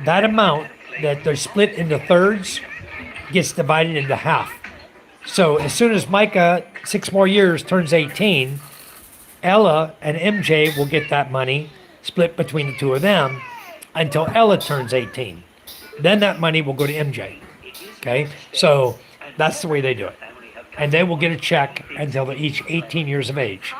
that amount that they're split into thirds gets divided into half. So as soon as Micah, 6 more years, turns 18, Ella and MJ will get that money split between the 2 of them until Ella turns 18. Then that money will go to MJ. Okay? So that's the way they do it. And they will get a check until they're each 18 years of age.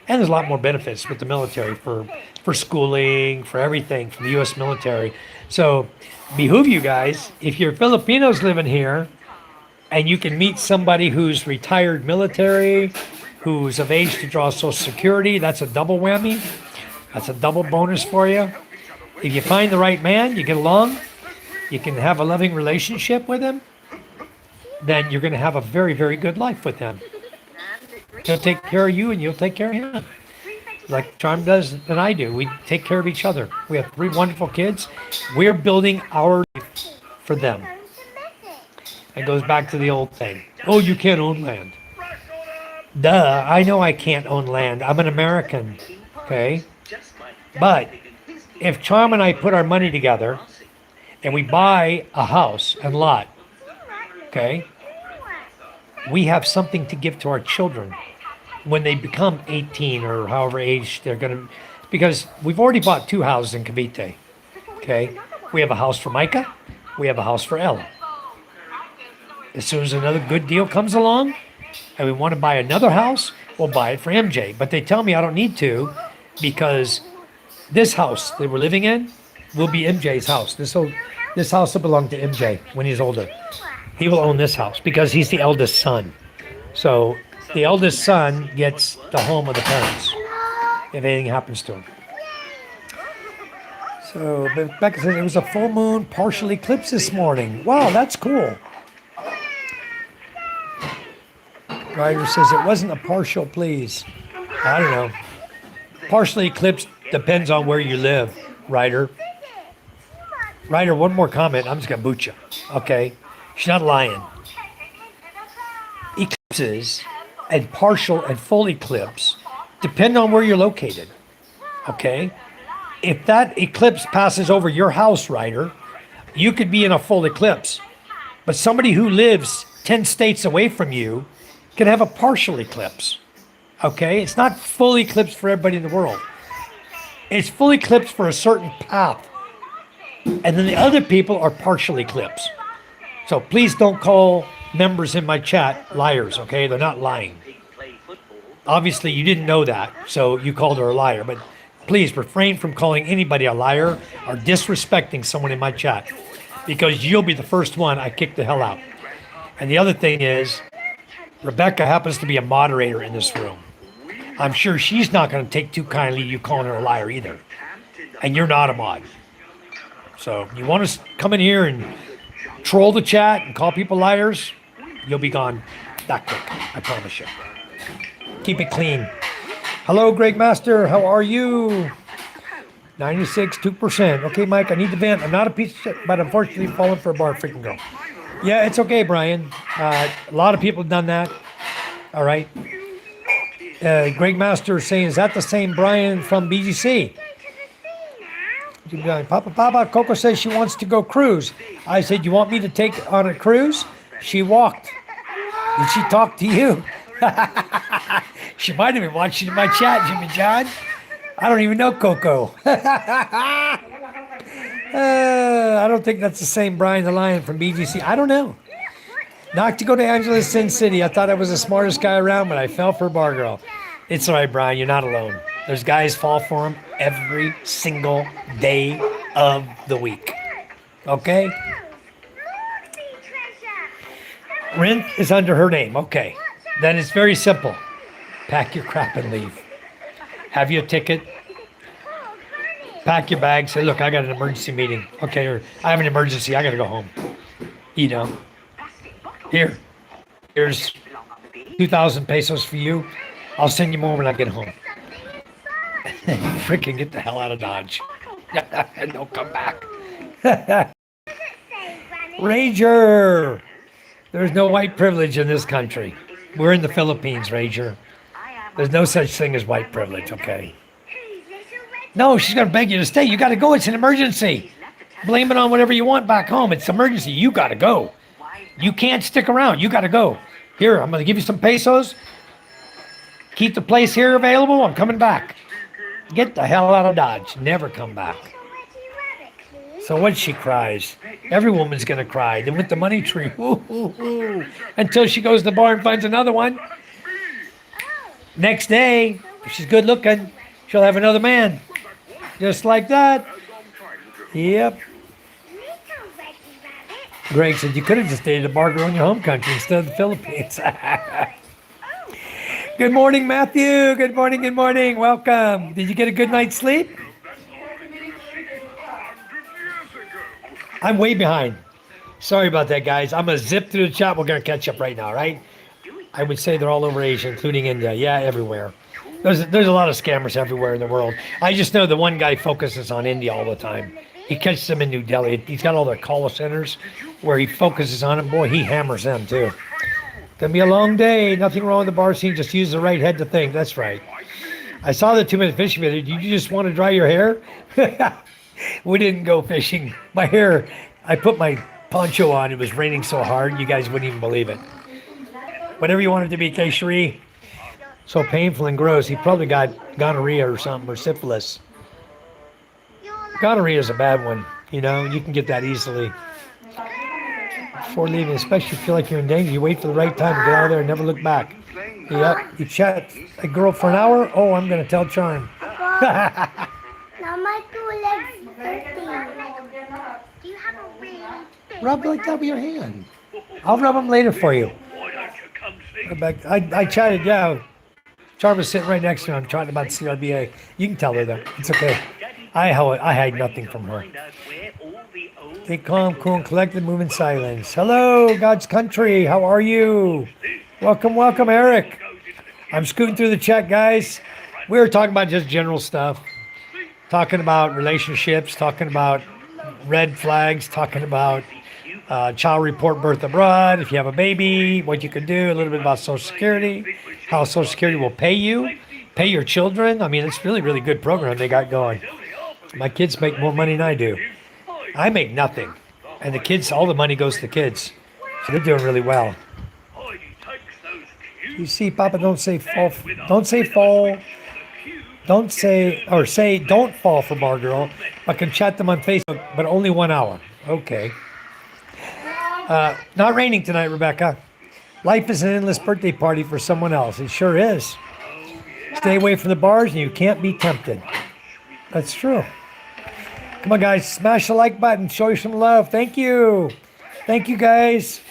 And there's a lot more benefits with the military for schooling, for everything from the U.S. military. So behoove you guys, if you're Filipinos living here and you can meet somebody who's retired military, who's of age to draw Social Security, that's a double whammy. That's a double bonus for you. If you find the right man, you get along, you can have a loving relationship with him, then you're going to have a very, very good life with him. He'll take care of you and you'll take care of him. Like Charm does and I do. We take care of each other. We have 3 wonderful kids. We're building our life for them. It goes back to the old thing. Oh, you can't own land. Duh, I know I can't own land. I'm an American. Okay? But if Charm and I put our money together and we buy a house and lot, okay, we have something to give to our children when they become 18 or however age they're going to, because we've already bought 2 houses in Cavite, okay? We have a house for Micah, we have a house for Ella. As soon as another good deal comes along and we want to buy another house, we'll buy it for MJ. But they tell me I don't need to because this house that we're living in will be MJ's house. This house will belong to MJ when he's older. He will own this house because he's the eldest son. So the eldest son gets the home of the parents if anything happens to him. So Becca says it was a full moon, partial eclipse this morning. Wow, that's cool. Ryder says it wasn't a partial, please. I don't know. Partially eclipse depends on where you live, Ryder. Ryder, one more comment. I'm just going to boot you. Okay? She's not lying. Eclipses and partial and full eclipse depend on where you're located. Okay? If that eclipse passes over your house, Ryder, you could be in a full eclipse. But somebody who lives 10 states away from you can have a partial eclipse. Okay? It's not full eclipse for everybody in the world. It's full eclipse for a certain path. And then the other people are partial eclipse. So please don't call members in my chat liars, okay? They're not lying. Obviously, you didn't know that, so you called her a liar. But please refrain from calling anybody a liar or disrespecting someone in my chat, because you'll be the first one I kick the hell out. And the other thing is, Rebecca happens to be a moderator in this room. I'm sure she's not going to take too kindly you calling her a liar either. And you're not a mod. So you want to come in here and troll the chat and call people liars, you'll be gone that quick, I promise you. Keep it clean. Hello, Greg Master. How are you? 96, 2%. Okay, Mike, I need to vent. I'm not a piece of shit, but unfortunately fallen for a bar freaking girl. Yeah, it's okay, Brian. A lot of people have done that. All right. Greg Master is saying, is that the same Brian from BGC? Papa, Coco says she wants to go cruise. I said, you want me to take on a cruise? She walked. Did she talk to you? She might have been watching my chat, Jimmy John. I don't even know Coco. I don't think that's the same Brian the Lion from BGC. I don't know. Not to go to Angela's Sin City. I thought I was the smartest guy around, but I fell for a bar girl. It's all right, Brian. You're not alone. There's guys fall for him every single day of the week. Okay? Rent is under her name. Okay. Then it's very simple. Pack your crap and leave. Have you a ticket? Pack your bag. Say, look, I got an emergency meeting. Okay, or I have an emergency. I got to go home. You know. Here's 2,000 pesos for you. I'll send you more when I get home. Freaking get the hell out of Dodge. And don't come back. Ranger! There's no white privilege in this country. We're in the Philippines, Ranger. There's no such thing as white privilege, okay? No, she's going to beg you to stay. You got to go. It's an emergency. Blame it on whatever you want back home. It's emergency. You got to go. You can't stick around. You got to go. Here, I'm going to give you some pesos. Keep the place here available. I'm coming back. Get the hell out of Dodge. Never come back. So what she cries? Every woman's going to cry. Then with the money tree. Ooh, ooh, ooh. Until she goes to the bar and finds another one. Next day, if she's good looking, she'll have another man. Just like that. Yep. Greg said, you could have just dated a bar girl in your home country instead of the Philippines. Good morning, Matthew. Good morning, good morning. Welcome. Did you get a good night's sleep? I'm way behind. Sorry about that, guys. I'm going to zip through the chat. We're going to catch up right now, right? I would say they're all over Asia, including India. Yeah, everywhere. There's a lot of scammers everywhere in the world. I just know the one guy focuses on India all the time. He catches them in New Delhi. He's got all their call centers where he focuses on them. Boy, he hammers them too. Gonna be a long day. Nothing wrong with the bar scene. Just use the right head to think. That's right. I saw the 2-minute fishing video. Did you just want to dry your hair? We didn't go fishing. My hair, I put my poncho on. It was raining so hard, you guys wouldn't even believe it. Whatever you want it to be, Keshri. So painful and gross. He probably got gonorrhea or something, or syphilis. Gonorrhea is a bad one. You know, you can get that easily. Before leaving, especially if you feel like you're in danger, you wait for the right time to get out of there and never look back. Yep, you chat a girl for an hour. Oh, I'm going to tell Charm. Now my 2 legs hurting. Do you have a really big Rub like that with your hand. I'll rub them later for you. I chatted, yeah. Charm is sitting right next to me. I'm chatting about CRBA. You can tell her that. It's okay. I hide nothing from her. Stay calm, cool, and collected, move in silence. Hello, God's country. How are you? Welcome, welcome, Eric. I'm scooting through the chat, guys. We were talking about just general stuff. Talking about relationships, talking about red flags, talking about child report birth abroad, if you have a baby, what you can do, a little bit about Social Security, how Social Security will pay you, pay your children. I mean, it's really, really good program they got going. My kids make more money than I do. I make nothing. And the kids, all the money goes to the kids. So they're doing really well. You see, Papa, don't say fall. Don't say fall. Don't say, or say don't fall for bar girl. I can chat them on Facebook, but only 1 hour. Okay. Not raining tonight, Rebecca. Life is an endless birthday party for someone else. It sure is. Stay away from the bars and you can't be tempted. That's true. Come on, guys. Smash the like button. Show you some love. Thank you. Thank you, guys.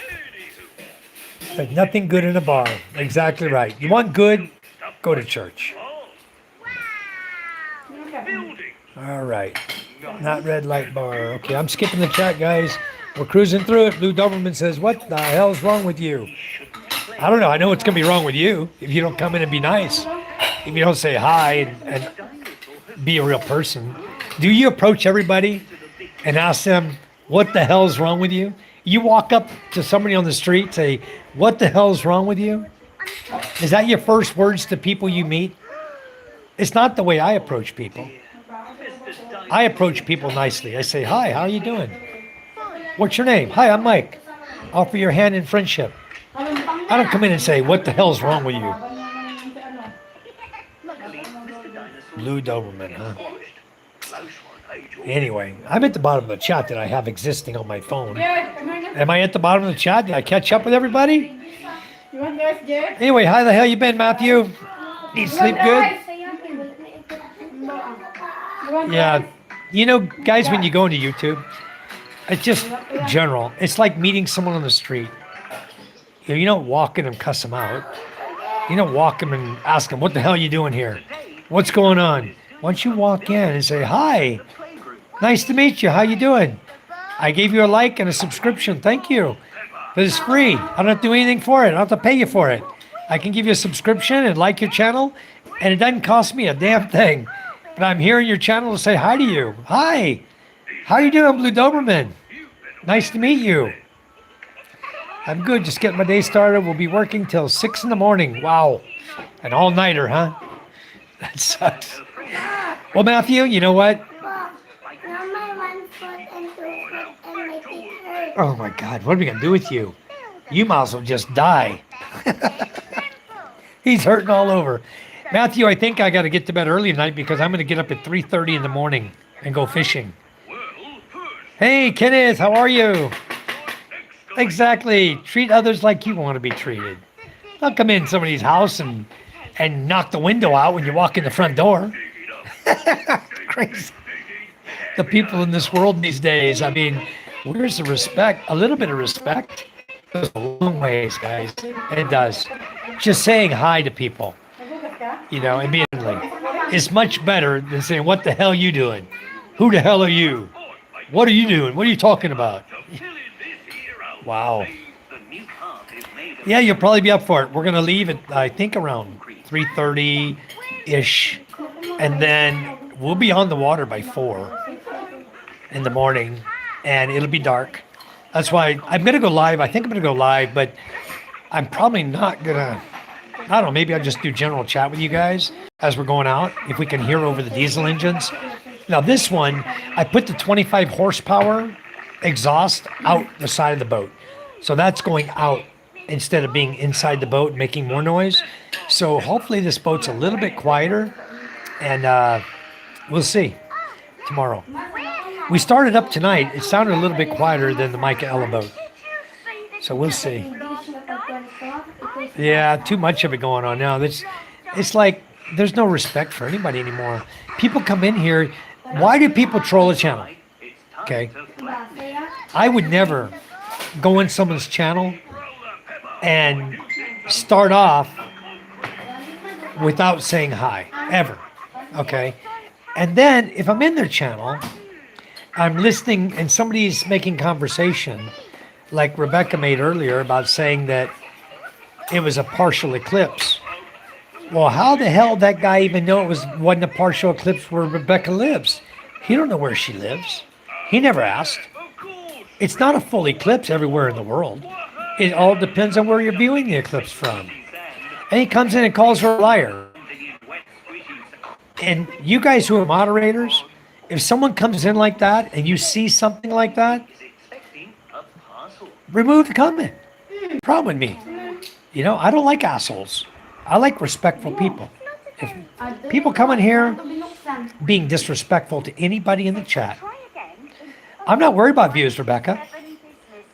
There's nothing good in a bar. Exactly right. You want good? Go to church. All right. Not red light bar. Okay, I'm skipping the chat, guys. We're cruising through it. Blue Doberman says, what the hell's wrong with you? I don't know. I know what's going to be wrong with you if you don't come in and be nice. If you don't say hi and be a real person. Do you approach everybody and ask them, what the hell's wrong with you? You walk up to somebody on the street, say, what the hell's wrong with you? Is that your first words to people you meet? It's not the way I approach people. I approach people nicely. I say, hi, how are you doing? What's your name? Hi, I'm Mike. Offer your hand in friendship. I don't come in and say, what the hell's wrong with you? Blue Doberman, huh? Anyway, I'm at the bottom of the chat that I have existing on my phone. Jeff, come on. Am I at the bottom of the chat? Did I catch up with everybody? You want rice, Jeff? Anyway, how the hell you been, Matthew? Need sleep good? You want Yeah. rice? You know, guys, when you go into YouTube, it's just general. It's like meeting someone on the street. You don't walk in and cuss them out. You don't walk them and ask them, what the hell are you doing here? What's going on? Once you walk in and say, hi, nice to meet you. How you doing? I gave you a like and a subscription. Thank you. But it's free. I don't have to do anything for it. I don't have to pay you for it. I can give you a subscription and like your channel, and it doesn't cost me a damn thing. But I'm here in your channel to say hi to you. Hi. How you doing, Blue Doberman? Nice to meet you. I'm good. Just getting my day started. We'll be working till 6 in the morning. Wow. An all-nighter, huh? That sucks. Well, Matthew, you know what? Now my 1 foot and 2 foot and my feet hurt. Oh my God, what are we gonna do with you? You might as well just die. He's hurting all over. Matthew, I think I got to get to bed early tonight because I'm gonna get up at 3:30 in the morning and go fishing. Hey, Kenneth, how are you? Exactly. Treat others like you want to be treated. Don't come in somebody's house and knock the window out when you walk in the front door. Crazy. The people in this world these days, I mean, where's the respect? A little bit of respect goes a long ways, guys. It does. Just saying hi to people, you know, immediately is much better than saying, what the hell you doing? Who the hell are you? What are you doing? What are you talking about? Wow. Yeah, you'll probably be up for it. We're going to leave at, I think, around 3:30-ish. And then we'll be on the water by 4 in the morning. And it'll be dark. That's why I'm going to go live. I think I'm going to go live. But I'm probably not going to, I don't know, maybe I'll just do general chat with you guys as we're going out. If we can hear over the diesel engines. Now this one, I put the 25 horsepower exhaust out the side of the boat. So that's going out instead of being inside the boat making more noise. So hopefully this boat's a little bit quieter, and we'll see tomorrow. We started up tonight. It sounded a little bit quieter than the Michaela boat. So we'll see. Yeah, too much of it going on now. It's like there's no respect for anybody anymore. People come in here. Why do people troll a channel? Okay. I would never go in someone's channel and start off without saying hi, ever. Okay. And then if I'm in their channel, I'm listening and somebody's making conversation like Rebecca made earlier about saying that it was a partial eclipse. Well, how the hell that guy even know wasn't a partial eclipse where Rebecca lives? He don't know where she lives. He never asked. It's not a full eclipse everywhere in the world. It all depends on where you're viewing the eclipse from. And he comes in and calls her a liar. And you guys who are moderators, if someone comes in like that and you see something like that, remove the comment. Problem with me. You know, I don't like assholes. I like respectful people. If people come in here being disrespectful to anybody in the chat, I'm not worried about views, Rebecca.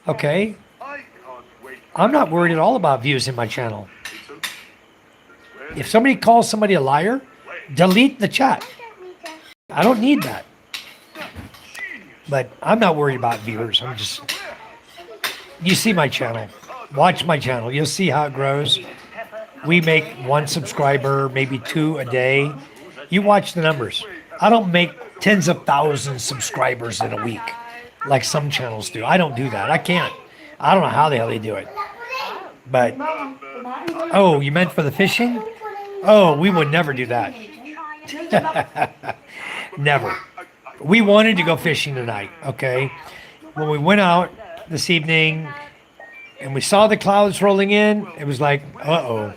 Okay? I'm not worried at all about views in my channel. If somebody calls somebody a liar, delete the chat. I don't need that. But I'm not worried about viewers. I'm just... You see my channel. Watch my channel. You'll see how it grows. We make 1 subscriber, maybe 2 a day. You watch the numbers. I don't make tens of thousands subscribers in a week like some channels do. I don't do that. I can't. I don't know how the hell they do it. But, oh, you meant for the fishing? Oh, we would never do that. Never. We wanted to go fishing tonight, okay? When we went out this evening and we saw the clouds rolling in, it was like, uh-oh.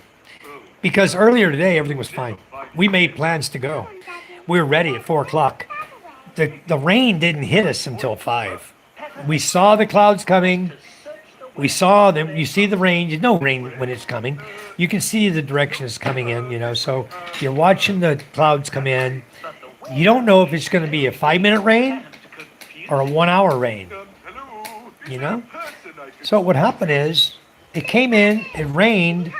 Because earlier today, everything was fine. We made plans to go. We were ready at 4 o'clock. The rain didn't hit us until 5. We saw the clouds coming. We saw them. You see the rain. You know rain when it's coming. You can see the direction it's coming in, you know. So you're watching the clouds come in. You don't know if it's going to be a 5-minute rain or a 1-hour rain, you know? So what happened is it came in, it rained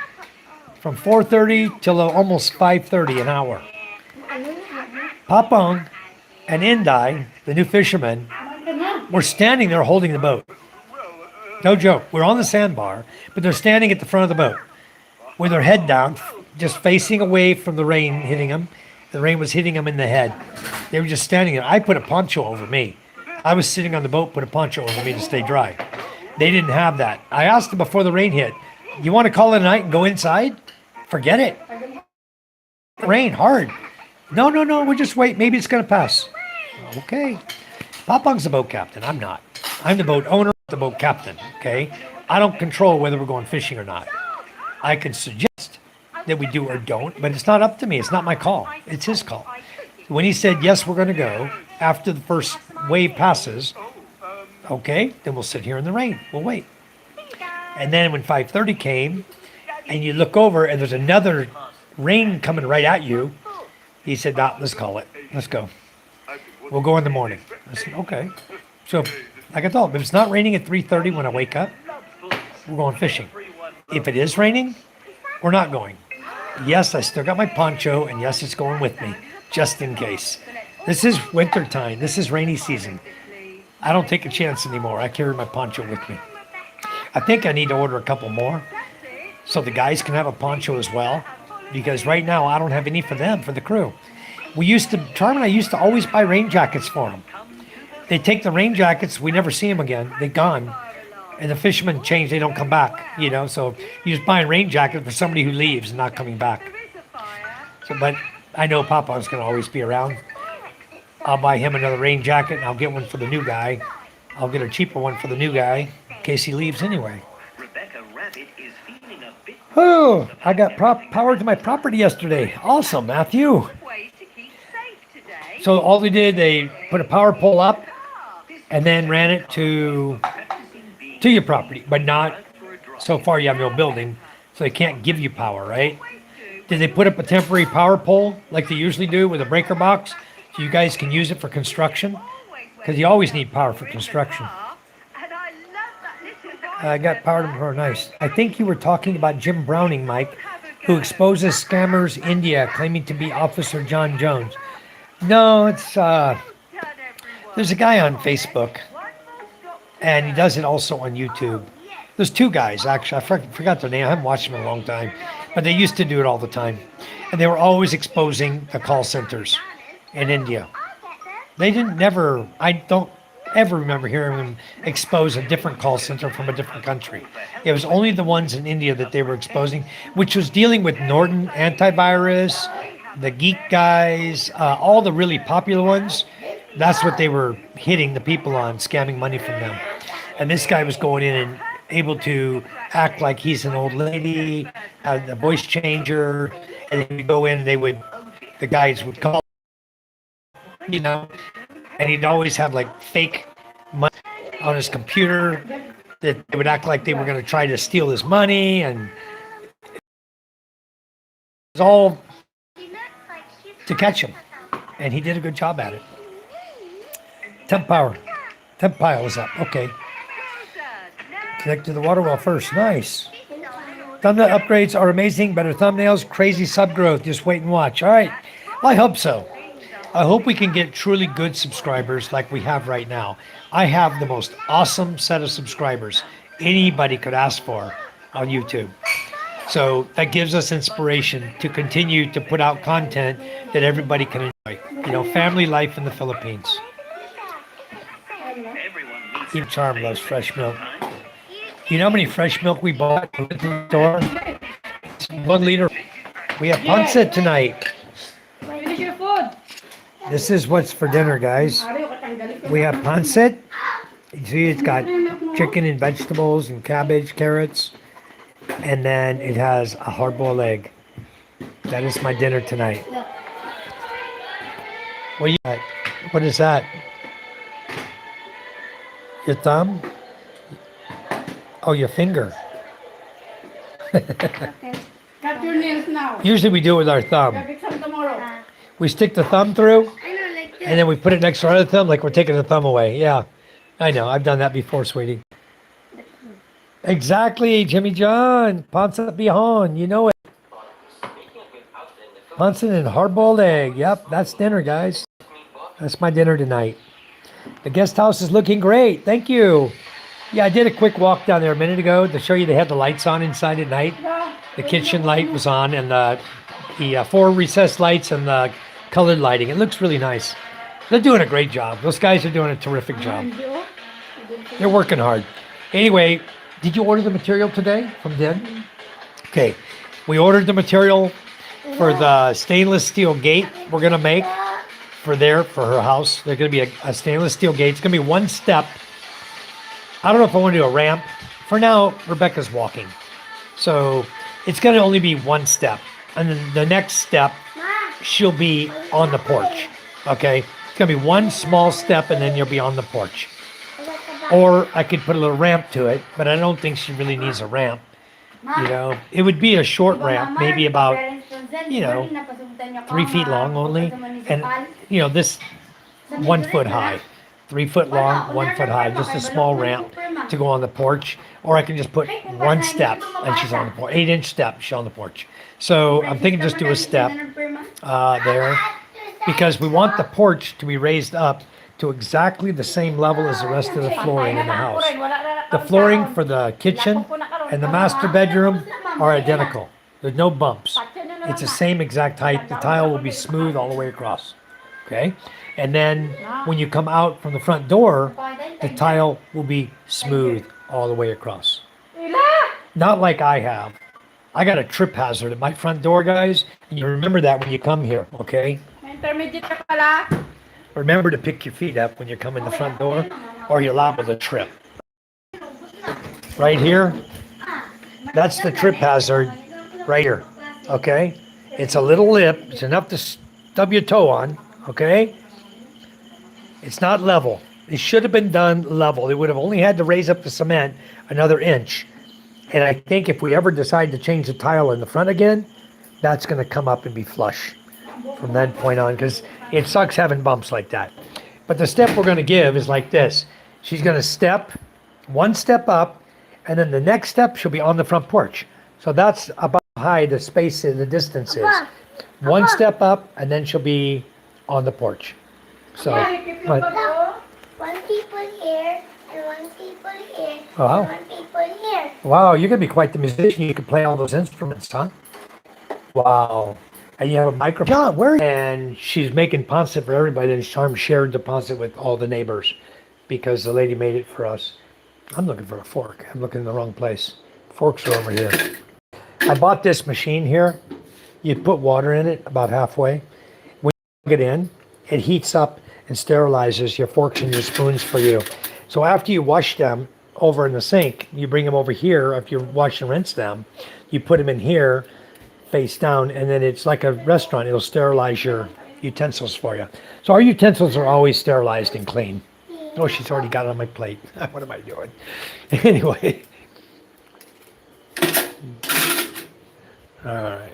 from 4:30 till almost 5:30 an hour. Papang and Indai, the new fishermen, were standing there holding the boat. No joke. We're on the sandbar, but they're standing at the front of the boat with their head down, just facing away from the rain hitting them. The rain was hitting them in the head. They were just standing there. I put a poncho over me. I was sitting on the boat, put a poncho over me to stay dry. They didn't have that. I asked them before the rain hit, you want to call it a night and go inside? Forget it. Rain hard. No, we'll just wait. Maybe it's going to pass. Okay. Papang's the boat captain. I'm not. I'm the boat owner, the boat captain. Okay. I don't control whether we're going fishing or not. I can suggest that we do or don't, but it's not up to me. It's not my call. It's his call. When he said, yes, we're going to go, after the first wave passes, okay, then we'll sit here in the rain. We'll wait. And then when 5:30 came, and you look over and there's another rain coming right at you, he said, nah, let's call it. Let's go. We'll go in the morning. I said, okay. So, like I told him, if it's not raining at 3:30 when I wake up, we're going fishing. If it is raining, we're not going. Yes, I still got my poncho, and yes, it's going with me, just in case. This is winter time. This is rainy season. I don't take a chance anymore. I carry my poncho with me. I think I need to order a couple more so the guys can have a poncho as well, because right now I don't have any for them, for the crew. Charm and I used to always buy rain jackets for them. They take the rain jackets, we never see them again. They're gone. And the fishermen change, they don't come back, you know. So you just buy a rain jacket for somebody who leaves and not coming back. So, but I know Papa's going to always be around. I'll buy him another rain jacket and I'll get one for the new guy. I'll get a cheaper one for the new guy in case he leaves anyway. Oh, I got power to my property yesterday. Awesome, Matthew. So all they did, they put a power pole up and then ran it to your property, but not so far you have no building, so they can't give you power, right? Did they put up a temporary power pole like they usually do with a breaker box so you guys can use it for construction? Because you always need power for construction. I got power to her, nice. I think you were talking about Jim Browning, Mike, who exposes scammers India claiming to be Officer John Jones. No, it's there's a guy on Facebook, and he does it also on YouTube. There's two guys, actually. I forgot their name. I haven't watched them in a long time, but they used to do it all the time, and they were always exposing the call centers in India. They I don't ever remember hearing them expose a different call center from a different country. It was only the ones in India that they were exposing, which was dealing with Norton antivirus, the Geek guys, all the really popular ones. That's what they were hitting the people on, scamming money from them. And this guy was going in and able to act like he's an old lady, the voice changer, and then he'd go in, the guys would call, you know, and he'd always have like fake money on his computer that they would act like they were going to try to steal his money, and it was all to catch him. And he did a good job at it. Temp pile is up. Okay. Connect to the water well first. Nice. Thumbnail upgrades are amazing. Better thumbnails. Crazy sub growth. Just wait and watch. All right. I hope so. I hope we can get truly good subscribers like we have right now. I have the most awesome set of subscribers anybody could ask for on YouTube. So that gives us inspiration to continue to put out content that everybody can enjoy. You know, family life in the Philippines. Team Charm loves fresh milk. You know how many fresh milk we bought from the store? 1 liter. We have pancit tonight. Finish your food. This is what's for dinner, guys. We have pancit. You see, it's got chicken and vegetables and cabbage, carrots. And then it has a hard-boiled egg. That is my dinner tonight. What is that? Your thumb? Oh, your finger. Cut your nails now. Usually we do it with our thumb. Fix them tomorrow. We stick the thumb through. I know and then we put it next to our other thumb like we're taking the thumb away. Yeah, I know. I've done that before, sweetie. Exactly, Jimmy John. Ponsa Bihon. You know it. Ponson and hard-boiled egg. Yep, that's dinner, guys. That's my dinner tonight. The guest house is looking great. Thank you. Yeah, I did a quick walk down there a minute ago to show you they had the lights on inside at night. The kitchen light was on, and the 4 recessed lights and the colored lighting. It looks really nice. They're doing a great job. Those guys are doing a terrific job. They're working hard. Anyway, did you order the material today from Den? Okay, we ordered the material for the stainless steel gate we're gonna make for her house. There's gonna be a stainless steel gate. It's gonna be 1 step. I don't know if I want to do a ramp. For now, Rebecca's walking. So it's gonna only be 1 step. And then the next step, she'll be on the porch. Okay? It's gonna be 1 small step and then you'll be on the porch. Or I could put a little ramp to it, but I don't think she really needs a ramp. You know, it would be a short ramp, maybe about, 3 feet long only. And, this 1 foot high. 3 foot long, 1 foot high, just a small ramp to go on the porch. Or I can just put 1 step and she's on the porch, 8-inch step, she's on the porch. So I'm thinking just do a step there, because we want the porch to be raised up to exactly the same level as the rest of the flooring in the house. The flooring for the kitchen and the master bedroom are identical. There's no bumps. It's the same exact height. The tile will be smooth all the way across. Okay? And then when you come out from the front door, the tile will be smooth all the way across. Not like I have. I got a trip hazard at my front door, guys. And you remember that when you come here, okay? Remember to pick your feet up when you come in the front door, or you're liable to trip. Right here, that's the trip hazard right here, okay? It's a little lip. It's enough to stub your toe on, okay? It's not level. It should have been done level. They would have only had to raise up the cement another inch. And I think if we ever decide to change the tile in the front again, that's going to come up and be flush from that point on, because it sucks having bumps like that. But the step we're going to give is like this. She's going to step 1 step up, and then the next step she'll be on the front porch. So that's about how high the space is, the distance is. 1 step up, and then she'll be on the porch. So, but, 1 people here, and 1 people here, wow. and 1 people here. Wow, you're going to be quite the musician. You can play all those instruments, huh? Wow. And you have a microphone. John, where? And she's making pancit for everybody. And Charm shared the pancit with all the neighbors because the lady made it for us. I'm looking for a fork. I'm looking in the wrong place. Forks are over here. I bought this machine here. You put water in it about halfway. When you plug it in, it heats up and sterilizes your forks and your spoons for you. So after you wash them over in the sink, you bring them over here. If you wash and rinse them, you put them in here face down, and then it's like a restaurant. It'll sterilize your utensils for you. So our utensils are always sterilized and clean. Oh, she's already got it on my plate. What am I doing? Anyway. All right.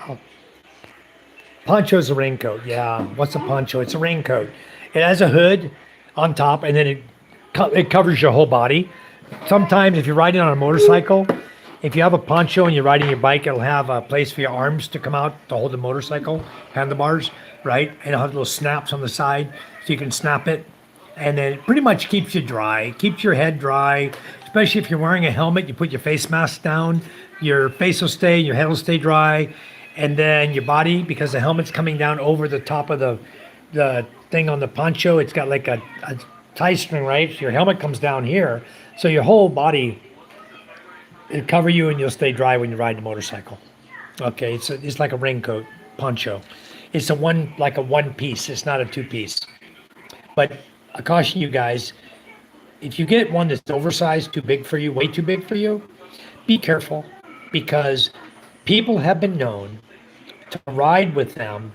Oh. Poncho's a raincoat. Yeah. What's a poncho? It's a raincoat. It has a hood on top, and then it covers your whole body. Sometimes if you're riding on a motorcycle, if you have a poncho and you're riding your bike, it'll have a place for your arms to come out to hold the motorcycle, handlebars, right? And it'll have little snaps on the side so you can snap it. And then it pretty much keeps you dry, keeps your head dry, especially if you're wearing a helmet. You put your face mask down, your face will stay, your head will stay dry. And then your body, because the helmet's coming down over the top of the thing on the poncho, it's got like a tie string, right? So your helmet comes down here. So your whole body, it'll cover you and you'll stay dry when you ride the motorcycle. Okay, it's like a raincoat, poncho. It's like a one piece. It's not a 2-piece. But I caution you guys, if you get one that's oversized, too big for you, way too big for you, be careful, because people have been known to ride with them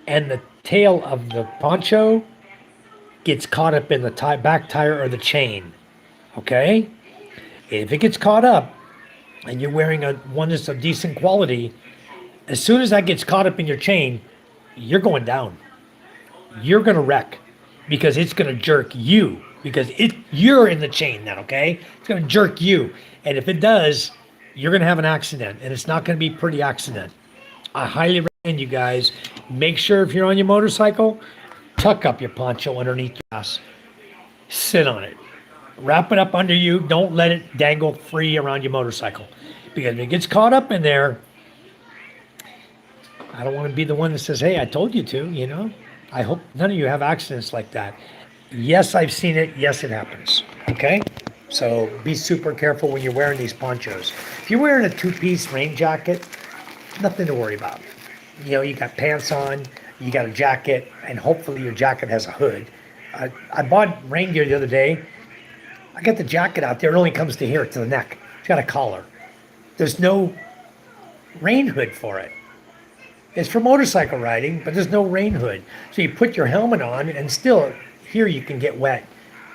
and the tail of the poncho gets caught up in the back tire or the chain. Okay? If it gets caught up and you're wearing one that's of decent quality, as soon as that gets caught up in your chain, you're going down. You're going to wreck because it's going to jerk you because you're in the chain then, okay? It's going to jerk you. And if it does, you're going to have an accident and it's not going to be a pretty accident. I highly recommend you guys make sure if you're on your motorcycle, tuck up your poncho underneath your ass. Sit on it. Wrap it up under you. Don't let it dangle free around your motorcycle. Because if it gets caught up in there, I don't want to be the one that says, hey, I told you to, you know. I hope none of you have accidents like that. Yes, I've seen it. Yes, it happens. Okay? So be super careful when you're wearing these ponchos. If you're wearing a two-piece rain jacket, nothing to worry about. You know, you got pants on, you got a jacket, and hopefully your jacket has a hood. I bought rain gear the other day. I got the jacket out there. It only comes to here, to the neck. It's got a collar. There's no rain hood for it. It's for motorcycle riding, but there's no rain hood. So you put your helmet on, and still, here you can get wet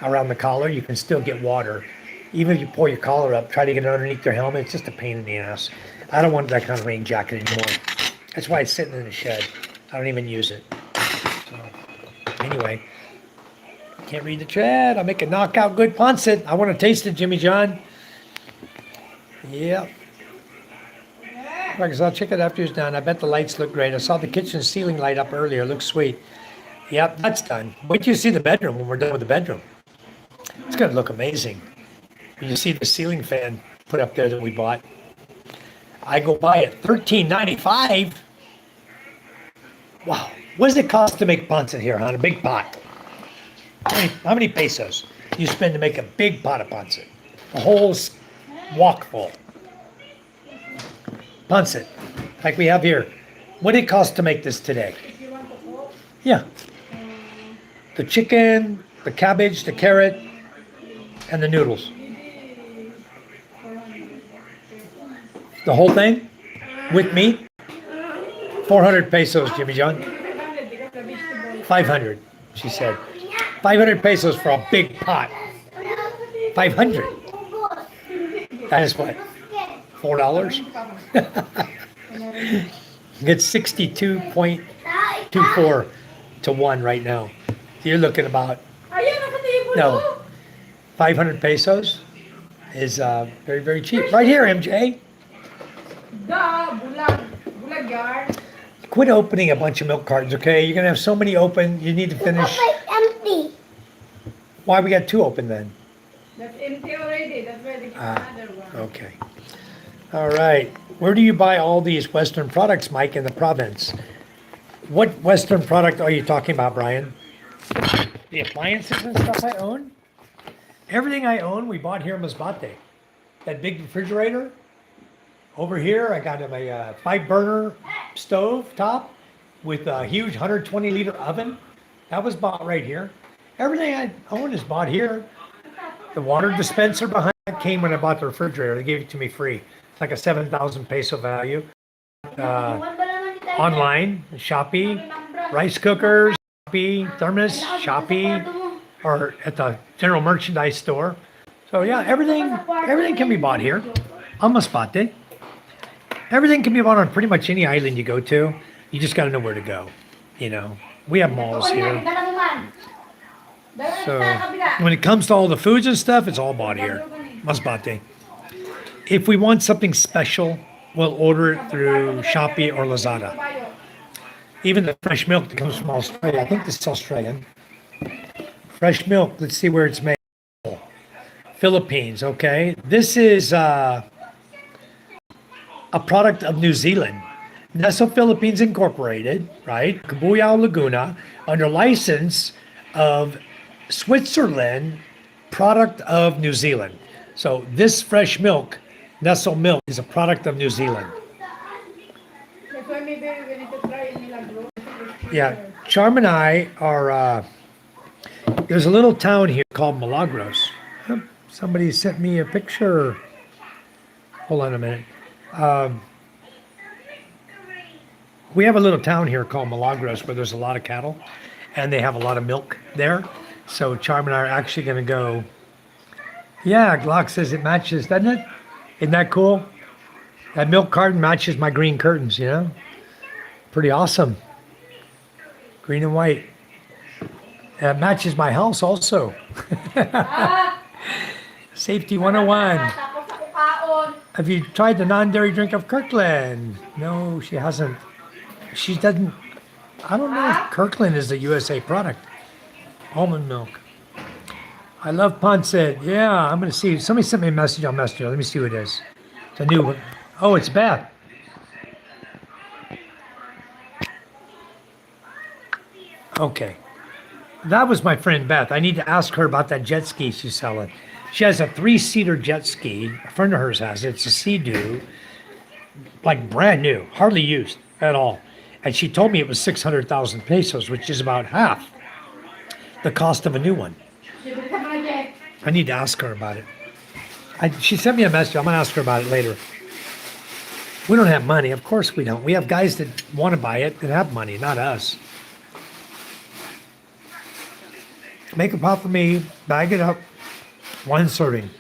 around the collar. You can still get water. Even if you pull your collar up, try to get it underneath your helmet, it's just a pain in the ass. I don't want that kind of rain jacket anymore. That's why it's sitting in the shed. I don't even use it. So, anyway, can't read the chat. I'll make a knockout good pancit. I want to taste it, Jimmy John. Yep. Because I'll check it after it's done. I bet the lights look great. I saw the kitchen ceiling light up earlier. It looks sweet. Yep, that's done. Wait till you see the bedroom when we're done with the bedroom. It's going to look amazing. You see the ceiling fan put up there that we bought. I go buy it $13.95. Wow. What does it cost to make pancit here, huh? A big pot. How many pesos you spend to make a big pot of pancit? A whole wok full. Pancit, like we have here. What did it cost to make this today? Yeah. The chicken, the cabbage, the carrot, and the noodles. The whole thing? With meat? 400 pesos, Jimmy John. 500, she said. 500 pesos for a big pot. 500. That is what? $4? It's 62.24 to 1 right now. You're looking about, no, 500 pesos is very, very cheap. Right here, MJ. Bulag yard. Quit opening a bunch of milk cartons, okay? You're going to have so many open, you need to finish. It's empty. Why we got 2 open then? That's empty already. That's why they give another one. Okay. All right. Where do you buy all these Western products, Mike, in the province? What Western product are you talking about, Brian? The appliances and stuff I own? Everything I own, we bought here in Masbate. That big refrigerator. Over here, I got a 5-burner stove top with a huge 120-liter oven. That was bought right here. Everything I own is bought here. The water dispenser behind that came when I bought the refrigerator. They gave it to me free. It's like a 7,000 peso value. Online, Shopee, rice cookers, Shopee, thermos, Shopee, or at the general merchandise store. So yeah, everything can be bought here. On Masbate. Everything can be bought on pretty much any island you go to. You just got to know where to go. You know, we have malls here. So when it comes to all the foods and stuff, it's all bought here. Masbate. If we want something special, we'll order it through Shopee or Lazada. Even the fresh milk that comes from Australia. I think this is Australian. Fresh milk. Let's see where it's made. Philippines. Okay. This is a product of New Zealand. Nestle Philippines Incorporated, right? Cabuyao Laguna, under license of Switzerland, product of New Zealand. So this fresh milk, Nestle milk, is a product of New Zealand. That's why maybe we need to try in Milagro. Yeah, Charm and I are, there's a little town here called Milagros. Somebody sent me a picture. Hold on a minute. We have a little town here called Milagros where there's a lot of cattle and they have a lot of milk there. So Charm and I are actually going to go. Yeah, Glock says it matches, doesn't it? Isn't that cool? That milk carton matches my green curtains, you know? Pretty awesome. Green and white. That matches my house also. Safety 101. Tapos ako kaon. Have you tried the non-dairy drink of Kirkland? No, she hasn't. She doesn't. I don't know if Kirkland is a USA product. Almond milk. I love pancit. Yeah, I'm going to see. Somebody sent me a message on Messenger. Let me see who it is. It's a new one. Oh, it's Beth. Okay. That was my friend Beth. I need to ask her about that jet ski she's selling. She has a 3-seater jet ski. A friend of hers has it. It's a Sea-Doo. Like brand new. Hardly used at all. And she told me it was 600,000 pesos, which is about half the cost of a new one. I need to ask her about it. She sent me a message. I'm going to ask her about it later. We don't have money. Of course we don't. We have guys that want to buy it that have money, not us. Make a pot for me, bag it up, 1 serving.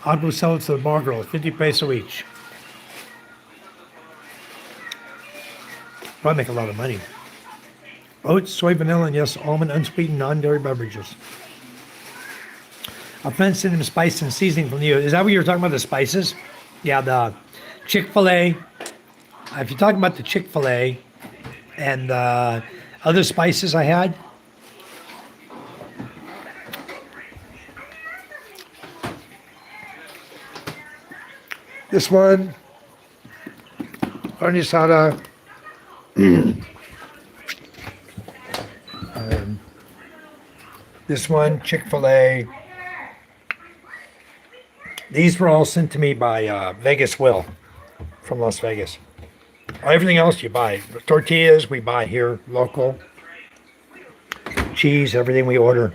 I'll go sell it to the bar girl, 50 peso each. Probably make a lot of money. Oats, soy, vanilla, and yes, almond, unsweetened, non-dairy beverages. A friend sent him spice and seasoning from you. Is that what you were talking about, the spices? Yeah, the Chick-fil-A. If you're talking about the Chick-fil-A and other spices I had, this one, carne asada, this one, Chick-fil-A. These were all sent to me by Vegas Will from Las Vegas. Everything else you buy. Tortillas we buy here, local. Cheese, everything we order.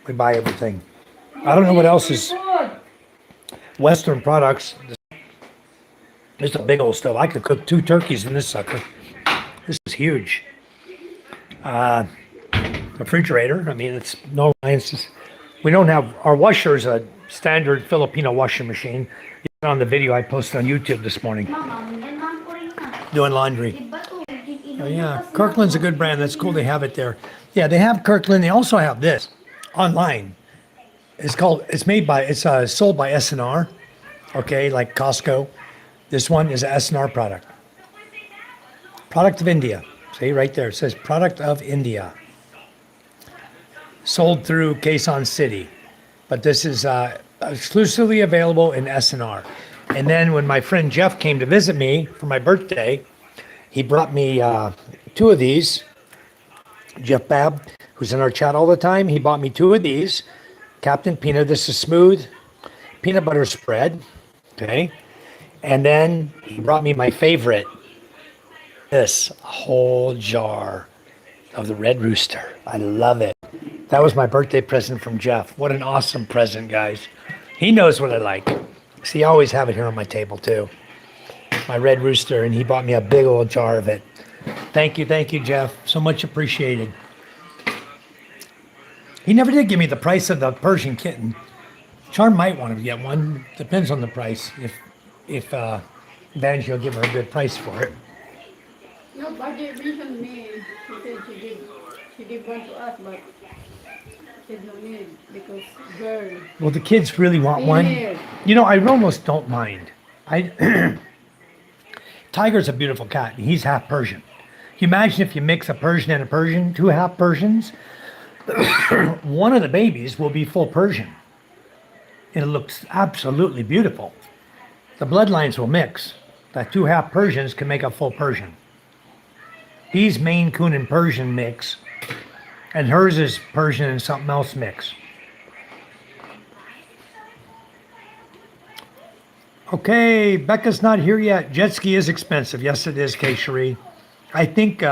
We buy everything. I don't know what else is Western products. This is a big old stove. I could cook 2 turkeys in this sucker. This is huge. Refrigerator. I mean, it's no appliances. We don't have, our washer is a standard Filipino washing machine. You saw on the video I posted on YouTube this morning. Doing laundry. Oh, yeah, Kirkland's a good brand. That's cool they have it there. Yeah, they have Kirkland. They also have this online. It's sold by SNR. Okay, like Costco. This one is an SNR product. Product of India. See right there, it says product of India. Sold through Quezon City. But this is exclusively available in SNR. And then when my friend Jeff came to visit me for my birthday, he brought me 2 of these. Jeff Babb, who's in our chat all the time, he bought me 2 of these. Captain Peanut, this is smooth peanut butter spread. Okay. And then he brought me my favorite, this whole jar of the Red Rooster. I love it. That was my birthday present from Jeff. What an awesome present, guys. He knows what I like. See, I always have it here on my table, too. My Red Rooster, and he bought me a big old jar of it. Thank you, Jeff. So much appreciated. He never did give me the price of the Persian kitten. Charm might want to get one. Depends on the price. If Vanjie will give her a good price for it. No, budget reason me. She said she did one to us, but she said no need because girl. Well, the kids really want one. Yes. You know, I almost don't mind. Tiger's a beautiful cat. And he's half Persian. Can you imagine if you mix a Persian and a Persian, 2 half Persians? One of the babies will be full Persian. It looks absolutely beautiful. The bloodlines will mix. The 2 half Persians can make a full Persian. He's Maine Coon and Persian mix, and hers is Persian and something else mix. Okay, Becca's not here yet. Jet ski is expensive. Yes, it is, K-Cherie. I think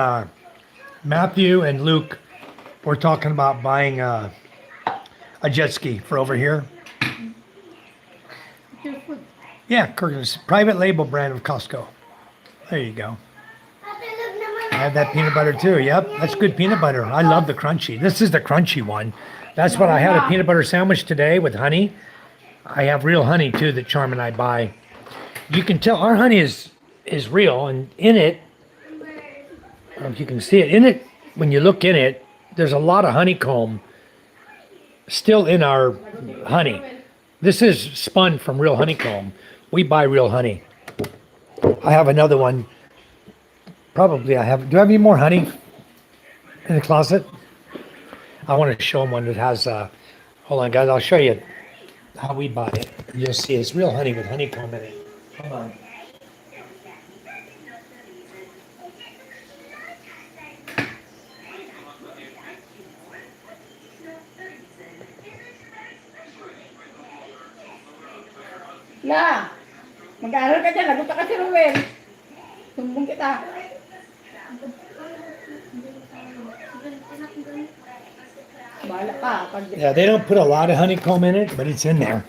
Matthew and Luke were talking about buying a jet ski for over here. Yeah, Kirkland's private label brand of Costco. There you go. I have that peanut butter too. Yep, that's good peanut butter. I love the crunchy. This is the crunchy one. That's what I had, a peanut butter sandwich today with honey. I have real honey too that Charm and I buy. You can tell our honey is real, and in it, I don't know if you can see it, in it when you look in it, there's a lot of honeycomb still in our honey. This is spun from real honeycomb. We buy real honey. I have another one. Probably I have. Do I have any more honey in the closet? I want to show them one that has, hold on guys, I'll show you how we buy it. You'll see it's real honey with honeycomb in it. Hold on. La, mag-aaral ka dyan. Lagot ka si Ruel. Sumbong kita. Bahala ka. Yeah, they don't put a lot of honeycomb in it, but it's in there.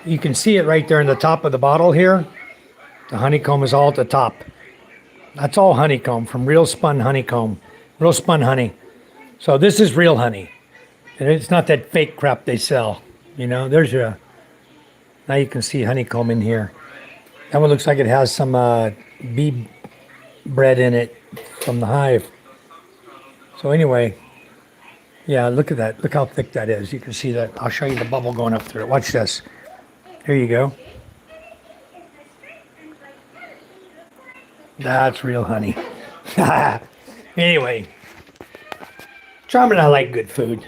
You can see it right there in the top of the bottle here. The honeycomb is all at the top. That's all honeycomb from real spun honeycomb, real spun honey. So this is real honey. And it's not that fake crap they sell. You know, there's your, now you can see honeycomb in here. That one looks like it has some bee bread in it from the hive. So anyway, yeah, look at that. Look how thick that is. You can see that. I'll show you the bubble going up through it. Watch this. Here you go. That's real honey. Anyway, Charm and I like good food.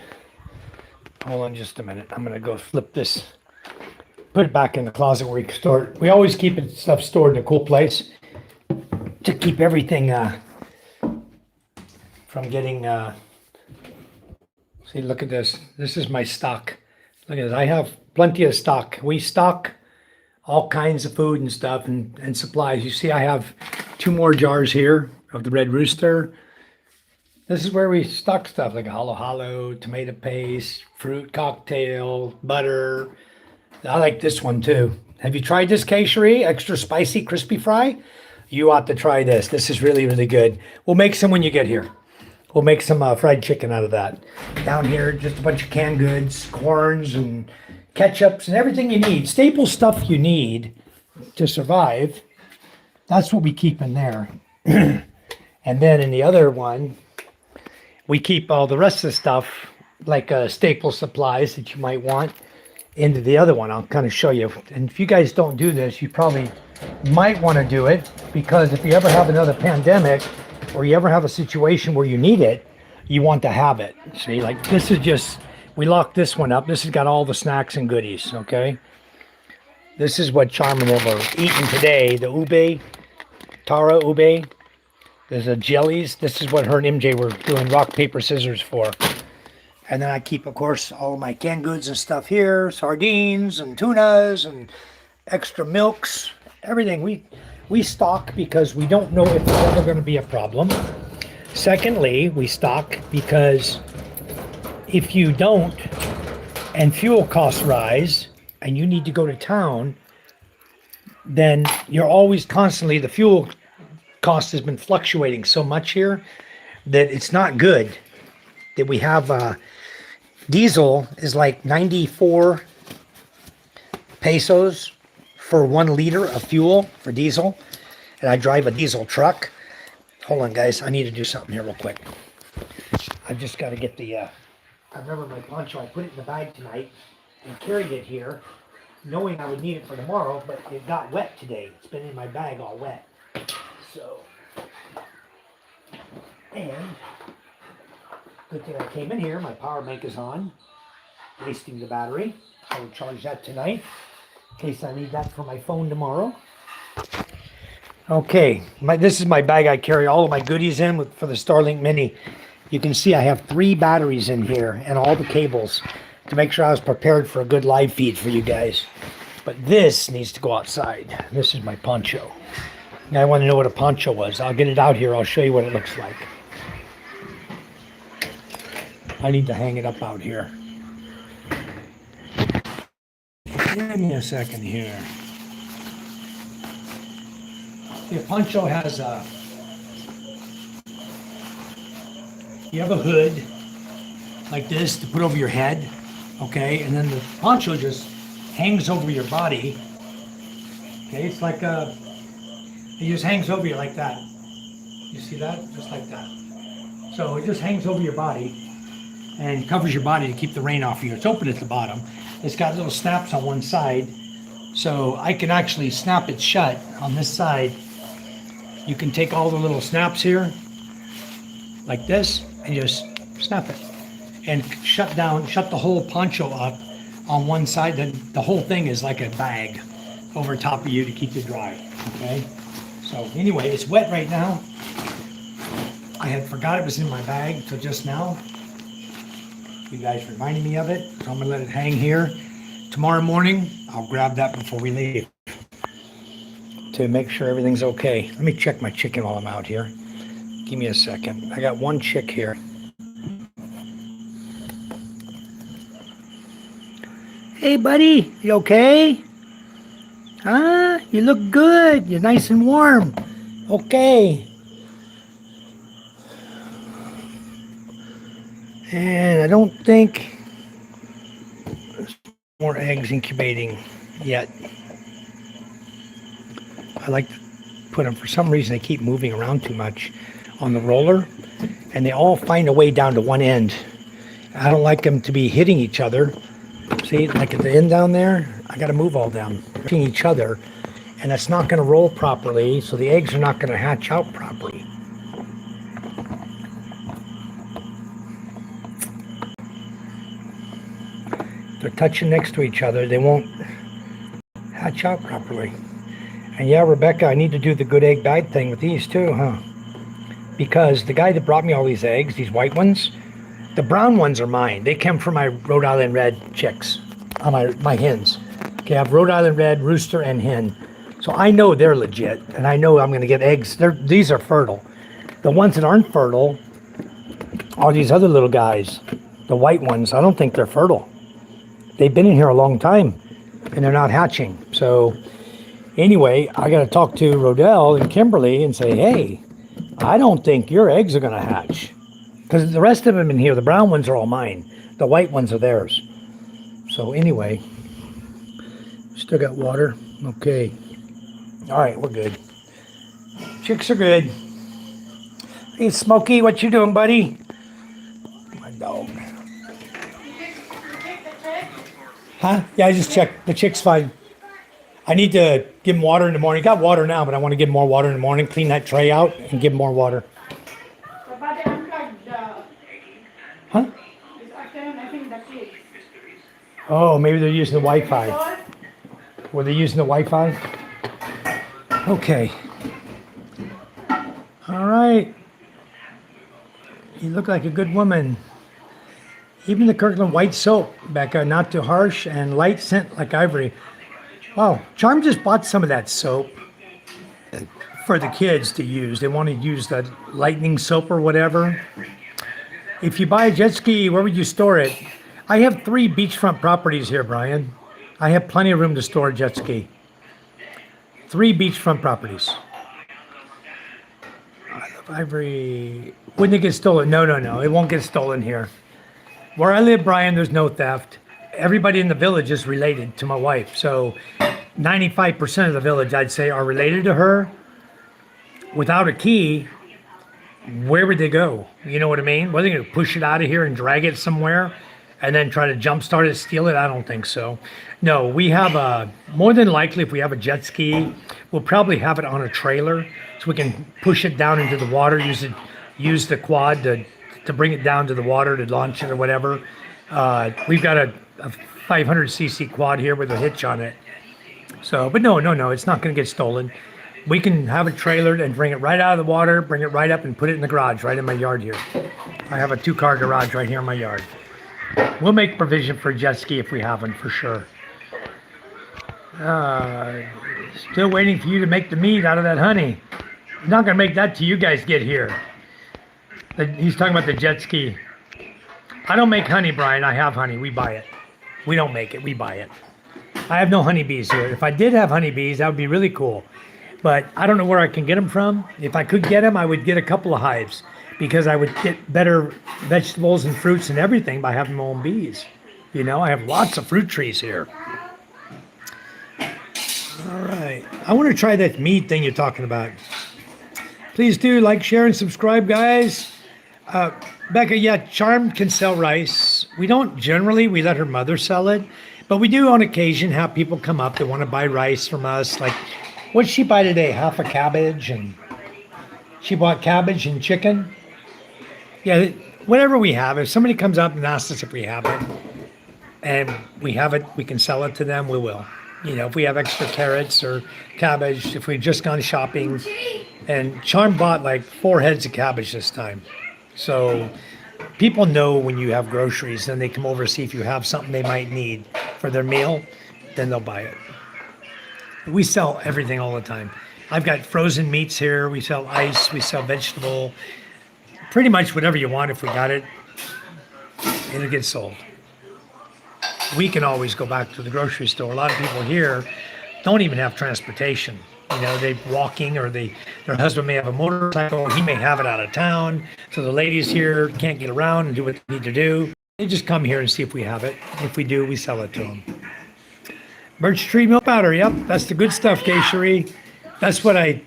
Hold on just a minute. I'm going to go flip this. Put it back in the closet where we can store it. We always keep it, stuff stored in a cool place to keep everything from getting... See, look at this. This is my stock. Look at this. I have plenty of stock. We stock all kinds of food and stuff and supplies. You see, I have 2 more jars here of the Red Rooster. This is where we stock stuff like a halo halo, tomato paste, fruit cocktail, butter. I like this one too. Have you tried this Keishari? Extra spicy crispy fry? You ought to try this. This is really, really good. We'll make some when you get here. We'll make some fried chicken out of that. Down here, just a bunch of canned goods, corns and ketchups and everything you need. Staple stuff you need to survive. That's what we keep in there. And then in the other one, we keep all the rest of the stuff, like staple supplies that you might want, into the other one. I'll kind of show you. And if you guys don't do this, you probably might want to do it, because if you ever have another pandemic, or you ever have a situation where you need it, you want to have it. See, like this is just, we locked this one up. This has got all the snacks and goodies, okay? This is what Charm and them are eating today. The ube, Tara ube. There's a jellies. This is what her and MJ were doing rock, paper, scissors for. And then I keep, of course, all of my canned goods and stuff here. Sardines and tunas and extra milks. Everything. We stock because we don't know if it's ever going to be a problem. Secondly, we stock because if you don't and fuel costs rise and you need to go to town, then you're always constantly, the fuel cost has been fluctuating so much here that it's not good that we have diesel is like 94 pesos for 1 liter of fuel for diesel, and I drive a diesel truck. Hold on, guys. I need to do something here real quick. I've just got to get the, I remember my poncho. I put it in the bag tonight and carried it here, knowing I would need it for tomorrow, but it got wet today. It's been in my bag all wet. So, and good thing I came in here. My power bank is on, wasting the battery. I will charge that tonight, in case I need that for my phone tomorrow. Okay, this is my bag I carry all of my goodies in for the Starlink Mini. You can see I have 3 batteries in here and all the cables to make sure I was prepared for a good live feed for you guys. But this needs to go outside. This is my poncho. Now I want to know what a poncho was. I'll get it out here. I'll show you what it looks like. I need to hang it up out here. Give me a second here. The poncho has you have a hood like this to put over your head, okay? And then the poncho just hangs over your body, okay? It's like it just hangs over you like that. You see that? Just like that. So it just hangs over your body and covers your body to keep the rain off of you. It's open at the bottom. It's got little snaps on one side. So I can actually snap it shut on this side. You can take all the little snaps here, like this, and just snap it. And shut the whole poncho up on one side. Then the whole thing is like a bag over top of you to keep it dry, okay? So anyway, it's wet right now. I had forgot it was in my bag until just now. You guys reminded me of it, so I'm gonna let it hang here. Tomorrow morning, I'll grab that before we leave to make sure everything's okay. Let me check my chicken while I'm out here. Give me a second. I got one chick here. Hey, buddy, you okay? Huh? You look good. You're nice and warm. Okay. And I don't think there's more eggs incubating yet. I like to put them, for some reason they keep moving around too much on the roller, and they all find a way down to one end. I don't like them to be hitting each other. See, like at the end down there, I got to move all them, hitting each other, and that's not going to roll properly, so the eggs are not going to hatch out properly. They're touching next to each other, they won't hatch out properly. And yeah, Rebecca, I need to do the good egg bad thing with these too, huh? Because the guy that brought me all these eggs, these white ones, the brown ones are mine. They came from my Rhode Island Red chicks, my hens. Okay, I have Rhode Island Red, rooster, and hen. So I know they're legit, and I know I'm going to get eggs. These are fertile. The ones that aren't fertile are these other little guys. The white ones, I don't think they're fertile. They've been in here a long time, and they're not hatching. So anyway, I got to talk to Rodell and Kimberly and say, hey, I don't think your eggs are going to hatch. Because the rest of them in here, the brown ones are all mine. The white ones are theirs. So anyway, still got water. Okay. All right, we're good. Chicks are good. Hey, Smokey, what you doing, buddy? My dog. Huh? Yeah, I just checked. The chick's fine. I need to give him water in the morning. Got water now, but I want to give him more water in the morning. Clean that tray out and give him more water. But they unplugged Huh? this afternoon, I think the kids. Oh, maybe they're using the Wi-Fi. Were they using the Wi-Fi? Okay. All right. You look like a good woman. Even the Kirkland white soap, Becca, not too harsh and light scent like ivory. Wow, Charm just bought some of that soap for the kids to use. They want to use that lightning soap or whatever. If you buy a jet ski, where would you store it? I have 3 beachfront properties here, Brian. I have plenty of room to store a jet ski. 3 beachfront properties. I love ivory. Wouldn't it get stolen? No. It won't get stolen here. Where I live, Brian, there's no theft. Everybody in the village is related to my wife. So 95% of the village, I'd say, are related to her. Without a key, where would they go? You know what I mean? Were they going to push it out of here and drag it somewhere and then try to jumpstart it, steal it? I don't think so. No, we have more than likely, if we have a jet ski, we'll probably have it on a trailer so we can push it down into the water, use the quad to bring it down to the water to launch it or whatever. We've got a 500cc quad here with a hitch on it. So, but no, it's not going to get stolen. We can have it trailered and bring it right out of the water, bring it right up and put it in the garage right in my yard here. I have a 2-car garage right here in my yard. We'll make provision for a jet ski if we have one, for sure. Still waiting for you to make the meat out of that honey. I'm not going to make that till you guys get here. He's talking about the jet ski. I don't make honey, Brian. I have honey. We buy it. We don't make it. We buy it. I have no honeybees here. If I did have honeybees, that would be really cool. But I don't know where I can get them from. If I could get them, I would get a couple of hives because I would get better vegetables and fruits and everything by having my own bees. You know, I have lots of fruit trees here. All right. I want to try that meat thing you're talking about. Please do like, share, and subscribe, guys. Becca, yeah, Charm can sell rice. We don't generally, we let her mother sell it, but we do on occasion have people come up that want to buy rice from us. Like, what'd she buy today? Half a cabbage, and she bought cabbage and chicken. Yeah, whatever we have. If somebody comes up and asks us if we have it, and we have it, we can sell it to them, we will. You know, if we have extra carrots or cabbage, if we've just gone shopping. And Charm bought like 4 heads of cabbage this time. So people know when you have groceries, and they come over to see if you have something they might need for their meal, then they'll buy it. We sell everything all the time. I've got frozen meats here. We sell ice. We sell vegetable. Pretty much whatever you want, if we got it, it'll get sold. We can always go back to the grocery store. A lot of people here don't even have transportation. You know, they're walking, or their husband may have a motorcycle. He may have it out of town. So the ladies here can't get around and do what they need to do. They just come here and see if we have it. If we do, we sell it to them. Birch tree milk powder. Yep, that's the good stuff, Keishari. That's what I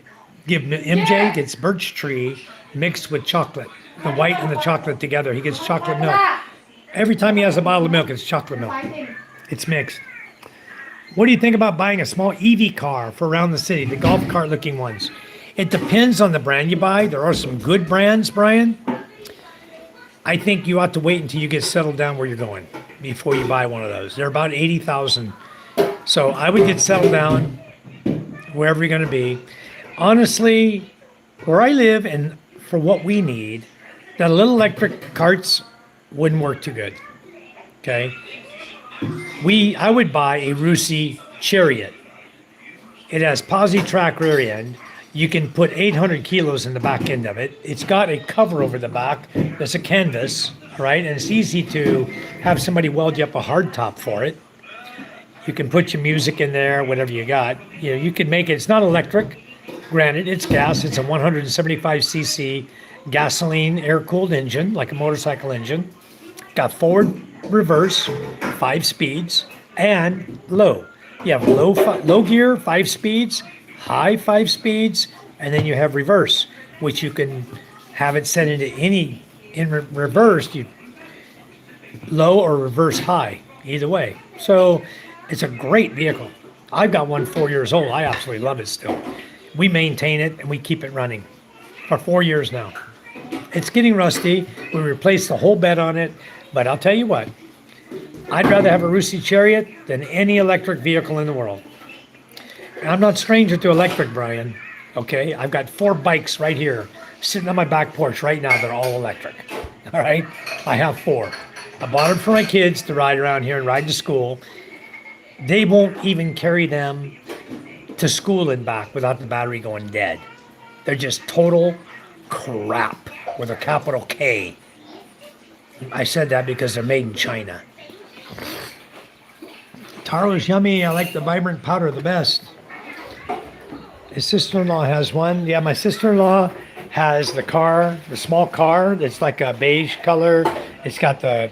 give MJ. It's birch tree mixed with chocolate. The white and the chocolate together. He gets chocolate milk. Every time he has a bottle of milk, it's chocolate milk. It's mixed. What do you think about buying a small EV car for around the city, the golf cart looking ones? It depends on the brand you buy. There are some good brands, Brian. I think you ought to wait until you get settled down where you're going before you buy one of those. They're about 80,000. So I would get settled down wherever you're going to be. Honestly, where I live and for what we need, that little electric carts wouldn't work too good. Okay? I would buy a Rusi Chariot. It has posi track rear end. You can put 800 kilos in the back end of it. It's got a cover over the back that's a canvas, right? And it's easy to have somebody weld you up a hard top for it. You can put your music in there, whatever you got. You know, you can make it. It's not electric. Granted, it's gas. It's a 175cc gasoline air-cooled engine, like a motorcycle engine. Got forward, reverse, 5 speeds, and low. You have low gear, 5 speeds, high 5 speeds, and then you have reverse, which you can have it set into any, reverse, low or reverse high, either way. So it's a great vehicle. I've got one 4 years old. I absolutely love it still. We maintain it and we keep it running for 4 years now. It's getting rusty. We replaced the whole bed on it, but I'll tell you what, I'd rather have a Rusi Chariot than any electric vehicle in the world. And I'm not stranger to electric, Brian. Okay, I've got 4 bikes right here sitting on my back porch right now. They're all electric. All right, I have 4. I bought them for my kids to ride around here and ride to school. They won't even carry them to school and back without the battery going dead. They're just total crap with a capital K. I said that because they're made in China. Taro's yummy. I like the vibrant powder the best. His sister-in-law has one. Yeah, my sister-in-law has the car, the small car. It's like a beige color. It's got the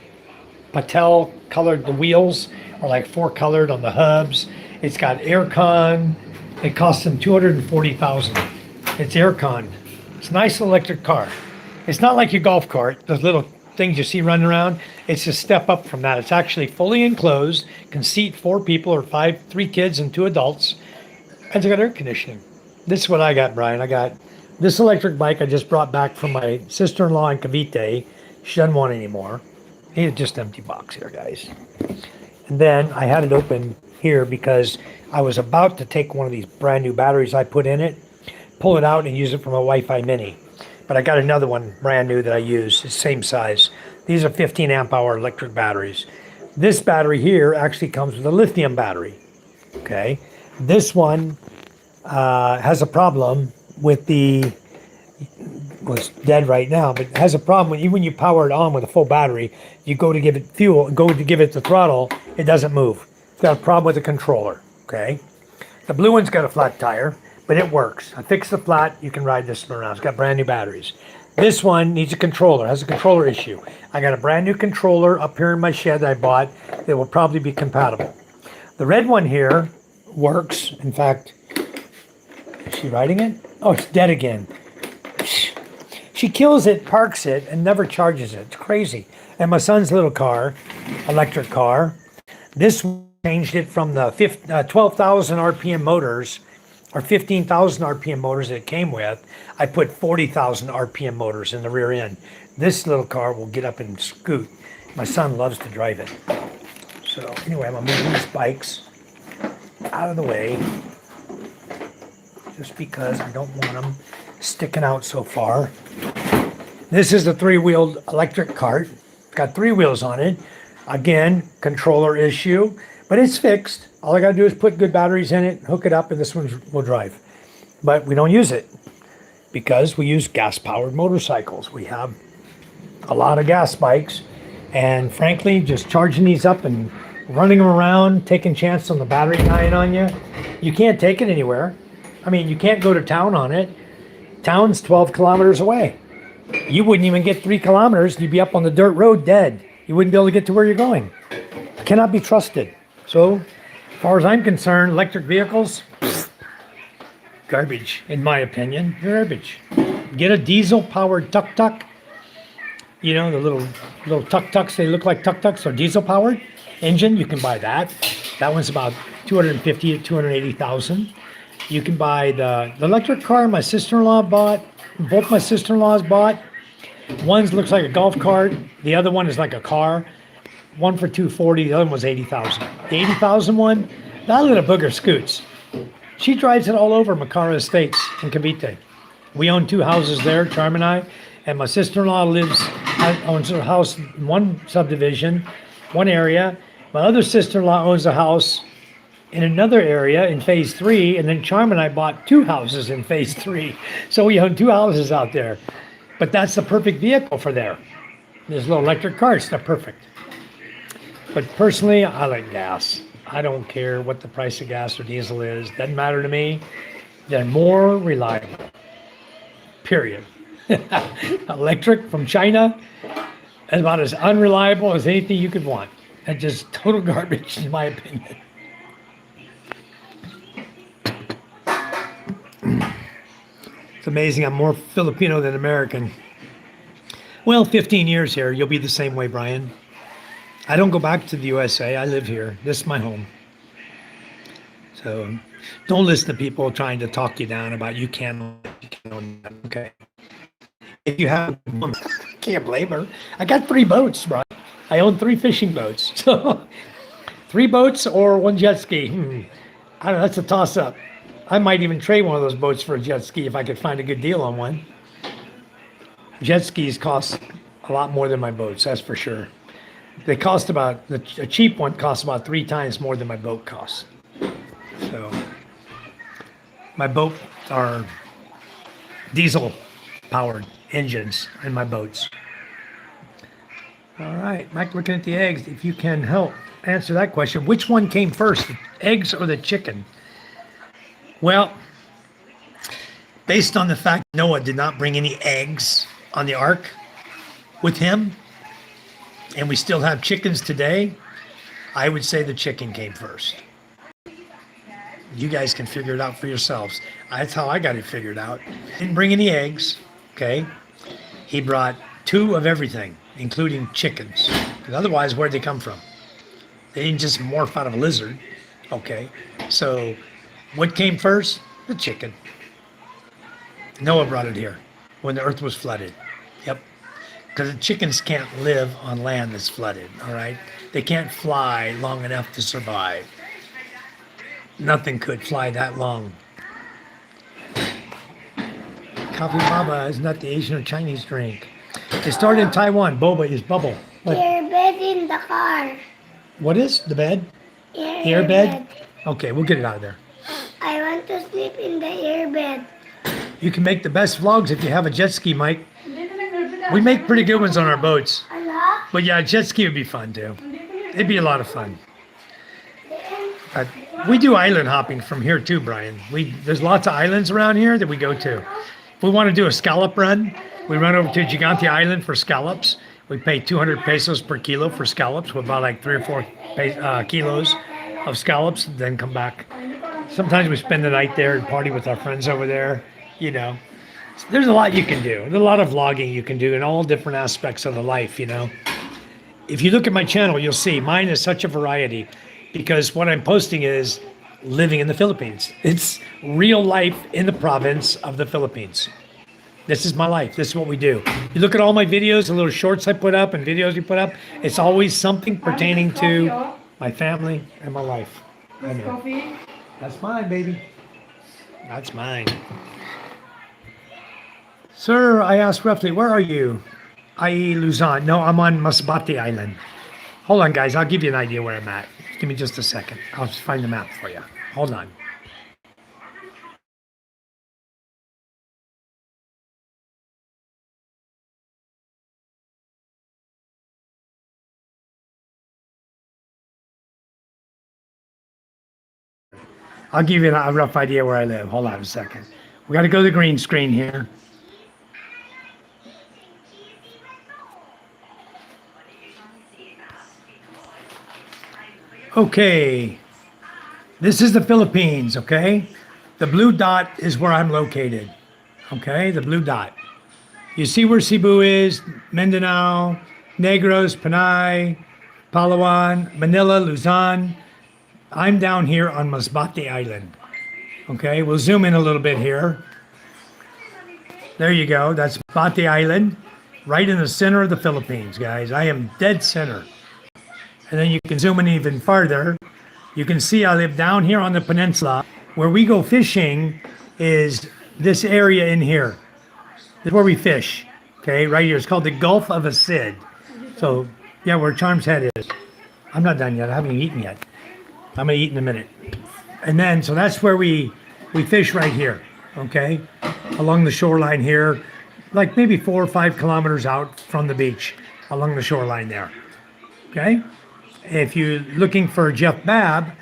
Patel colored, the wheels are like 4 colored on the hubs. It's got air con. It costs them $240,000. It's air con. It's a nice electric car. It's not like your golf cart, those little things you see running around. It's a step up from that. It's actually fully enclosed, can seat 4 people or 3 kids and 2 adults. And it's got air conditioning. This is what I got, Brian. I got this electric bike I just brought back from my sister-in-law in Cavite. She doesn't want it anymore. It's just an empty box here, guys. And then I had it open here because I was about to take one of these brand new batteries I put in it, pull it out and use it for my Wi-Fi Mini. But I got another one brand new that I use. It's the same size. These are 15 amp hour electric batteries. This battery here actually comes with a lithium battery. Okay. This one has a problem with well, it's dead right now, but it has a problem even when you power it on with a full battery, you go to give it fuel, go to give it the throttle, it doesn't move. It's got a problem with the controller. Okay. The blue one's got a flat tire, but it works. I fixed the flat, you can ride this one around. It's got brand new batteries. This one needs a controller, has a controller issue. I got a brand new controller up here in my shed that I bought that will probably be compatible. The red one here works. In fact, is she riding it? Oh, it's dead again. She kills it, parks it, and never charges it. It's crazy. And my son's little car, electric car, this changed it from the 12,000 RPM motors or 15,000 RPM motors that it came with. I put 40,000 RPM motors in the rear end. This little car will get up and scoot. My son loves to drive it. So anyway, I'm gonna move these bikes out of the way just because I don't want them sticking out so far. This is the 3-wheeled electric cart. Got 3 wheels on it. Again, controller issue, but it's fixed. All I gotta do is put good batteries in it, hook it up, and this one will drive. But we don't use it because we use gas-powered motorcycles. We have a lot of gas bikes, and frankly, just charging these up and running them around, taking chance on the battery dying on you, you can't take it anywhere. I mean, you can't go to town on it. Town's 12 kilometers away. You wouldn't even get 3 kilometers. You'd be up on the dirt road dead. You wouldn't be able to get to where you're going. Cannot be trusted. So, as far as I'm concerned, electric vehicles, garbage, in my opinion, garbage. Get a diesel-powered tuk-tuk. You know, the little tuk-tuks, they look like tuk-tuks, are diesel-powered. Engine, you can buy that. That one's about 250 to 280,000. You can buy the electric car my sister-in-law bought. Both my sister-in-laws bought. One looks like a golf cart. The other one is like a car. One for 240. The other one was 80,000. The 80,000 one, that little booger scoots. She drives it all over Macara Estates in Cavite. We own 2 houses there, Charm and my sister-in-law owns a house in one subdivision, one area. My other sister-in-law owns a house in another area in phase 3, and then Charm and I bought 2 houses in phase 3. So we own 2 houses out there. But that's the perfect vehicle for there. There's little electric cars, they're perfect. But personally, I like gas. I don't care what the price of gas or diesel is. Doesn't matter to me. They're more reliable. Period. Electric from China is about as unreliable as anything you could want. And just total garbage, in my opinion. It's amazing. I'm more Filipino than American. Well, 15 years here. You'll be the same way, Brian. I don't go back to the USA. I live here. This is my home. So don't listen to people trying to talk you down about you can't own that. Okay. If you have a woman, I can't blame her. I got 3 boats, Brian. I own 3 fishing boats. So 3 boats or 1 jet ski. I don't know. That's a toss up. I might even trade one of those boats for a jet ski if I could find a good deal on one. Jet skis cost a lot more than my boats, that's for sure. They cost about, a cheap one costs about 3 times more than my boat costs. So, my boat are diesel powered engines in my boats. All right, Mike, looking at the eggs, if you can help answer that question, which one came first, the eggs or the chicken? Well, based on the fact Noah did not bring any eggs on the ark with him, and we still have chickens today, I would say the chicken came first. You guys can figure it out for yourselves. That's how I got it figured out. Didn't bring any eggs, okay? He brought 2 of everything, including chickens. Because otherwise, where'd they come from? They didn't just morph out of a lizard, okay? So, what came first? The chicken. Noah brought it here when the earth was flooded. Yep. Because the chickens can't live on land that's flooded, all right? They can't fly long enough to survive. Nothing could fly that long. Coffee Baba is not the Asian or Chinese drink. It started in Taiwan. Boba is bubble. What? Your bed in the car. What is the bed? Your Airbed? Okay, we'll get it out of there. I want to sleep in the airbed. You can make the best vlogs if you have a jet ski, Mike. We make pretty good ones on our boats. Hello? But yeah, jet ski would be fun too. It'd be a lot of fun. We do island hopping from here too, Brian. There's lots of islands around here that we go to. If we want to do a scallop run, we run over to Gigante Island for scallops. We pay 200 pesos per kilo for scallops. We'll buy like 3 or 4 kilos of scallops, then come back. Sometimes we spend the night there and party with our friends over there, you know. There's a lot you can do. There's a lot of vlogging you can do in all different aspects of the life, If you look at my channel, you'll see mine is such a variety because what I'm posting is living in the Philippines. It's real life in the province of the Philippines. This is my life. This is what we do. You look at all my videos, the little shorts I put up and videos we put up, it's always something pertaining to my family and my life. I know. Coffee. That's mine, baby. That's mine. Sir, I asked roughly, where are you? I.e. Luzon. No, I'm on Masbate Island. Hold on, guys. I'll give you an idea where I'm at. Give me just a second. I'll just find the map for you. Hold on. I'll give you a rough idea where I live. Hold on a second. We got to go to the green screen here. Okay. This is the Philippines, okay? The blue dot is where I'm located. Okay, the blue dot. You see where Cebu is, Mindanao, Negros, Panay, Palawan, Manila, Luzon. I'm down here on Masbate Island. Okay, we'll zoom in a little bit here. There you go. That's Masbate Island, right in the center of the Philippines, guys. I am dead center. And then you can zoom in even farther. You can see I live down here on the peninsula. Where we go fishing is this area in here. This is where we fish. Okay, right here. It's called the Gulf of Asid. So, yeah, where Charm's Head is. I'm not done yet. I haven't eaten yet. I'm gonna eat in a minute. And then, so that's where we fish right here, okay? Along the shoreline here, like maybe 4 or 5 kilometers out from the beach, along the shoreline there, okay? If you're looking for Jeff Babb,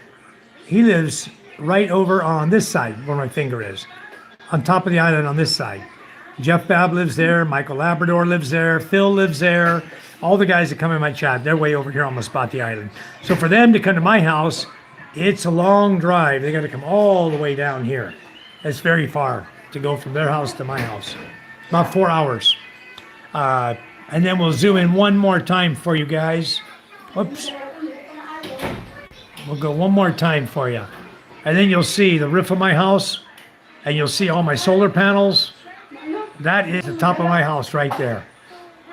he lives right over on this side where my finger is, on top of the island on this side. Jeff Babb lives there, Michael Labrador lives there, Phil lives there, all the guys that come in my chat, they're way over here on Masbate Island. So for them to come to my house, it's a long drive. They got to come all the way down here. It's very far to go from their house to my house. About 4 hours. And then we'll zoom in one more time for you guys. Whoops. We'll go one more time for you. And then you'll see the roof of my house, and you'll see all my solar panels. That is the top of my house right there.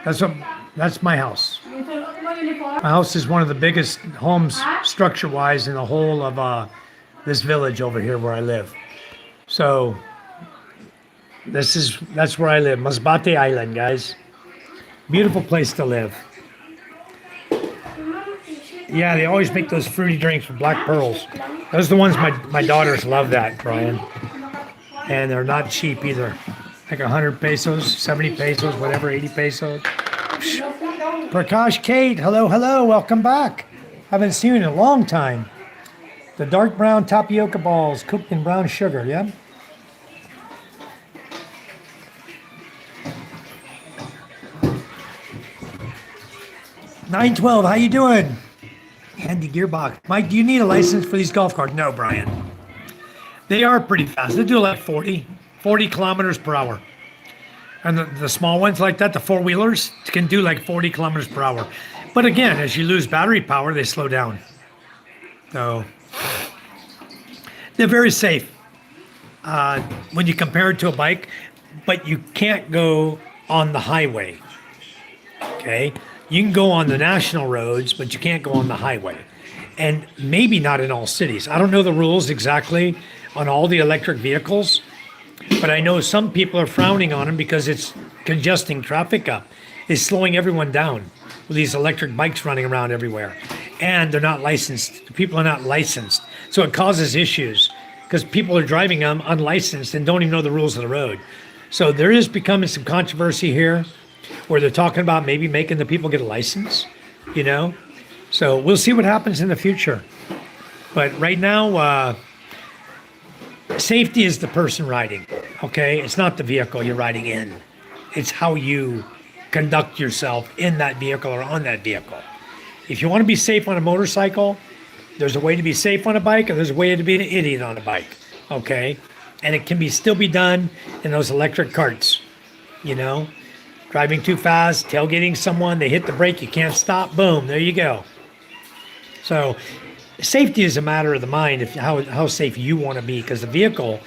That's my house. My house is one of the biggest homes structure-wise in the whole of this village over here where I live. So that's where I live, Masbate Island, guys. Beautiful place to live. Yeah, they always make those fruity drinks with black pearls. Those are the ones my daughters love that, Brian. And they're not cheap either. Like 100 pesos, 70 pesos, whatever, 80 pesos. Prakash Kate, hello, hello, welcome back. Haven't seen you in a long time. The dark brown tapioca balls cooked in brown sugar, yeah? $9.12, how you doing? Andy Gearbox. Mike, do you need a license for these golf carts? No, Brian. They are pretty fast. They do like 40 kilometers per hour. And the small ones like that, the four-wheelers, can do like 40 kilometers per hour. But again, as you lose battery power, they slow down. So they're very safe when you compare it to a bike, but you can't go on the highway, okay? You can go on the national roads, but you can't go on the highway. And maybe not in all cities. I don't know the rules exactly on all the electric vehicles, but I know some people are frowning on them because it's congesting traffic up. It's slowing everyone down with these electric bikes running around everywhere. And they're not licensed. The people are not licensed. So it causes issues because people are driving them unlicensed and don't even know the rules of the road. So there is becoming some controversy here where they're talking about maybe making the people get a license, you know? So we'll see what happens in the future. But right now, safety is the person riding, okay? It's not the vehicle you're riding in. It's how you conduct yourself in that vehicle or on that vehicle. If you want to be safe on a motorcycle, there's a way to be safe on a bike and there's a way to be an idiot on a bike, okay? And it can still be done in those electric carts, you know, driving too fast, tailgating someone, they hit the brake, you can't stop, boom, there you go. So safety is a matter of the mind, if how safe you want to be, because the vehicle,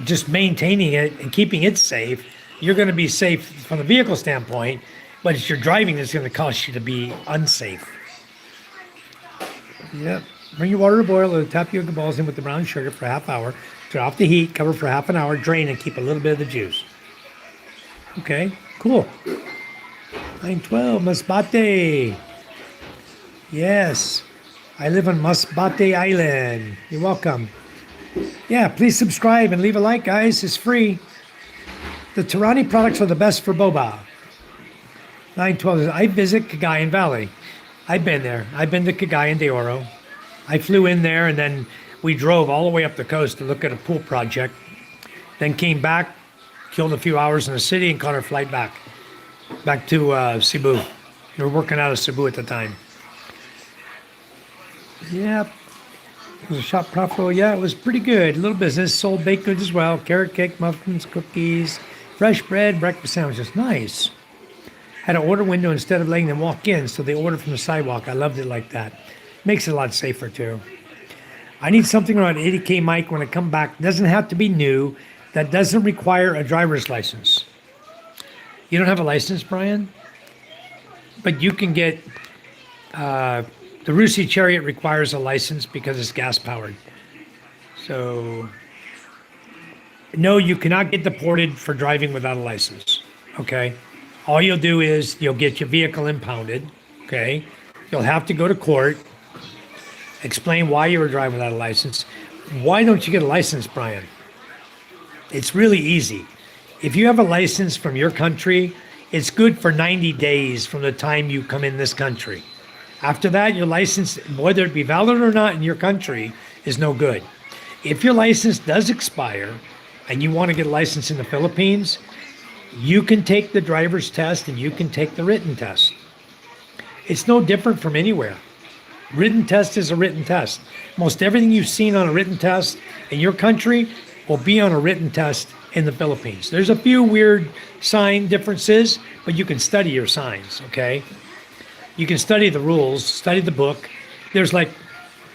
just maintaining it and keeping it safe, you're going to be safe from the vehicle standpoint, but it's your driving that's going to cause you to be unsafe. Yep. Bring your water to boil, let the tapioca balls in with the brown sugar for a half hour. Turn off the heat, cover for half an hour, drain, and keep a little bit of the juice. Okay, cool. 912, Masbate. Yes, I live on Masbate Island. You're welcome. Yeah, please subscribe and leave a like, guys. It's free. The Tirani products are the best for boba. 912 is, I visit Cagayan Valley. I've been there. I've been to Cagayan de Oro. I flew in there and then we drove all the way up the coast to look at a pool project. Then came back, killed a few hours in the city and caught our flight back to Cebu. We were working out of Cebu at the time. Yep. It was a shop profitable. Yeah, it was pretty good. Little business. Sold baked goods as well. Carrot cake, muffins, cookies, fresh bread, breakfast sandwiches. Nice. Had an order window instead of letting them walk in, so they ordered from the sidewalk. I loved it like that. Makes it a lot safer too. I need something around 80K mic when I come back. Doesn't have to be new. That doesn't require a driver's license. You don't have a license, Brian? But you can get, the Rusi Chariot requires a license because it's gas powered. So, no, you cannot get deported for driving without a license, okay? All you'll do is you'll get your vehicle impounded, okay? You'll have to go to court, explain why you were driving without a license. Why don't you get a license, Brian? It's really easy. If you have a license from your country, it's good for 90 days from the time you come in this country. After that, your license, whether it be valid or not in your country, is no good. If your license does expire and you want to get a license in the Philippines, you can take the driver's test and you can take the written test. It's no different from anywhere. Written test is a written test. Most everything you've seen on a written test in your country will be on a written test in the Philippines. There's a few weird sign differences, but you can study your signs, okay? You can study the rules, study the book. There's like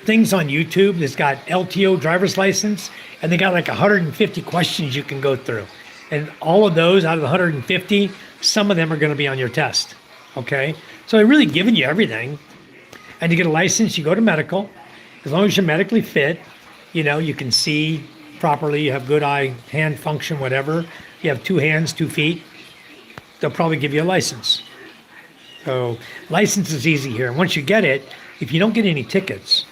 things on YouTube that's got LTO driver's license, and they got like 150 questions you can go through. And all of those out of the 150, some of them are going to be on your test, okay? So they're really giving you everything. And to get a license, you go to medical. As long as you're medically fit, you know, you can see properly, you have good eye, hand function, whatever. You have 2 hands, 2 feet, they'll probably give you a license. So license is easy here. And once you get it, if you don't get any tickets,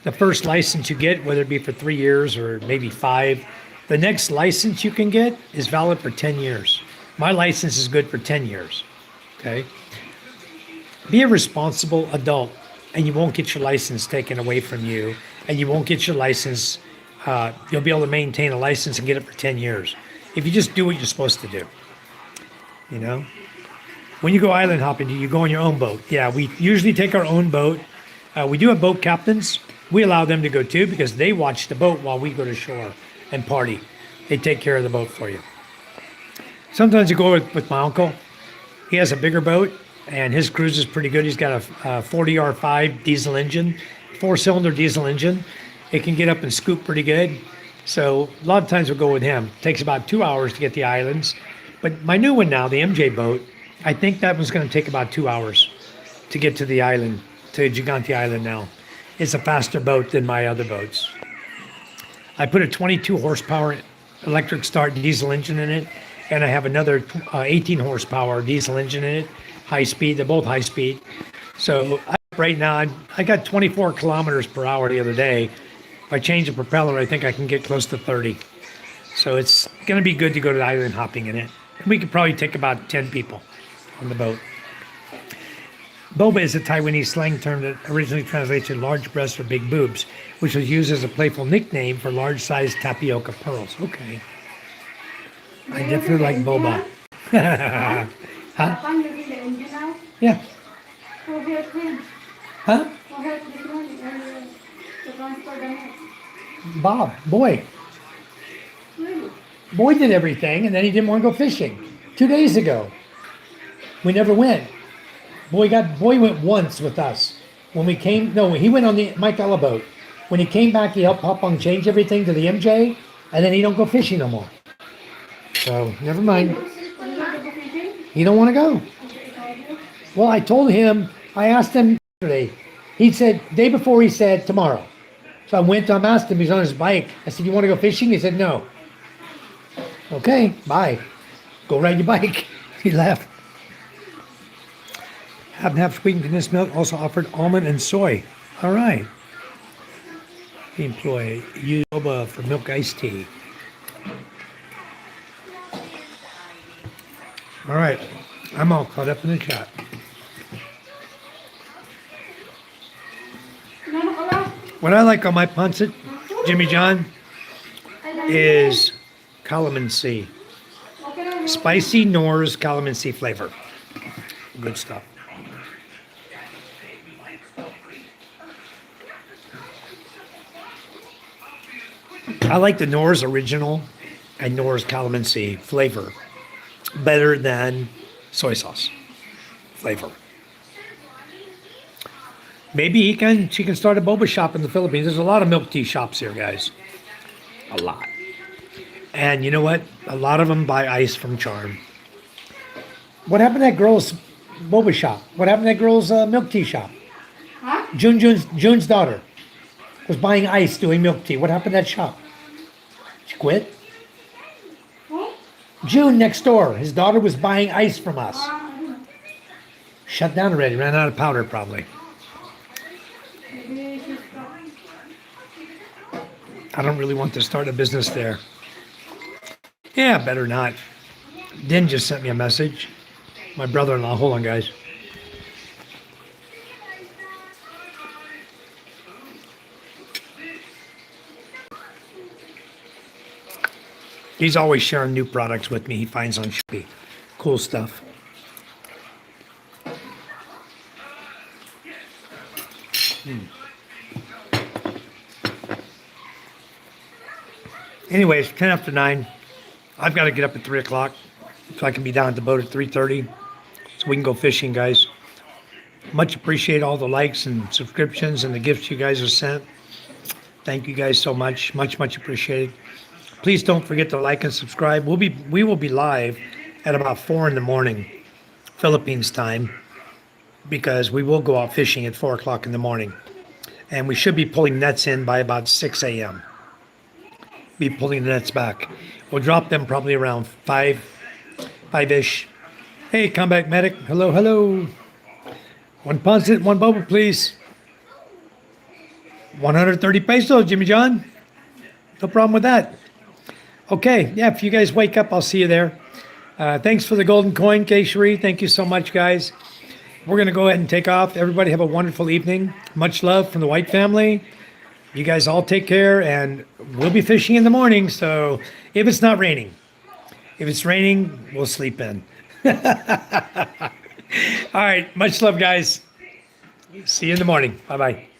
the first license you get, whether it be for 3 years or maybe 5, the next license you can get is valid for 10 years. My license is good for 10 years, okay? Be a responsible adult and you won't get your license taken away from you, and you won't get your license, you'll be able to maintain a license and get it for 10 years. If you just do what you're supposed to do, you know? When you go island hopping, do you go on your own boat? Yeah, we usually take our own boat. We do have boat captains. We allow them to go too because they watch the boat while we go to shore and party. They take care of the boat for you. Sometimes you go with my uncle. He has a bigger boat and his cruise is pretty good. He's got a 40R5 diesel engine, 4-cylinder diesel engine. It can get up and scoop pretty good. So a lot of times we'll go with him. It takes about 2 hours to get the islands. But my new one now, the MJ boat, I think that one's going to take about 2 hours to get to the island, to Gigante Island now. It's a faster boat than my other boats. I put a 22 horsepower electric start diesel engine in it, and I have another 18 horsepower diesel engine in it, high speed. They're both high speed. So right now, I got 24 kilometers per hour the other day. If I change the propeller, I think I can get close to 30. So it's going to be good to go to island hopping in it. And we could probably take about 10 people on the boat. Boba is a Taiwanese slang term that originally translates to large breasts or big boobs, which was used as a playful nickname for large-sized tapioca pearls. Okay. I definitely like boba. Huh? Yeah. Huh? Bob, boy. Really? Boy did everything, and then he didn't want to go fishing. 2 days ago, we never went. Boy went once with us. When we came, no, he went on the Mike Ella boat. When he came back, he helped Pop change everything to the MJ, and then he don't go fishing no more. So never mind. He don't want to go. Well, I told him. I asked him yesterday. He said day before he said tomorrow. So I went to him, asked him. He's on his bike. I said, "You want to go fishing?" He said, "No." Okay, bye. Go ride your bike. He left. Half and half sweetened condensed milk, also offered almond and soy. All right. The employee use boba for milk iced tea. All right. I'm all caught up in the chat. What I like on my pancit, Jimmy John, is calamansi. Spicy Nor's calamansi flavor. Good stuff. I like the Nor's original and Nor's calamansi flavor better than soy sauce flavor. Maybe she can start a boba shop in the Philippines. There's a lot of milk tea shops here, guys. A lot. And you know what? A lot of them buy ice from Charm. What happened to that girl's boba shop? What happened to that girl's milk tea shop? Huh? June's daughter was buying ice doing milk tea. What happened to that shop? She quit? Huh? June next door. His daughter was buying ice from us. Shut down already. Ran out of powder probably. I don't really want to start a business there. Yeah, better not. Den just sent me a message. My brother-in-law. Hold on, guys. He's always sharing new products with me he finds on Shopee. Cool stuff. Anyways, 10 after 9. I've got to get up at 3 o'clock so I can be down at the boat at 3:30 so we can go fishing, guys. Much appreciate all the likes and subscriptions and the gifts you guys have sent. Thank you guys so much. Much appreciated. Please don't forget to like and subscribe. We will be live at about 4 in the morning, Philippines time, because we will go out fishing at 4 o'clock in the morning. And we should be pulling nets in by about 6 a.m. Be pulling the nets back. We'll drop them probably around 5-ish. Hey, Combat Medic. Hello. One pancit, one boba, please. 130 pesos, Jimmy John. No problem with that. Okay, yeah, if you guys wake up, I'll see you there. Thanks for the golden coin, Keshri. Thank you so much, guys. We're going to go ahead and take off. Everybody have a wonderful evening. Much love from the White family. You guys all take care, and we'll be fishing in the morning, so if it's not raining. If it's raining, we'll sleep in. All right, much love, guys. See you in the morning. Bye-bye.